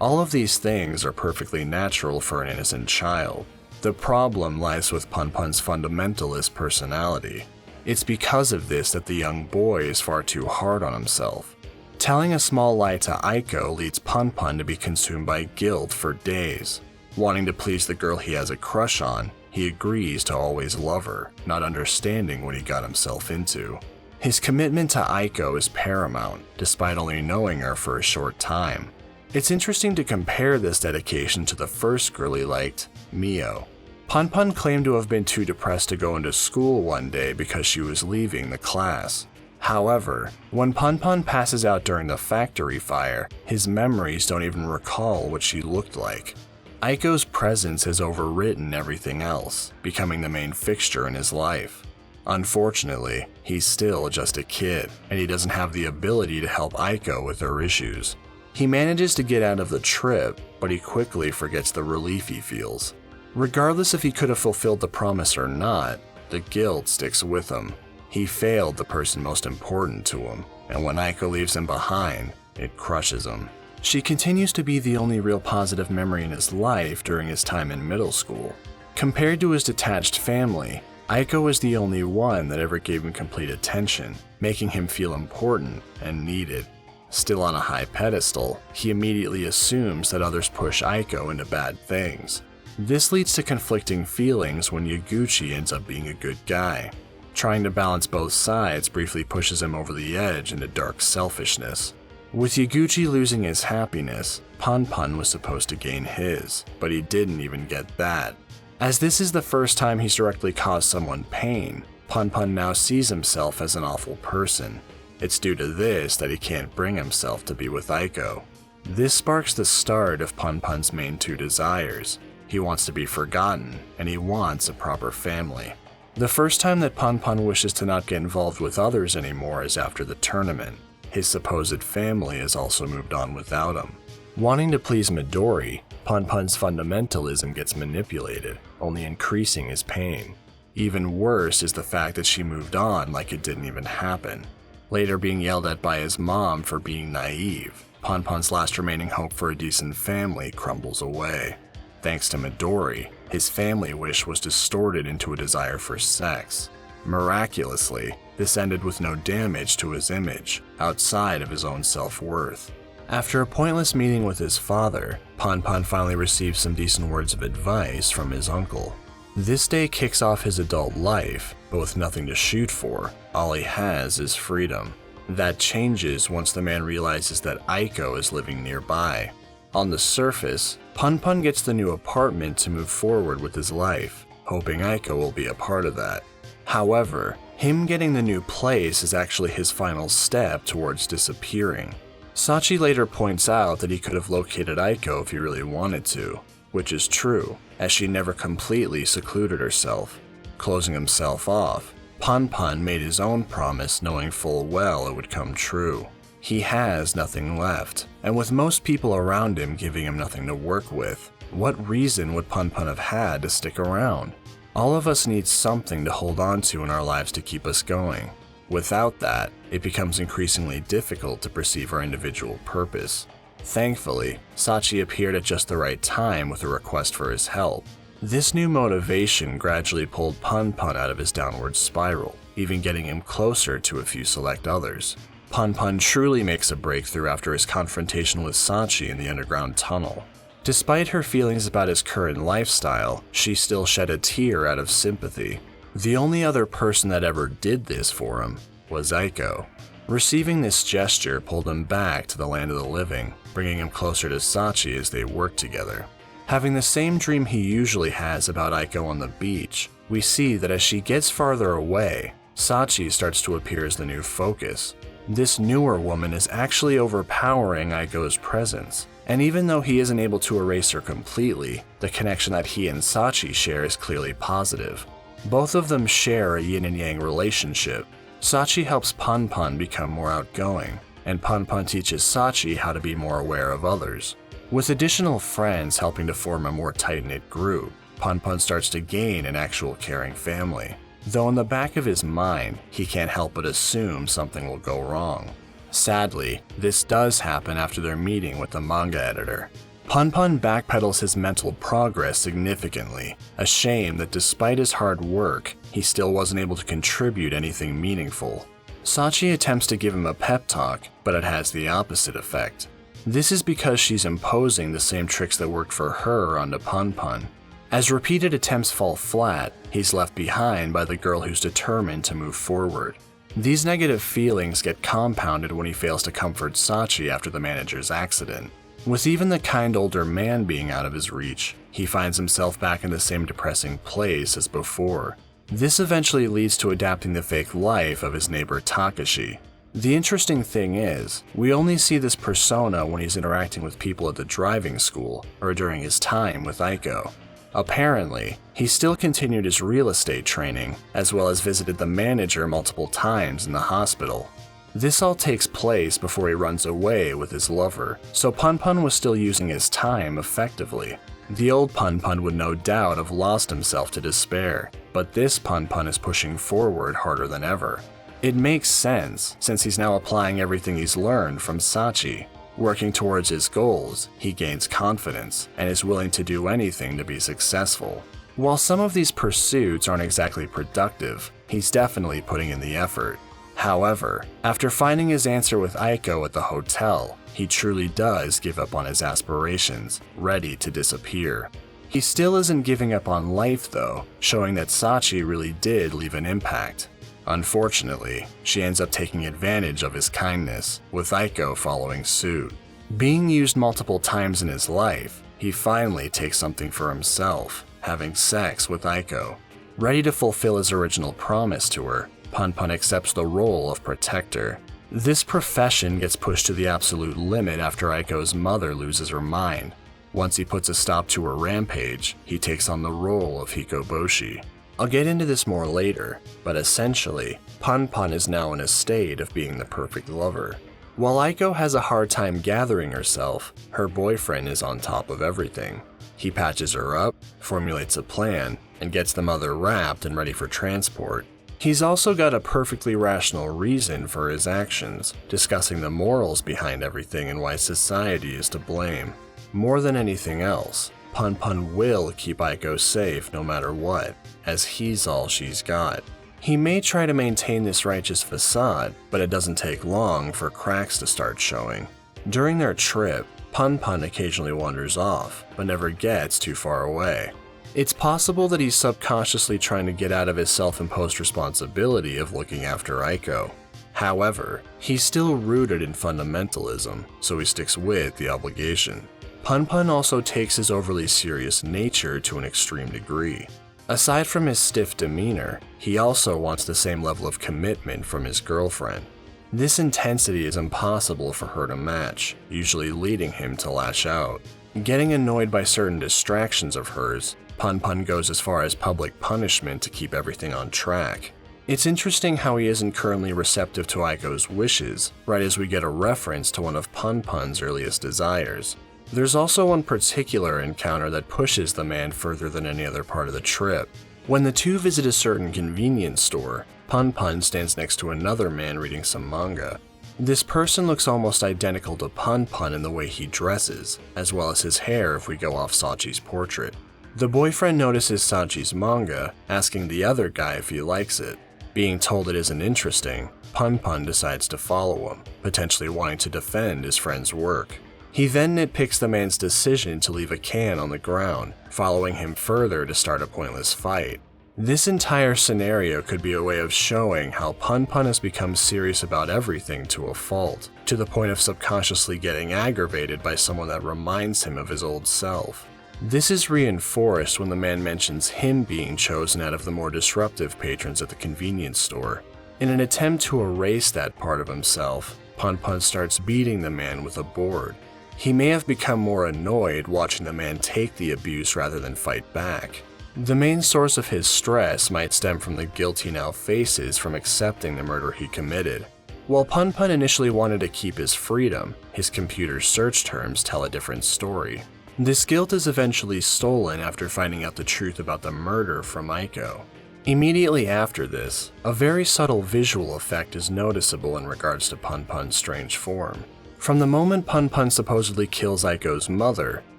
All of these things are perfectly natural for an innocent child. The problem lies with Punpun's fundamentalist personality. It's because of this that the young boy is far too hard on himself. Telling a small lie to Aiko leads Punpun to be consumed by guilt for days. Wanting to please the girl he has a crush on, he agrees to always love her, not understanding what he got himself into. His commitment to Aiko is paramount, despite only knowing her for a short time. It's interesting to compare this dedication to the first girl he liked, Mio. Punpun claimed to have been too depressed to go into school one day because she was leaving the class. However, when Punpun passes out during the factory fire, his memories don't even recall what she looked like. Aiko's presence has overwritten everything else, becoming the main fixture in his life. Unfortunately, he's still just a kid, and he doesn't have the ability to help Aiko with her issues. He manages to get out of the trip, but he quickly forgets the relief he feels. Regardless if he could have fulfilled the promise or not, the guilt sticks with him. He failed the person most important to him, and when Aiko leaves him behind, it crushes him. She continues to be the only real positive memory in his life during his time in middle school. Compared to his detached family, Aiko is the only one that ever gave him complete attention, making him feel important and needed. Still on a high pedestal, he immediately assumes that others push Aiko into bad things. This leads to conflicting feelings when Yaguchi ends up being a good guy. Trying to balance both sides briefly pushes him over the edge into dark selfishness. With Yaguchi losing his happiness, Punpun was supposed to gain his, but he didn't even get that. As this is the first time he's directly caused someone pain, Punpun now sees himself as an awful person. It's due to this that he can't bring himself to be with Aiko. This sparks the start of Punpun's main two desires. He wants to be forgotten, and he wants a proper family. The first time that Punpun wishes to not get involved with others anymore is after the tournament. His supposed family has also moved on without him. Wanting to please Midori, Punpun's fundamentalism gets manipulated, only increasing his pain. Even worse is the fact that she moved on like it didn't even happen. Later being yelled at by his mom for being naive, Punpun's last remaining hope for a decent family crumbles away. Thanks to Midori, his family wish was distorted into a desire for sex. Miraculously, this ended with no damage to his image, outside of his own self-worth. After a pointless meeting with his father, Punpun finally receives some decent words of advice from his uncle. This day kicks off his adult life, but with nothing to shoot for, all he has is freedom. That changes once the man realizes that Aiko is living nearby. On the surface, Punpun gets the new apartment to move forward with his life, hoping Aiko will be a part of that. However, him getting the new place is actually his final step towards disappearing. Sachi later points out that he could have located Aiko if he really wanted to, which is true, as she never completely secluded herself. Closing himself off, Punpun made his own promise knowing full well it would come true. He has nothing left, and with most people around him giving him nothing to work with, what reason would Punpun have had to stick around? All of us need something to hold on to in our lives to keep us going. Without that, it becomes increasingly difficult to perceive our individual purpose. Thankfully, Sachi appeared at just the right time with a request for his help. This new motivation gradually pulled Punpun out of his downward spiral, even getting him closer to a few select others. Punpun truly makes a breakthrough after his confrontation with Sachi in the underground tunnel. Despite her feelings about his current lifestyle, she still shed a tear out of sympathy. The only other person that ever did this for him was Aiko. Receiving this gesture pulled him back to the land of the living, bringing him closer to Sachi as they worked together. Having the same dream he usually has about Aiko on the beach, we see that as she gets farther away, Sachi starts to appear as the new focus. This newer woman is actually overpowering Aiko's presence, and even though he isn't able to erase her completely, the connection that he and Sachi share is clearly positive. Both of them share a yin and yang relationship. Sachi helps Punpun become more outgoing, and Punpun teaches Sachi how to be more aware of others. With additional friends helping to form a more tight-knit group, Punpun starts to gain an actual caring family. Though in the back of his mind, he can't help but assume something will go wrong. Sadly, this does happen after their meeting with the manga editor. Punpun backpedals his mental progress significantly, a shame that despite his hard work, he still wasn't able to contribute anything meaningful. Sachi attempts to give him a pep talk, but it has the opposite effect. This is because she's imposing the same tricks that worked for her onto Punpun. As repeated attempts fall flat, he's left behind by the girl who's determined to move forward. These negative feelings get compounded when he fails to comfort Sachi after the manager's accident. With even the kind older man being out of his reach, he finds himself back in the same depressing place as before. This eventually leads to adapting the fake life of his neighbor Takashi. The interesting thing is, we only see this persona when he's interacting with people at the driving school or during his time with Aiko. Apparently, he still continued his real estate training, as well as visited the manager multiple times in the hospital. This all takes place before he runs away with his lover, so Punpun was still using his time effectively. The old Punpun would no doubt have lost himself to despair, but this Punpun is pushing forward harder than ever. It makes sense, since he's now applying everything he's learned from Sachi. Working towards his goals, he gains confidence and is willing to do anything to be successful. While some of these pursuits aren't exactly productive, he's definitely putting in the effort. However, after finding his answer with Aiko at the hotel, he truly does give up on his aspirations, ready to disappear. He still isn't giving up on life though, showing that Sachi really did leave an impact. Unfortunately, she ends up taking advantage of his kindness, with Aiko following suit. Being used multiple times in his life, he finally takes something for himself, having sex with Aiko. Ready to fulfill his original promise to her, Punpun accepts the role of protector. This profession gets pushed to the absolute limit after Aiko's mother loses her mind. Once he puts a stop to her rampage, he takes on the role of Hikoboshi. I'll get into this more later, but essentially, Punpun is now in a state of being the perfect lover. While Aiko has a hard time gathering herself, her boyfriend is on top of everything. He patches her up, formulates a plan, and gets the mother wrapped and ready for transport. He's also got a perfectly rational reason for his actions, discussing the morals behind everything and why society is to blame. More than anything else, Punpun will keep Aiko safe no matter what, as he's all she's got. He may try to maintain this righteous facade, but it doesn't take long for cracks to start showing. During their trip, Punpun occasionally wanders off, but never gets too far away. It's possible that he's subconsciously trying to get out of his self-imposed responsibility of looking after Aiko. However, he's still rooted in fundamentalism, so he sticks with the obligation. Punpun also takes his overly serious nature to an extreme degree. Aside from his stiff demeanor, he also wants the same level of commitment from his girlfriend. This intensity is impossible for her to match, usually leading him to lash out. Getting annoyed by certain distractions of hers, Punpun goes as far as public punishment to keep everything on track. It's interesting how he isn't currently receptive to Aiko's wishes, right as we get a reference to one of Punpun's earliest desires. There's also one particular encounter that pushes the man further than any other part of the trip. When the two visit a certain convenience store, Punpun stands next to another man reading some manga. This person looks almost identical to Punpun in the way he dresses, as well as his hair if we go off Sachi's portrait. The boyfriend notices Sachi's manga, asking the other guy if he likes it. Being told it isn't interesting, Punpun decides to follow him, potentially wanting to defend his friend's work. He then nitpicks the man's decision to leave a can on the ground, following him further to start a pointless fight. This entire scenario could be a way of showing how Punpun has become serious about everything to a fault, to the point of subconsciously getting aggravated by someone that reminds him of his old self. This is reinforced when the man mentions him being chosen out of the more disruptive patrons at the convenience store. In an attempt to erase that part of himself, Punpun starts beating the man with a board. He may have become more annoyed watching the man take the abuse rather than fight back. The main source of his stress might stem from the guilt he now faces from accepting the murder he committed. While Punpun initially wanted to keep his freedom, his computer's search terms tell a different story. This guilt is eventually stolen after finding out the truth about the murder from Aiko. Immediately after this, a very subtle visual effect is noticeable in regards to Punpun's strange form. From the moment Punpun supposedly kills Aiko's mother,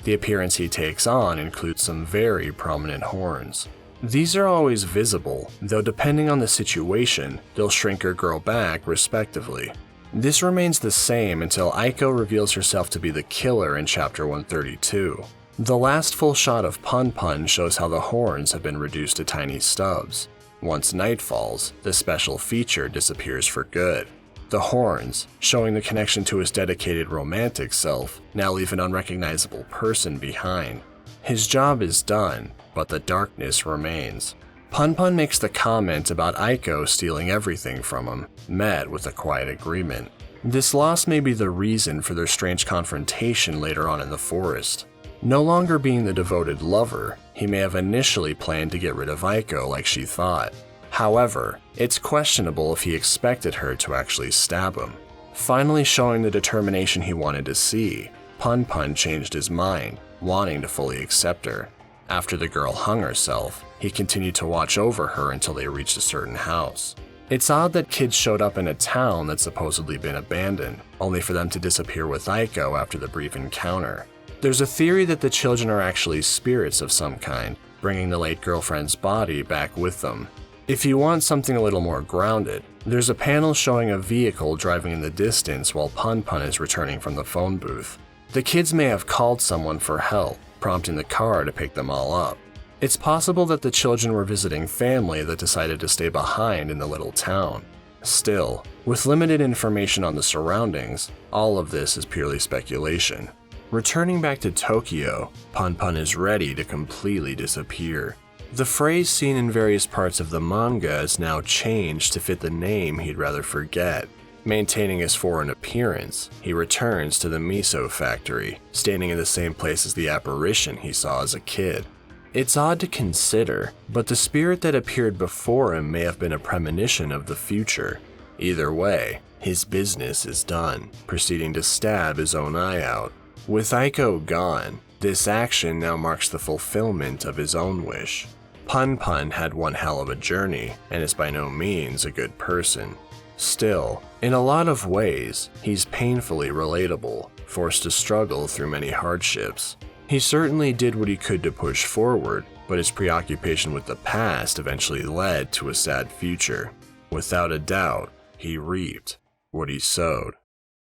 the appearance he takes on includes some very prominent horns. These are always visible, though depending on the situation, they'll shrink or grow back respectively. This remains the same until Aiko reveals herself to be the killer in chapter 132. The last full shot of Punpun shows how the horns have been reduced to tiny stubs. Once night falls, the special feature disappears for good. The horns, showing the connection to his dedicated romantic self, now leave an unrecognizable person behind. His job is done, but the darkness remains. Punpun makes the comment about Aiko stealing everything from him, met with a quiet agreement. This loss may be the reason for their strange confrontation later on in the forest. No longer being the devoted lover, he may have initially planned to get rid of Aiko like she thought. However, it's questionable if he expected her to actually stab him. Finally showing the determination he wanted to see, Punpun changed his mind, wanting to fully accept her. After the girl hung herself, he continued to watch over her until they reached a certain house. It's odd that kids showed up in a town that's supposedly been abandoned, only for them to disappear with Aiko after the brief encounter. There's a theory that the children are actually spirits of some kind, bringing the late girlfriend's body back with them. If you want something a little more grounded, there's a panel showing a vehicle driving in the distance while Punpun is returning from the phone booth. The kids may have called someone for help, prompting the car to pick them all up. It's possible that the children were visiting family that decided to stay behind in the little town. Still, with limited information on the surroundings, all of this is purely speculation. Returning back to Tokyo, Punpun is ready to completely disappear. The phrase seen in various parts of the manga is now changed to fit the name he'd rather forget. Maintaining his foreign appearance, he returns to the miso factory, standing in the same place as the apparition he saw as a kid. It's odd to consider, but the spirit that appeared before him may have been a premonition of the future. Either way, his business is done, proceeding to stab his own eye out. With Aiko gone, this action now marks the fulfillment of his own wish. Punpun had one hell of a journey, and is by no means a good person. Still, in a lot of ways, he's painfully relatable, forced to struggle through many hardships. He certainly did what he could to push forward, but his preoccupation with the past eventually led to a sad future. Without a doubt, he reaped what he sowed.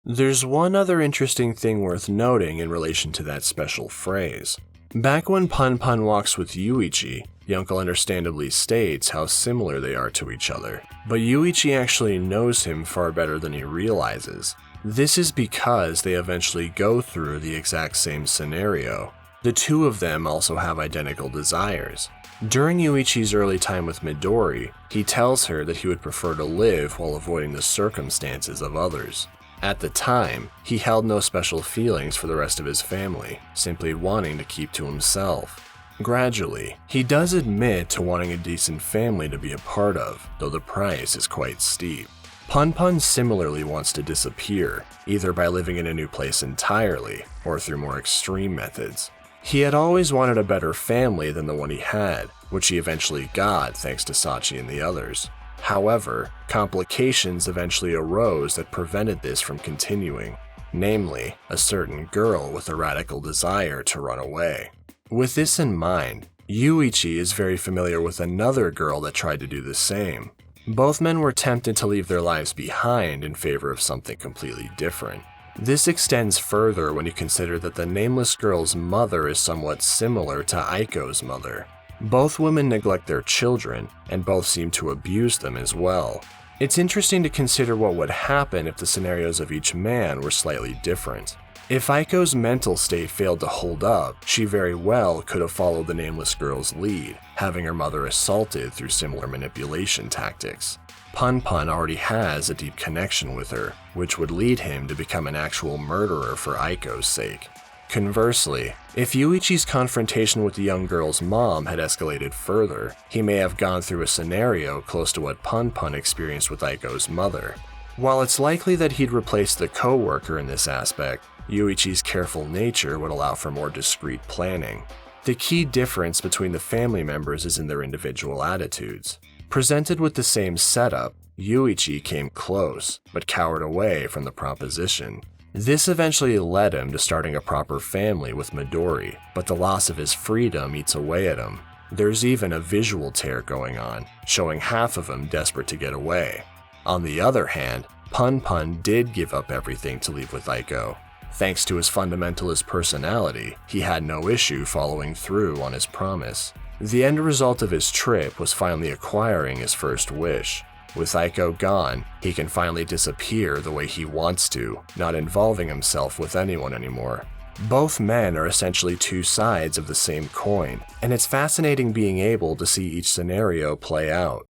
There's one other interesting thing worth noting in relation to that special phrase. Back when Punpun walks with Yuichi, the uncle understandably states how similar they are to each other, but Yuichi actually knows him far better than he realizes. This is because they eventually go through the exact same scenario. The two of them also have identical desires. During Yuichi's early time with Midori, he tells her that he would prefer to live while avoiding the circumstances of others. At the time, he held no special feelings for the rest of his family, simply wanting to keep to himself. Gradually, he does admit to wanting a decent family to be a part of, though the price is quite steep. Punpun similarly wants to disappear, either by living in a new place entirely, or through more extreme methods. He had always wanted a better family than the one he had, which he eventually got thanks to Sachi and the others. However, complications eventually arose that prevented this from continuing, namely, a certain girl with a radical desire to run away. With this in mind, Yuichi is very familiar with another girl that tried to do the same. Both men were tempted to leave their lives behind in favor of something completely different. This extends further when you consider that the nameless girl's mother is somewhat similar to Aiko's mother. Both women neglect their children, and both seem to abuse them as well. It's interesting to consider what would happen if the scenarios of each man were slightly different. If Aiko's mental state failed to hold up, she very well could have followed the nameless girl's lead, having her mother assaulted through similar manipulation tactics. Punpun already has a deep connection with her, which would lead him to become an actual murderer for Aiko's sake. Conversely, if Yuichi's confrontation with the young girl's mom had escalated further, he may have gone through a scenario close to what Punpun experienced with Aiko's mother. While it's likely that he'd replace the co-worker in this aspect, Yuichi's careful nature would allow for more discreet planning. The key difference between the family members is in their individual attitudes. Presented with the same setup, Yuichi came close, but cowered away from the proposition. This eventually led him to starting a proper family with Midori, but the loss of his freedom eats away at him. There's even a visual tear going on, showing half of him desperate to get away. On the other hand, Punpun did give up everything to leave with Aiko. Thanks to his fundamentalist personality, he had no issue following through on his promise. The end result of his trip was finally acquiring his first wish. With Aiko gone, he can finally disappear the way he wants to, not involving himself with anyone anymore. Both men are essentially two sides of the same coin, and it's fascinating being able to see each scenario play out.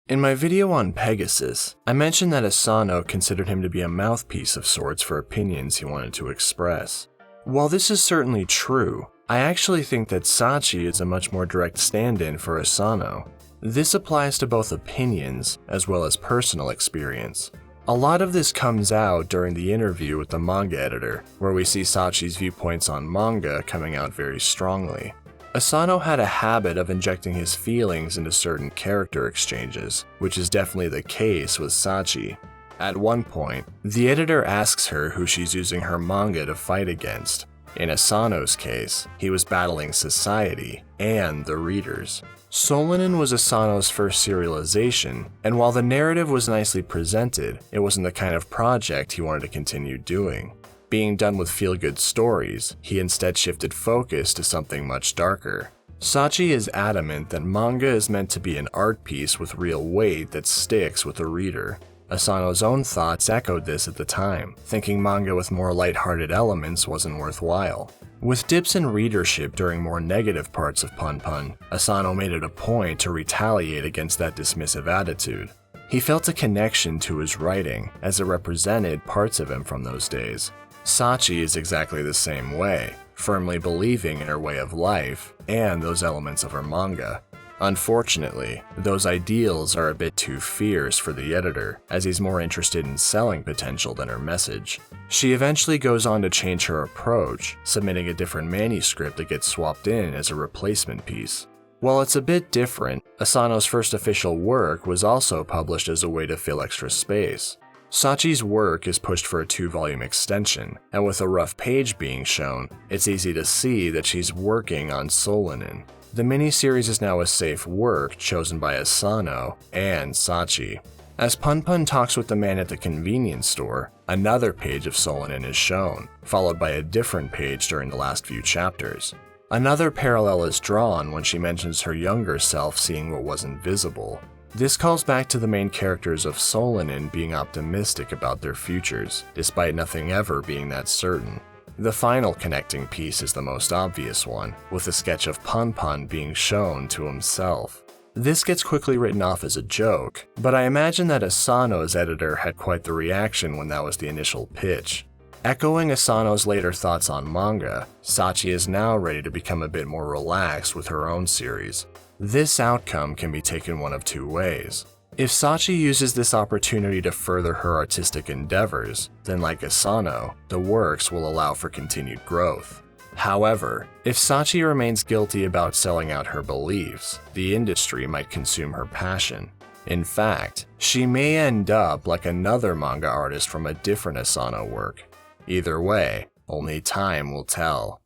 In my video on Pegasus, I mentioned that Asano considered him to be a mouthpiece of sorts for opinions he wanted to express. While this is certainly true, I actually think that Sachi is a much more direct stand-in for Asano. This applies to both opinions as well as personal experience. A lot of this comes out during the interview with the manga editor, where we see Sachi's viewpoints on manga coming out very strongly. Asano had a habit of injecting his feelings into certain character exchanges, which is definitely the case with Sachi. At one point, the editor asks her who she's using her manga to fight against. In Asano's case, he was battling society and the readers. Solanin was Asano's first serialization, and while the narrative was nicely presented, it wasn't the kind of project he wanted to continue doing. Being done with feel-good stories, he instead shifted focus to something much darker. Sachi is adamant that manga is meant to be an art piece with real weight that sticks with the reader. Asano's own thoughts echoed this at the time, thinking manga with more lighthearted elements wasn't worthwhile. With dips in readership during more negative parts of Punpun, Asano made it a point to retaliate against that dismissive attitude. He felt a connection to his writing, as it represented parts of him from those days. Sachi is exactly the same way, firmly believing in her way of life and those elements of her manga. Unfortunately, those ideals are a bit too fierce for the editor, as he's more interested in selling potential than her message. She eventually goes on to change her approach, submitting a different manuscript that gets swapped in as a replacement piece. While it's a bit different, Asano's first official work was also published as a way to fill extra space. Sachi's work is pushed for a 2-volume extension, and with a rough page being shown, it's easy to see that she's working on Solanin. The miniseries is now a safe work chosen by Asano and Sachi. As Punpun talks with the man at the convenience store, another page of Solanin is shown, followed by a different page during the last few chapters. Another parallel is drawn when she mentions her younger self seeing what wasn't visible. This calls back to the main characters of Solanin being optimistic about their futures, despite nothing ever being that certain. The final connecting piece is the most obvious one, with a sketch of Punpun being shown to himself. This gets quickly written off as a joke, but I imagine that Asano's editor had quite the reaction when that was the initial pitch. Echoing Asano's later thoughts on manga, Sachi is now ready to become a bit more relaxed with her own series. This outcome can be taken one of two ways. If Sachi uses this opportunity to further her artistic endeavors, then like Asano, the works will allow for continued growth. However, if Sachi remains guilty about selling out her beliefs, the industry might consume her passion. In fact, she may end up like another manga artist from a different Asano work. Either way, only time will tell.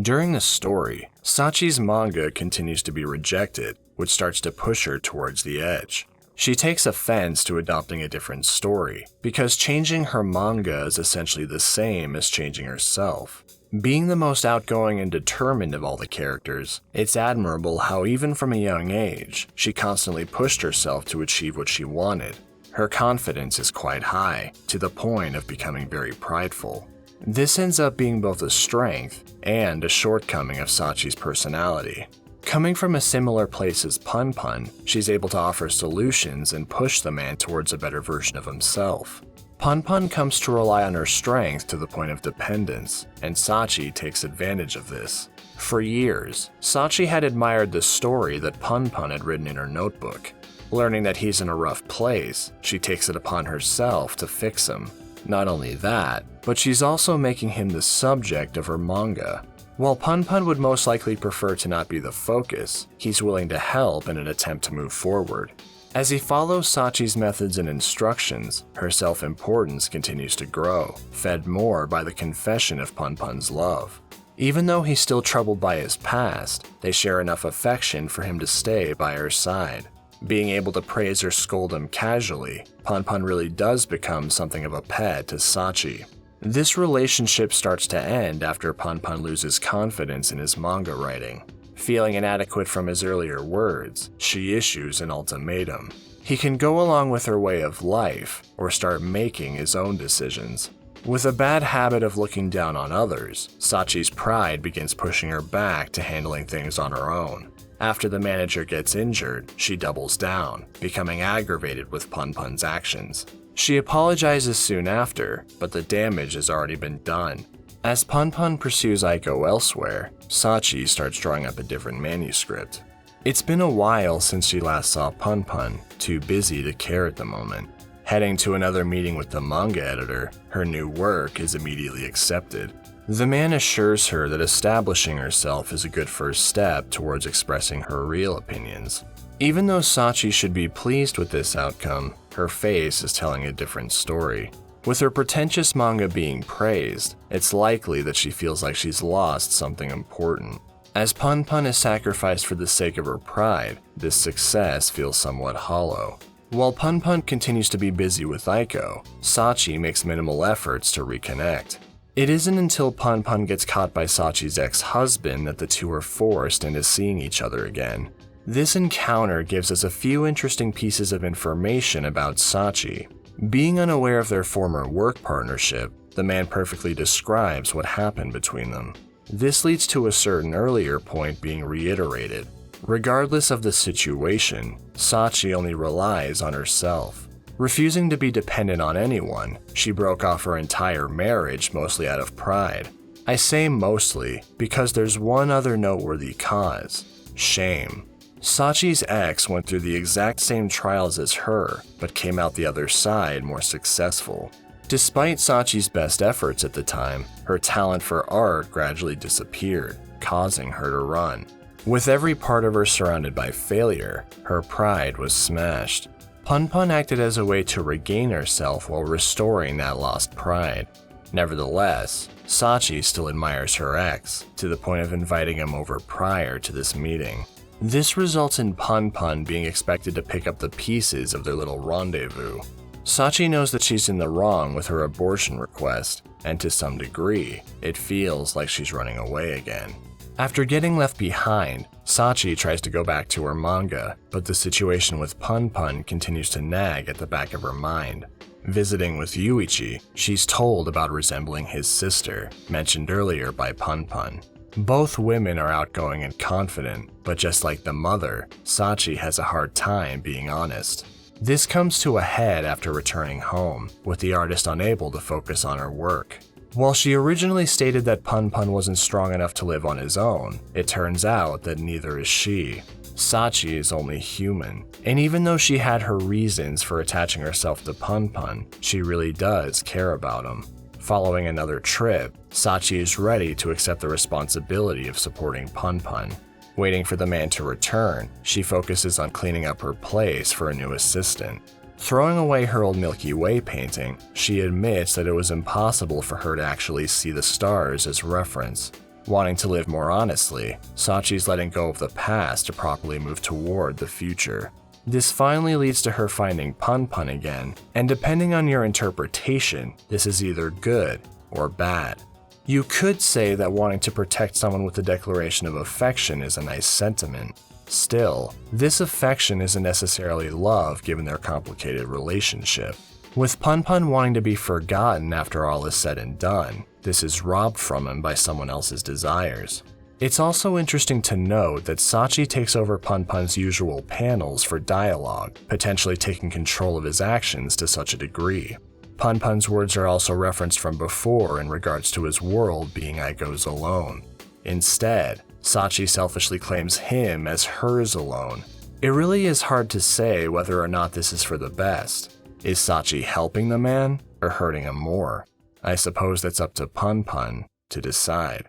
During the story, Sachi's manga continues to be rejected, which starts to push her towards the edge. She takes offense to adopting a different story, because changing her manga is essentially the same as changing herself. Being the most outgoing and determined of all the characters, it's admirable how even from a young age, she constantly pushed herself to achieve what she wanted. Her confidence is quite high, to the point of becoming very prideful. This ends up being both a strength and a shortcoming of Sachi's personality. Coming from a similar place as Punpun, she's able to offer solutions and push the man towards a better version of himself. Punpun comes to rely on her strength to the point of dependence, and Sachi takes advantage of this. For years, Sachi had admired the story that Punpun had written in her notebook. Learning that he's in a rough place, she takes it upon herself to fix him. Not only that, but she's also making him the subject of her manga. While Punpun would most likely prefer to not be the focus, he's willing to help in an attempt to move forward. As he follows Sachi's methods and instructions, her self-importance continues to grow, fed more by the confession of Punpun's love. Even though he's still troubled by his past, they share enough affection for him to stay by her side. Being able to praise or scold him casually, Punpun really does become something of a pet to Sachi. This relationship starts to end after Punpun loses confidence in his manga writing. Feeling inadequate from his earlier words, she issues an ultimatum. He can go along with her way of life, or start making his own decisions. With a bad habit of looking down on others, Sachi's pride begins pushing her back to handling things on her own. After the manager gets injured, she doubles down, becoming aggravated with Punpun's actions. She apologizes soon after, but the damage has already been done. As Punpun pursues Aiko elsewhere, Sachi starts drawing up a different manuscript. It's been a while since she last saw Punpun, too busy to care at the moment. Heading to another meeting with the manga editor, her new work is immediately accepted. The man assures her that establishing herself is a good first step towards expressing her real opinions. Even though Sachi should be pleased with this outcome, her face is telling a different story. With her pretentious manga being praised, it's likely that she feels like she's lost something important. As Punpun is sacrificed for the sake of her pride, this success feels somewhat hollow. While Punpun continues to be busy with Aiko, Sachi makes minimal efforts to reconnect. It isn't until Punpun gets caught by Sachi's ex-husband that the two are forced into seeing each other again. This encounter gives us a few interesting pieces of information about Sachi. Being unaware of their former work partnership, the man perfectly describes what happened between them. This leads to a certain earlier point being reiterated. Regardless of the situation, Sachi only relies on herself. Refusing to be dependent on anyone, she broke off her entire marriage mostly out of pride. I say mostly because there's one other noteworthy cause: shame. Sachi's ex went through the exact same trials as her, but came out the other side more successful. Despite Sachi's best efforts at the time, her talent for art gradually disappeared, causing her to run. With every part of her surrounded by failure, her pride was smashed. Punpun acted as a way to regain herself while restoring that lost pride. Nevertheless, Sachi still admires her ex, to the point of inviting him over prior to this meeting. This results in Punpun being expected to pick up the pieces of their little rendezvous. Sachi knows that she's in the wrong with her abortion request, and to some degree, it feels like she's running away again. After getting left behind, Sachi tries to go back to her manga, but the situation with Punpun continues to nag at the back of her mind. Visiting with Yuichi, she's told about resembling his sister, mentioned earlier by Punpun. Both women are outgoing and confident, but just like the mother, Sachi has a hard time being honest. This comes to a head after returning home, with the artist unable to focus on her work. While she originally stated that Punpun wasn't strong enough to live on his own, it turns out that neither is she. Sachi is only human, and even though she had her reasons for attaching herself to Punpun, she really does care about him. Following another trip, Sachi is ready to accept the responsibility of supporting Punpun. Waiting for the man to return, she focuses on cleaning up her place for a new assistant. Throwing away her old Milky Way painting, she admits that it was impossible for her to actually see the stars as reference. Wanting to live more honestly, Sachi's letting go of the past to properly move toward the future. This finally leads to her finding Punpun again, and depending on your interpretation, this is either good or bad. You could say that wanting to protect someone with a declaration of affection is a nice sentiment. Still, this affection isn't necessarily love given their complicated relationship. With Punpun wanting to be forgotten after all is said and done, this is robbed from him by someone else's desires. It's also interesting to note that Sachi takes over Punpun's usual panels for dialogue, potentially taking control of his actions to such a degree. Punpun's words are also referenced from before in regards to his world being Aiko's alone. Instead, Sachi selfishly claims him as hers alone. It really is hard to say whether or not this is for the best. Is Sachi helping the man or hurting him more? I suppose that's up to Punpun to decide.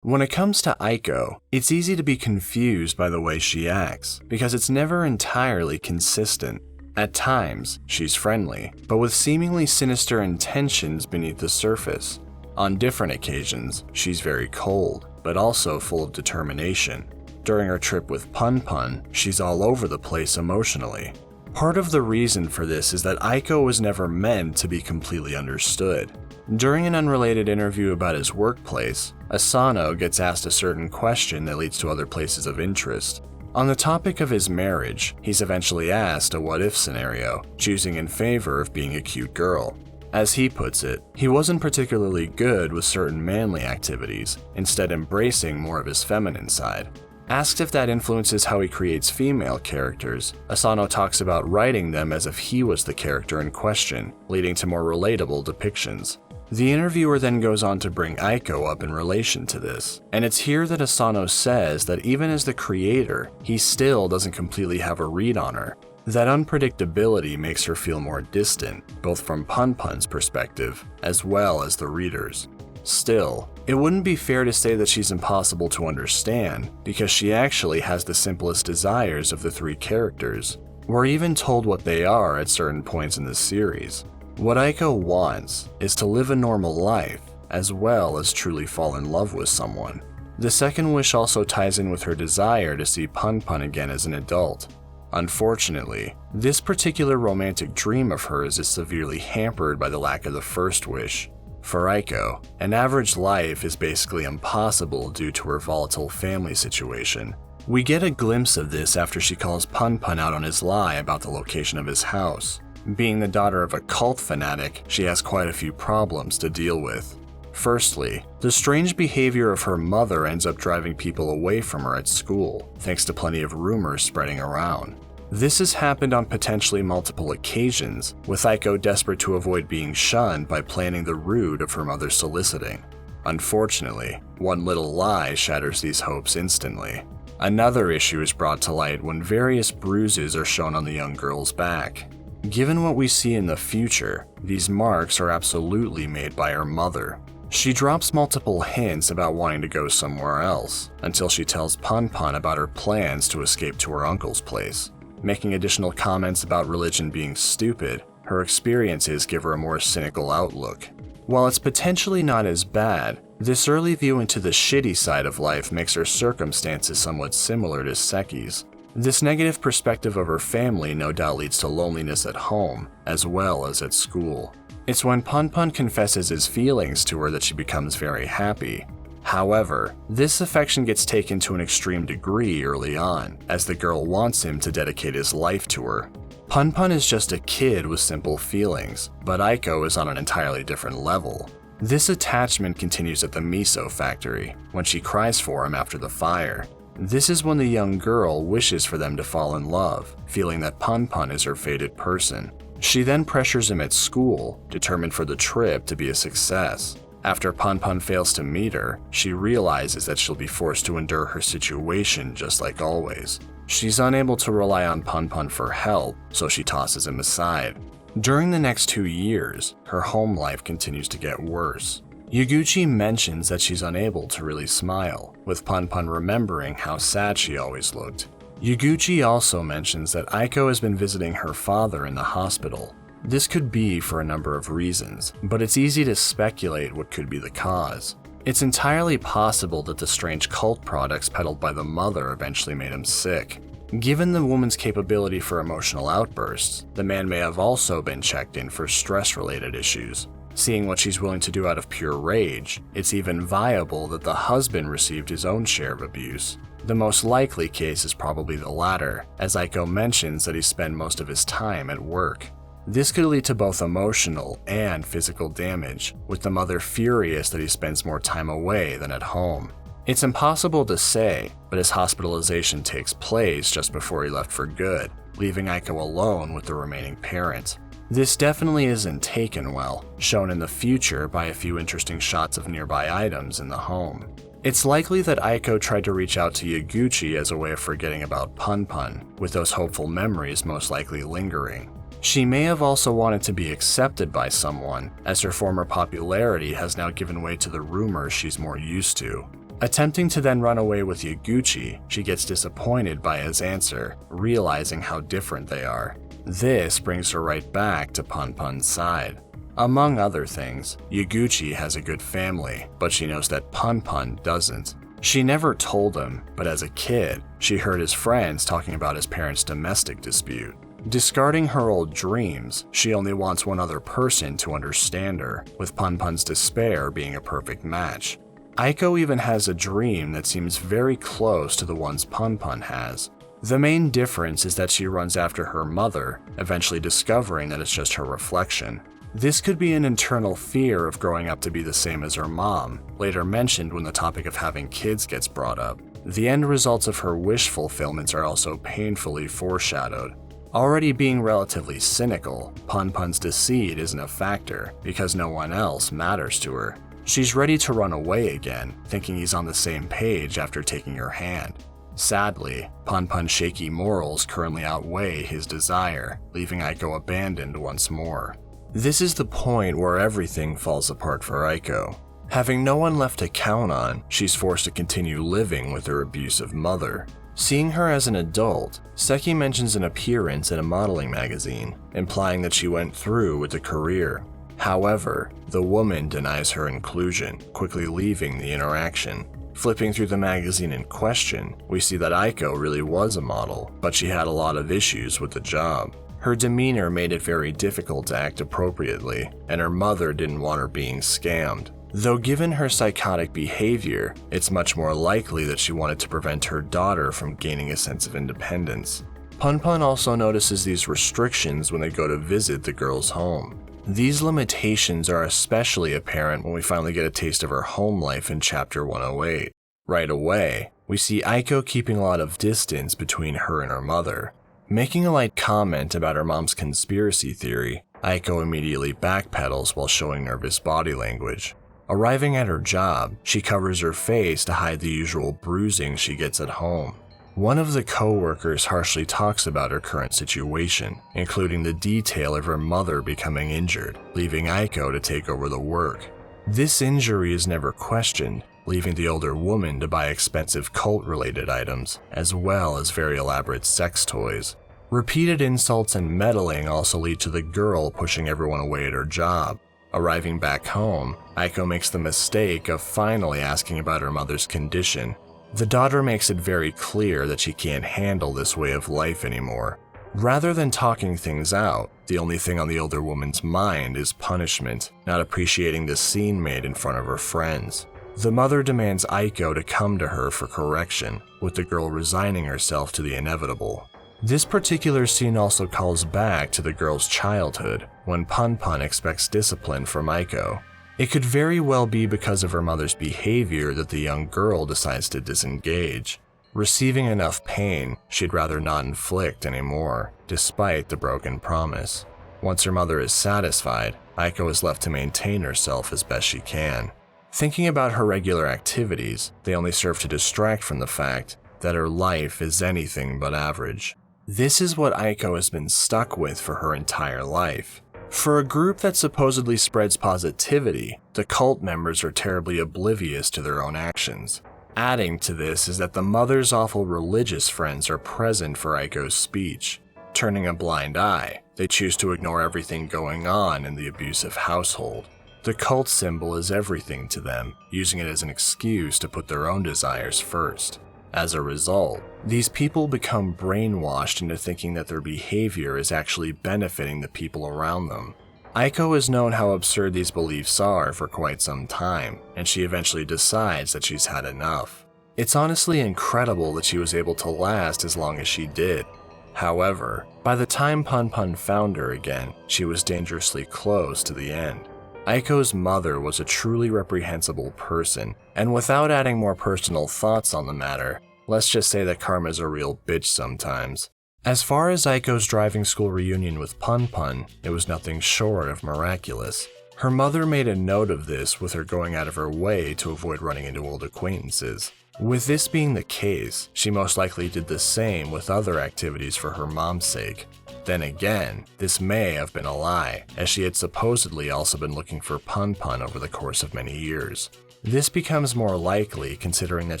When it comes to Aiko, it's easy to be confused by the way she acts, because it's never entirely consistent. At times, she's friendly, but with seemingly sinister intentions beneath the surface. On different occasions, she's very cold, but also full of determination. During her trip with Punpun, she's all over the place emotionally. Part of the reason for this is that Aiko was never meant to be completely understood. During an unrelated interview about his workplace, Asano gets asked a certain question that leads to other places of interest. On the topic of his marriage, he's eventually asked a what-if scenario, choosing in favor of being a cute girl. As he puts it, he wasn't particularly good with certain manly activities, instead embracing more of his feminine side. Asked if that influences how he creates female characters, Asano talks about writing them as if he was the character in question, leading to more relatable depictions. The interviewer then goes on to bring Aiko up in relation to this, and it's here that Asano says that even as the creator, he still doesn't completely have a read on her. That unpredictability makes her feel more distant, both from Punpun's perspective, as well as the reader's. Still, it wouldn't be fair to say that she's impossible to understand, because she actually has the simplest desires of the three characters. We're even told what they are at certain points in the series. What Aiko wants is to live a normal life, as well as truly fall in love with someone. The second wish also ties in with her desire to see Punpun again as an adult. Unfortunately, this particular romantic dream of hers is severely hampered by the lack of the first wish. For Aiko, an average life is basically impossible due to her volatile family situation. We get a glimpse of this after she calls Punpun out on his lie about the location of his house. Being the daughter of a cult fanatic, she has quite a few problems to deal with. Firstly, the strange behavior of her mother ends up driving people away from her at school, thanks to plenty of rumors spreading around. This has happened on potentially multiple occasions, with Aiko desperate to avoid being shunned by planning the route of her mother's soliciting. Unfortunately, one little lie shatters these hopes instantly. Another issue is brought to light when various bruises are shown on the young girl's back. Given what we see in the future, these marks are absolutely made by her mother. She drops multiple hints about wanting to go somewhere else, until she tells Punpun about her plans to escape to her uncle's place. Making additional comments about religion being stupid, her experiences give her a more cynical outlook. While it's potentially not as bad, this early view into the shitty side of life makes her circumstances somewhat similar to Seki's. This negative perspective of her family no doubt leads to loneliness at home, as well as at school. It's when Punpun confesses his feelings to her that she becomes very happy. However, this affection gets taken to an extreme degree early on, as the girl wants him to dedicate his life to her. Punpun is just a kid with simple feelings, but Aiko is on an entirely different level. This attachment continues at the miso factory, when she cries for him after the fire. This is when the young girl wishes for them to fall in love, feeling that Punpun is her fated person. She then pressures him at school, determined for the trip to be a success. After Punpun fails to meet her, she realizes that she'll be forced to endure her situation just like always. She's unable to rely on Punpun for help, so she tosses him aside. During the next 2 years, her home life continues to get worse. Yaguchi mentions that she's unable to really smile, with Punpun remembering how sad she always looked. Yaguchi also mentions that Aiko has been visiting her father in the hospital. This could be for a number of reasons, but it's easy to speculate what could be the cause. It's entirely possible that the strange cult products peddled by the mother eventually made him sick. Given the woman's capability for emotional outbursts, the man may have also been checked in for stress-related issues. Seeing what she's willing to do out of pure rage, it's even viable that the husband received his own share of abuse. The most likely case is probably the latter, as Aiko mentions that he spent most of his time at work. This could lead to both emotional and physical damage, with the mother furious that he spends more time away than at home. It's impossible to say, but his hospitalization takes place just before he left for good, leaving Aiko alone with the remaining parent. This definitely isn't taken well, shown in the future by a few interesting shots of nearby items in the home. It's likely that Aiko tried to reach out to Yaguchi as a way of forgetting about Punpun, with those hopeful memories most likely lingering. She may have also wanted to be accepted by someone, as her former popularity has now given way to the rumors she's more used to. Attempting to then run away with Yaguchi, she gets disappointed by his answer, realizing how different they are. This brings her right back to Punpun's side. Among other things, Yaguchi has a good family, but she knows that Punpun doesn't. She never told him, but as a kid, she heard his friends talking about his parents' domestic dispute. Discarding her old dreams, she only wants one other person to understand her, with Punpun's despair being a perfect match. Aiko even has a dream that seems very close to the ones Punpun has. The main difference is that she runs after her mother, eventually discovering that it's just her reflection. This could be an internal fear of growing up to be the same as her mom, later mentioned when the topic of having kids gets brought up. The end results of her wish fulfillments are also painfully foreshadowed. Already being relatively cynical, Punpun's deceit isn't a factor because no one else matters to her. She's ready to run away again, thinking he's on the same page after taking her hand. Sadly, Punpun's shaky morals currently outweigh his desire, leaving Aiko abandoned once more. This is the point where everything falls apart for Aiko. Having no one left to count on, she's forced to continue living with her abusive mother. Seeing her as an adult, Seki mentions an appearance at a modeling magazine, implying that she went through with a career. However, the woman denies her inclusion, quickly leaving the interaction. Flipping through the magazine in question, we see that Aiko really was a model, but she had a lot of issues with the job. Her demeanor made it very difficult to act appropriately, and her mother didn't want her being scammed. Though given her psychotic behavior, it's much more likely that she wanted to prevent her daughter from gaining a sense of independence. Punpun also notices these restrictions when they go to visit the girl's home. These limitations are especially apparent when we finally get a taste of her home life in Chapter 108. Right away, we see Aiko keeping a lot of distance between her and her mother. Making a light comment about her mom's conspiracy theory, Aiko immediately backpedals while showing nervous body language. Arriving at her job, she covers her face to hide the usual bruising she gets at home. One of the co-workers harshly talks about her current situation, including the detail of her mother becoming injured, leaving Aiko to take over the work. This injury is never questioned, leaving the older woman to buy expensive cult-related items, as well as very elaborate sex toys. Repeated insults and meddling also lead to the girl pushing everyone away at her job. Arriving back home, Aiko makes the mistake of finally asking about her mother's condition. The daughter makes it very clear that she can't handle this way of life anymore. Rather than talking things out, the only thing on the older woman's mind is punishment, not appreciating the scene made in front of her friends. The mother demands Aiko to come to her for correction, with the girl resigning herself to the inevitable. This particular scene also calls back to the girl's childhood, when Punpun expects discipline from Aiko. It could very well be because of her mother's behavior that the young girl decides to disengage. Receiving enough pain, she'd rather not inflict anymore, despite the broken promise. Once her mother is satisfied, Aiko is left to maintain herself as best she can. Thinking about her regular activities, they only serve to distract from the fact that her life is anything but average. This is what Aiko has been stuck with for her entire life. For a group that supposedly spreads positivity, the cult members are terribly oblivious to their own actions. Adding to this is that the mother's awful religious friends are present for Aiko's speech. Turning a blind eye, they choose to ignore everything going on in the abusive household. The cult symbol is everything to them, using it as an excuse to put their own desires first. As a result, these people become brainwashed into thinking that their behavior is actually benefiting the people around them. Aiko has known how absurd these beliefs are for quite some time, and she eventually decides that she's had enough. It's honestly incredible that she was able to last as long as she did. However, by the time Punpun found her again, she was dangerously close to the end. Aiko's mother was a truly reprehensible person, and without adding more personal thoughts on the matter, let's just say that karma's a real bitch sometimes. As far as Aiko's driving school reunion with Punpun, it was nothing short of miraculous. Her mother made a note of this with her going out of her way to avoid running into old acquaintances. With this being the case, she most likely did the same with other activities for her mom's sake. Then again, this may have been a lie, as she had supposedly also been looking for Punpun over the course of many years. This becomes more likely considering that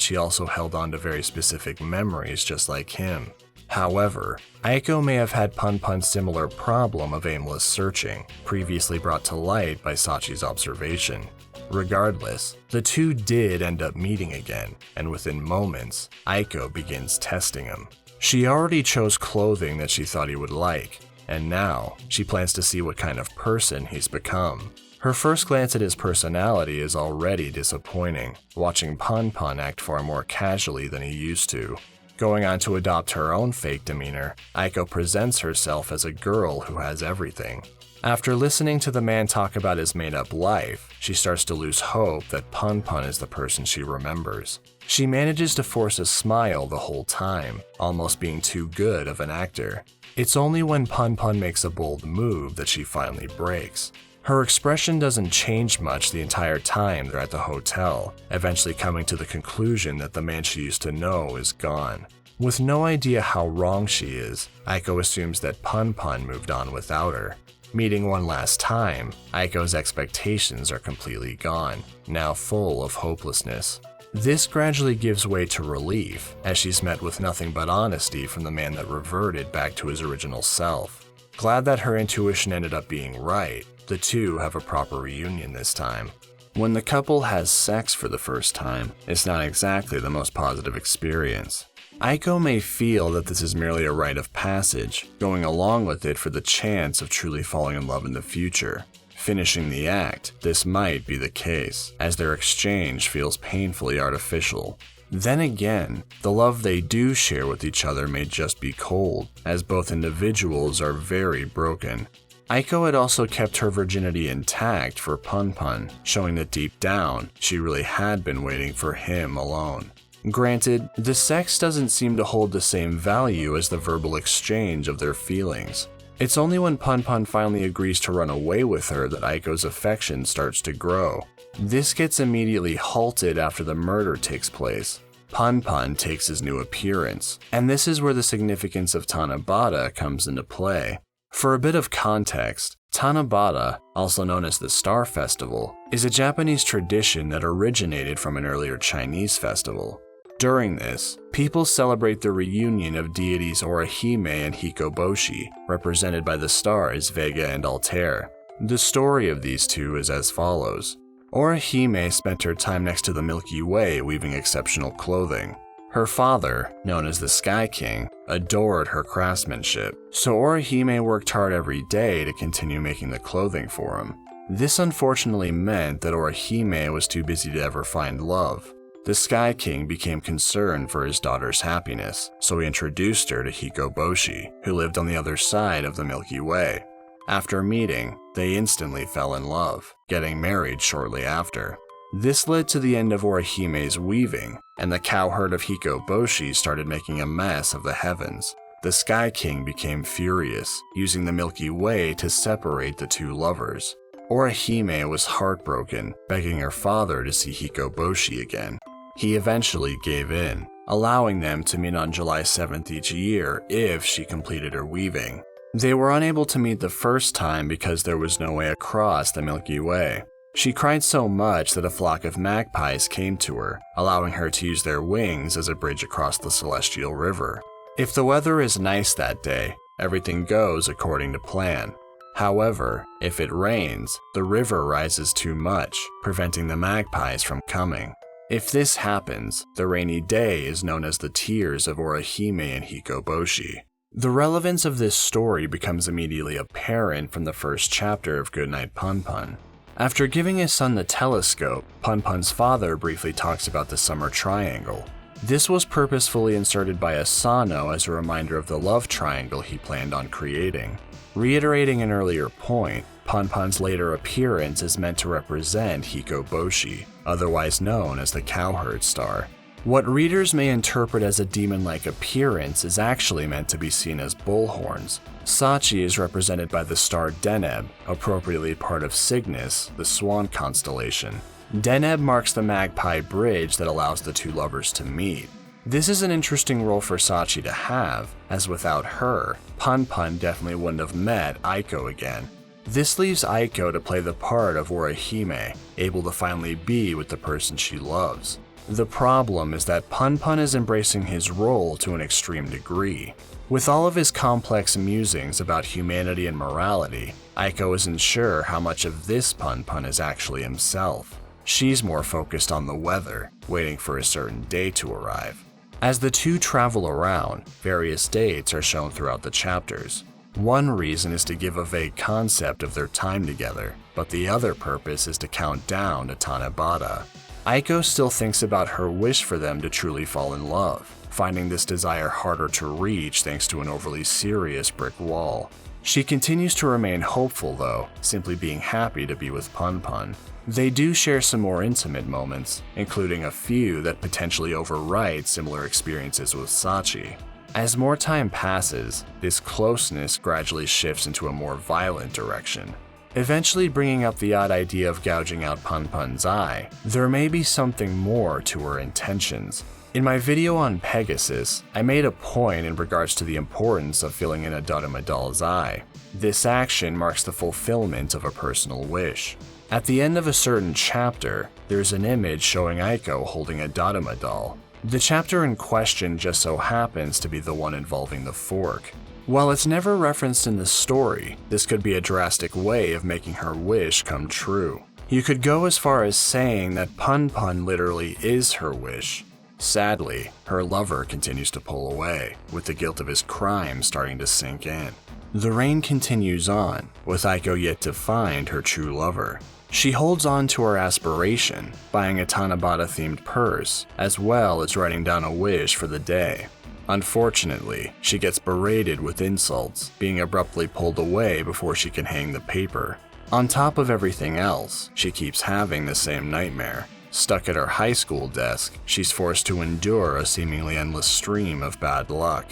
she also held on to very specific memories just like him. However, Aiko may have had Punpun's similar problem of aimless searching, previously brought to light by Sachi's observation. Regardless, the two did end up meeting again, and within moments, Aiko begins testing him. She already chose clothing that she thought he would like, and now she plans to see what kind of person he's become. Her first glance at his personality is already disappointing, watching Punpun act far more casually than he used to. Going on to adopt her own fake demeanor, Aiko presents herself as a girl who has everything. After listening to the man talk about his made-up life, she starts to lose hope that Punpun is the person she remembers. She manages to force a smile the whole time, almost being too good of an actor. It's only when Punpun makes a bold move that she finally breaks. Her expression doesn't change much the entire time they're at the hotel, eventually coming to the conclusion that the man she used to know is gone. With no idea how wrong she is, Aiko assumes that Punpun moved on without her. Meeting one last time, Aiko's expectations are completely gone, now full of hopelessness. This gradually gives way to relief, as she's met with nothing but honesty from the man that reverted back to his original self. Glad that her intuition ended up being right, the two have a proper reunion this time. When the couple has sex for the first time, it's not exactly the most positive experience. Aiko may feel that this is merely a rite of passage, going along with it for the chance of truly falling in love in the future. Finishing the act, this might be the case, as their exchange feels painfully artificial. Then again, the love they do share with each other may just be cold, as both individuals are very broken. Aiko had also kept her virginity intact for Punpun, showing that deep down, she really had been waiting for him alone. Granted, the sex doesn't seem to hold the same value as the verbal exchange of their feelings. It's only when Punpun finally agrees to run away with her that Aiko's affection starts to grow. This gets immediately halted after the murder takes place. Punpun takes his new appearance, and this is where the significance of Tanabata comes into play. For a bit of context, Tanabata, also known as the Star Festival, is a Japanese tradition that originated from an earlier Chinese festival. During this, people celebrate the reunion of deities Orihime and Hikoboshi, represented by the stars Vega and Altair. The story of these two is as follows. Orihime spent her time next to the Milky Way weaving exceptional clothing. Her father, known as the Sky King, adored her craftsmanship, so Orihime worked hard every day to continue making the clothing for him. This unfortunately meant that Orihime was too busy to ever find love. The Sky King became concerned for his daughter's happiness, so he introduced her to Hikoboshi, who lived on the other side of the Milky Way. After meeting, they instantly fell in love, getting married shortly after. This led to the end of Orihime's weaving, and the cowherd of Hikoboshi started making a mess of the heavens. The Sky King became furious, using the Milky Way to separate the two lovers. Orihime was heartbroken, begging her father to see Hikoboshi again. He eventually gave in, allowing them to meet on July 7th each year if she completed her weaving. They were unable to meet the first time because there was no way across the Milky Way. She cried so much that a flock of magpies came to her, allowing her to use their wings as a bridge across the celestial river. If the weather is nice that day, everything goes according to plan. However, if it rains, the river rises too much, preventing the magpies from coming. If this happens, the rainy day is known as the tears of Orihime and Hikoboshi. The relevance of this story becomes immediately apparent from the first chapter of Goodnight Punpun. After giving his son the telescope, Punpun's father briefly talks about the summer triangle. This was purposefully inserted by Asano as a reminder of the love triangle he planned on creating. Reiterating an earlier point, Punpun's later appearance is meant to represent Hikoboshi, otherwise known as the cowherd star. What readers may interpret as a demon-like appearance is actually meant to be seen as bullhorns. Sachi is represented by the star Deneb, appropriately part of Cygnus, the swan constellation. Deneb marks the magpie bridge that allows the two lovers to meet. This is an interesting role for Sachi to have, as without her, Punpun definitely wouldn't have met Aiko again. This leaves Aiko to play the part of Orihime, able to finally be with the person she loves. The problem is that Punpun is embracing his role to an extreme degree. With all of his complex musings about humanity and morality, Aiko isn't sure how much of this Punpun is actually himself. She's more focused on the weather, waiting for a certain day to arrive. As the two travel around, various dates are shown throughout the chapters. One reason is to give a vague concept of their time together, but the other purpose is to count down to Tanabata. Aiko still thinks about her wish for them to truly fall in love, finding this desire harder to reach thanks to an overly serious brick wall. She continues to remain hopeful though, simply being happy to be with Punpun. They do share some more intimate moments, including a few that potentially overwrite similar experiences with Sachi. As more time passes, this closeness gradually shifts into a more violent direction. Eventually bringing up the odd idea of gouging out Punpun's eye, there may be something more to her intentions. In my video on Pegasus, I made a point in regards to the importance of filling in a Dodoma doll's eye. This action marks the fulfillment of a personal wish. At the end of a certain chapter, there's an image showing Aiko holding a Dodoma doll. The chapter in question just so happens to be the one involving the fork. While it's never referenced in the story, this could be a drastic way of making her wish come true. You could go as far as saying that Punpun literally is her wish. Sadly, her lover continues to pull away, with the guilt of his crime starting to sink in. The rain continues on, with Aiko yet to find her true lover. She holds on to her aspiration, buying a Tanabata-themed purse, as well as writing down a wish for the day. Unfortunately, she gets berated with insults, being abruptly pulled away before she can hang the paper. On top of everything else, she keeps having the same nightmare. Stuck at her high school desk, she's forced to endure a seemingly endless stream of bad luck.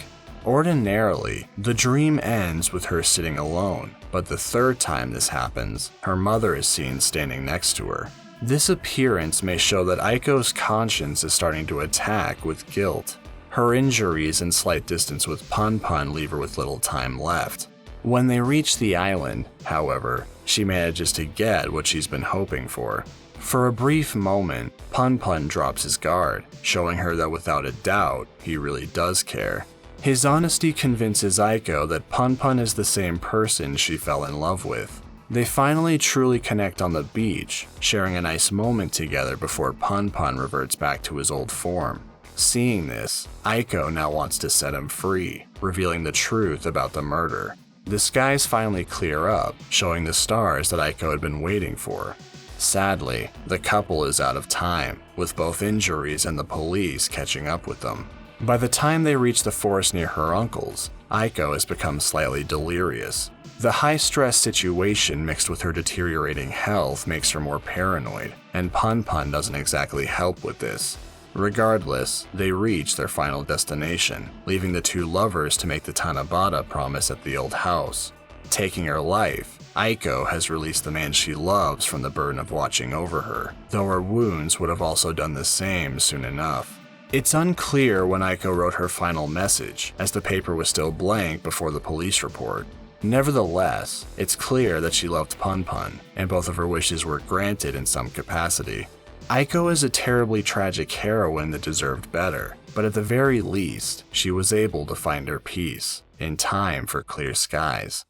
Ordinarily, the dream ends with her sitting alone, but the third time this happens, her mother is seen standing next to her. This appearance may show that Aiko's conscience is starting to attack with guilt. Her injuries and slight distance with Punpun leave her with little time left. When they reach the island, however, she manages to get what she's been hoping for. For a brief moment, Punpun drops his guard, showing her that without a doubt, he really does care. His honesty convinces Aiko that Punpun is the same person she fell in love with. They finally truly connect on the beach, sharing a nice moment together before Punpun reverts back to his old form. Seeing this, Aiko now wants to set him free, revealing the truth about the murder. The skies finally clear up, showing the stars that Aiko had been waiting for. Sadly, the couple is out of time, with both injuries and the police catching up with them. By the time they reach the forest near her uncle's, Aiko has become slightly delirious. The high-stress situation mixed with her deteriorating health makes her more paranoid, and Punpun doesn't exactly help with this. Regardless, they reach their final destination, leaving the two lovers to make the Tanabata promise at the old house. Taking her life, Aiko has released the man she loves from the burden of watching over her, though her wounds would have also done the same soon enough. It's unclear when Aiko wrote her final message, as the paper was still blank before the police report. Nevertheless, it's clear that she loved Punpun, and both of her wishes were granted in some capacity. Aiko is a terribly tragic heroine that deserved better, but at the very least, she was able to find her peace, in time for clear skies.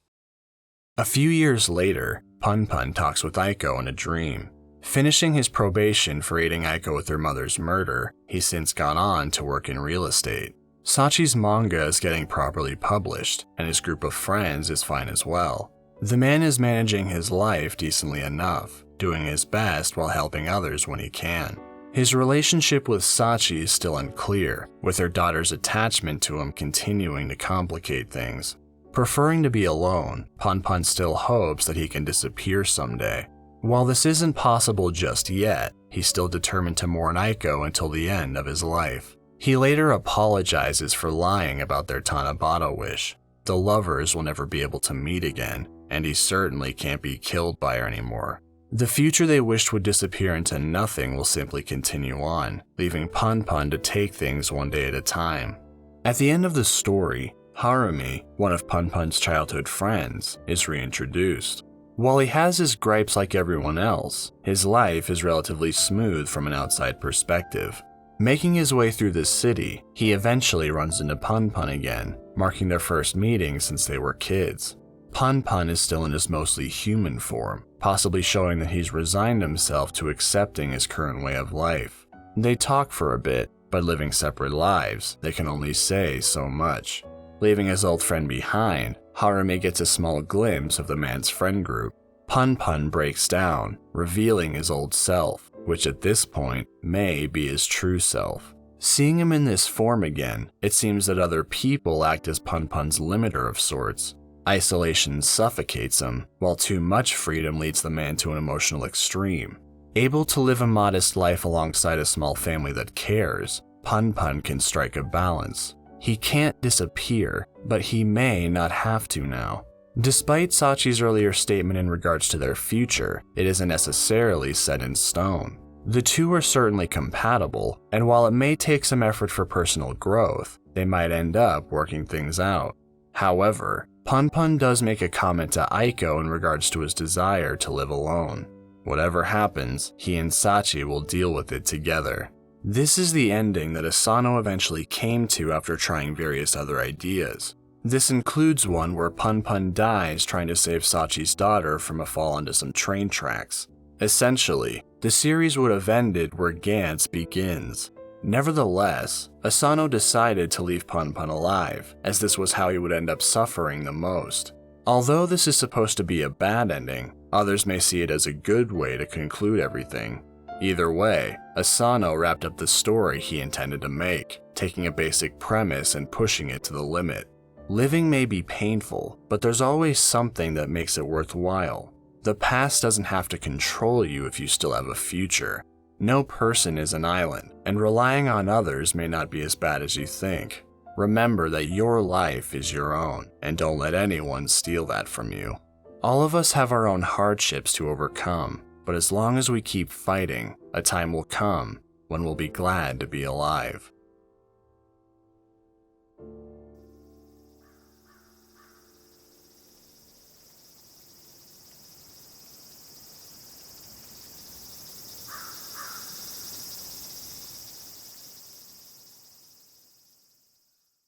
A few years later, Punpun talks with Aiko in a dream. Finishing his probation for aiding Aiko with her mother's murder, he's since gone on to work in real estate. Sachi's manga is getting properly published, and his group of friends is fine as well. The man is managing his life decently enough, doing his best while helping others when he can. His relationship with Sachi is still unclear, with her daughter's attachment to him continuing to complicate things. Preferring to be alone, Punpun still hopes that he can disappear someday. While this isn't possible just yet, he's still determined to mourn Aiko until the end of his life. He later apologizes for lying about their Tanabata wish. The lovers will never be able to meet again, and he certainly can't be killed by her anymore. The future they wished would disappear into nothing will simply continue on, leaving Punpun to take things one day at a time. At the end of the story, Harumi, one of Punpun's childhood friends, is reintroduced. While he has his gripes like everyone else, his life is relatively smooth from an outside perspective. Making his way through the city, he eventually runs into Punpun again, marking their first meeting since they were kids. Punpun is still in his mostly human form, possibly showing that he's resigned himself to accepting his current way of life. They talk for a bit, but living separate lives, they can only say so much. Leaving his old friend behind, Harumi gets a small glimpse of the man's friend group. Punpun breaks down, revealing his old self, which at this point may be his true self. Seeing him in this form again, it seems that other people act as Punpun's limiter of sorts. Isolation suffocates him, while too much freedom leads the man to an emotional extreme. Able to live a modest life alongside a small family that cares, Punpun can strike a balance. He can't disappear, but he may not have to now. Despite Sachi's earlier statement in regards to their future, it isn't necessarily set in stone. The two are certainly compatible, and while it may take some effort for personal growth, they might end up working things out. However, Punpun does make a comment to Aiko in regards to his desire to live alone. Whatever happens, he and Sachi will deal with it together. This is the ending that Asano eventually came to after trying various other ideas. This includes one where Punpun dies trying to save Sachi's daughter from a fall onto some train tracks. Essentially, the series would have ended where Gantz begins. Nevertheless, Asano decided to leave Punpun alive, as this was how he would end up suffering the most. Although this is supposed to be a bad ending, others may see it as a good way to conclude everything. Either way, Asano wrapped up the story he intended to make, taking a basic premise and pushing it to the limit. Living may be painful, but there's always something that makes it worthwhile. The past doesn't have to control you if you still have a future. No person is an island, and relying on others may not be as bad as you think. Remember that your life is your own, and don't let anyone steal that from you. All of us have our own hardships to overcome, but as long as we keep fighting, a time will come when we'll be glad to be alive.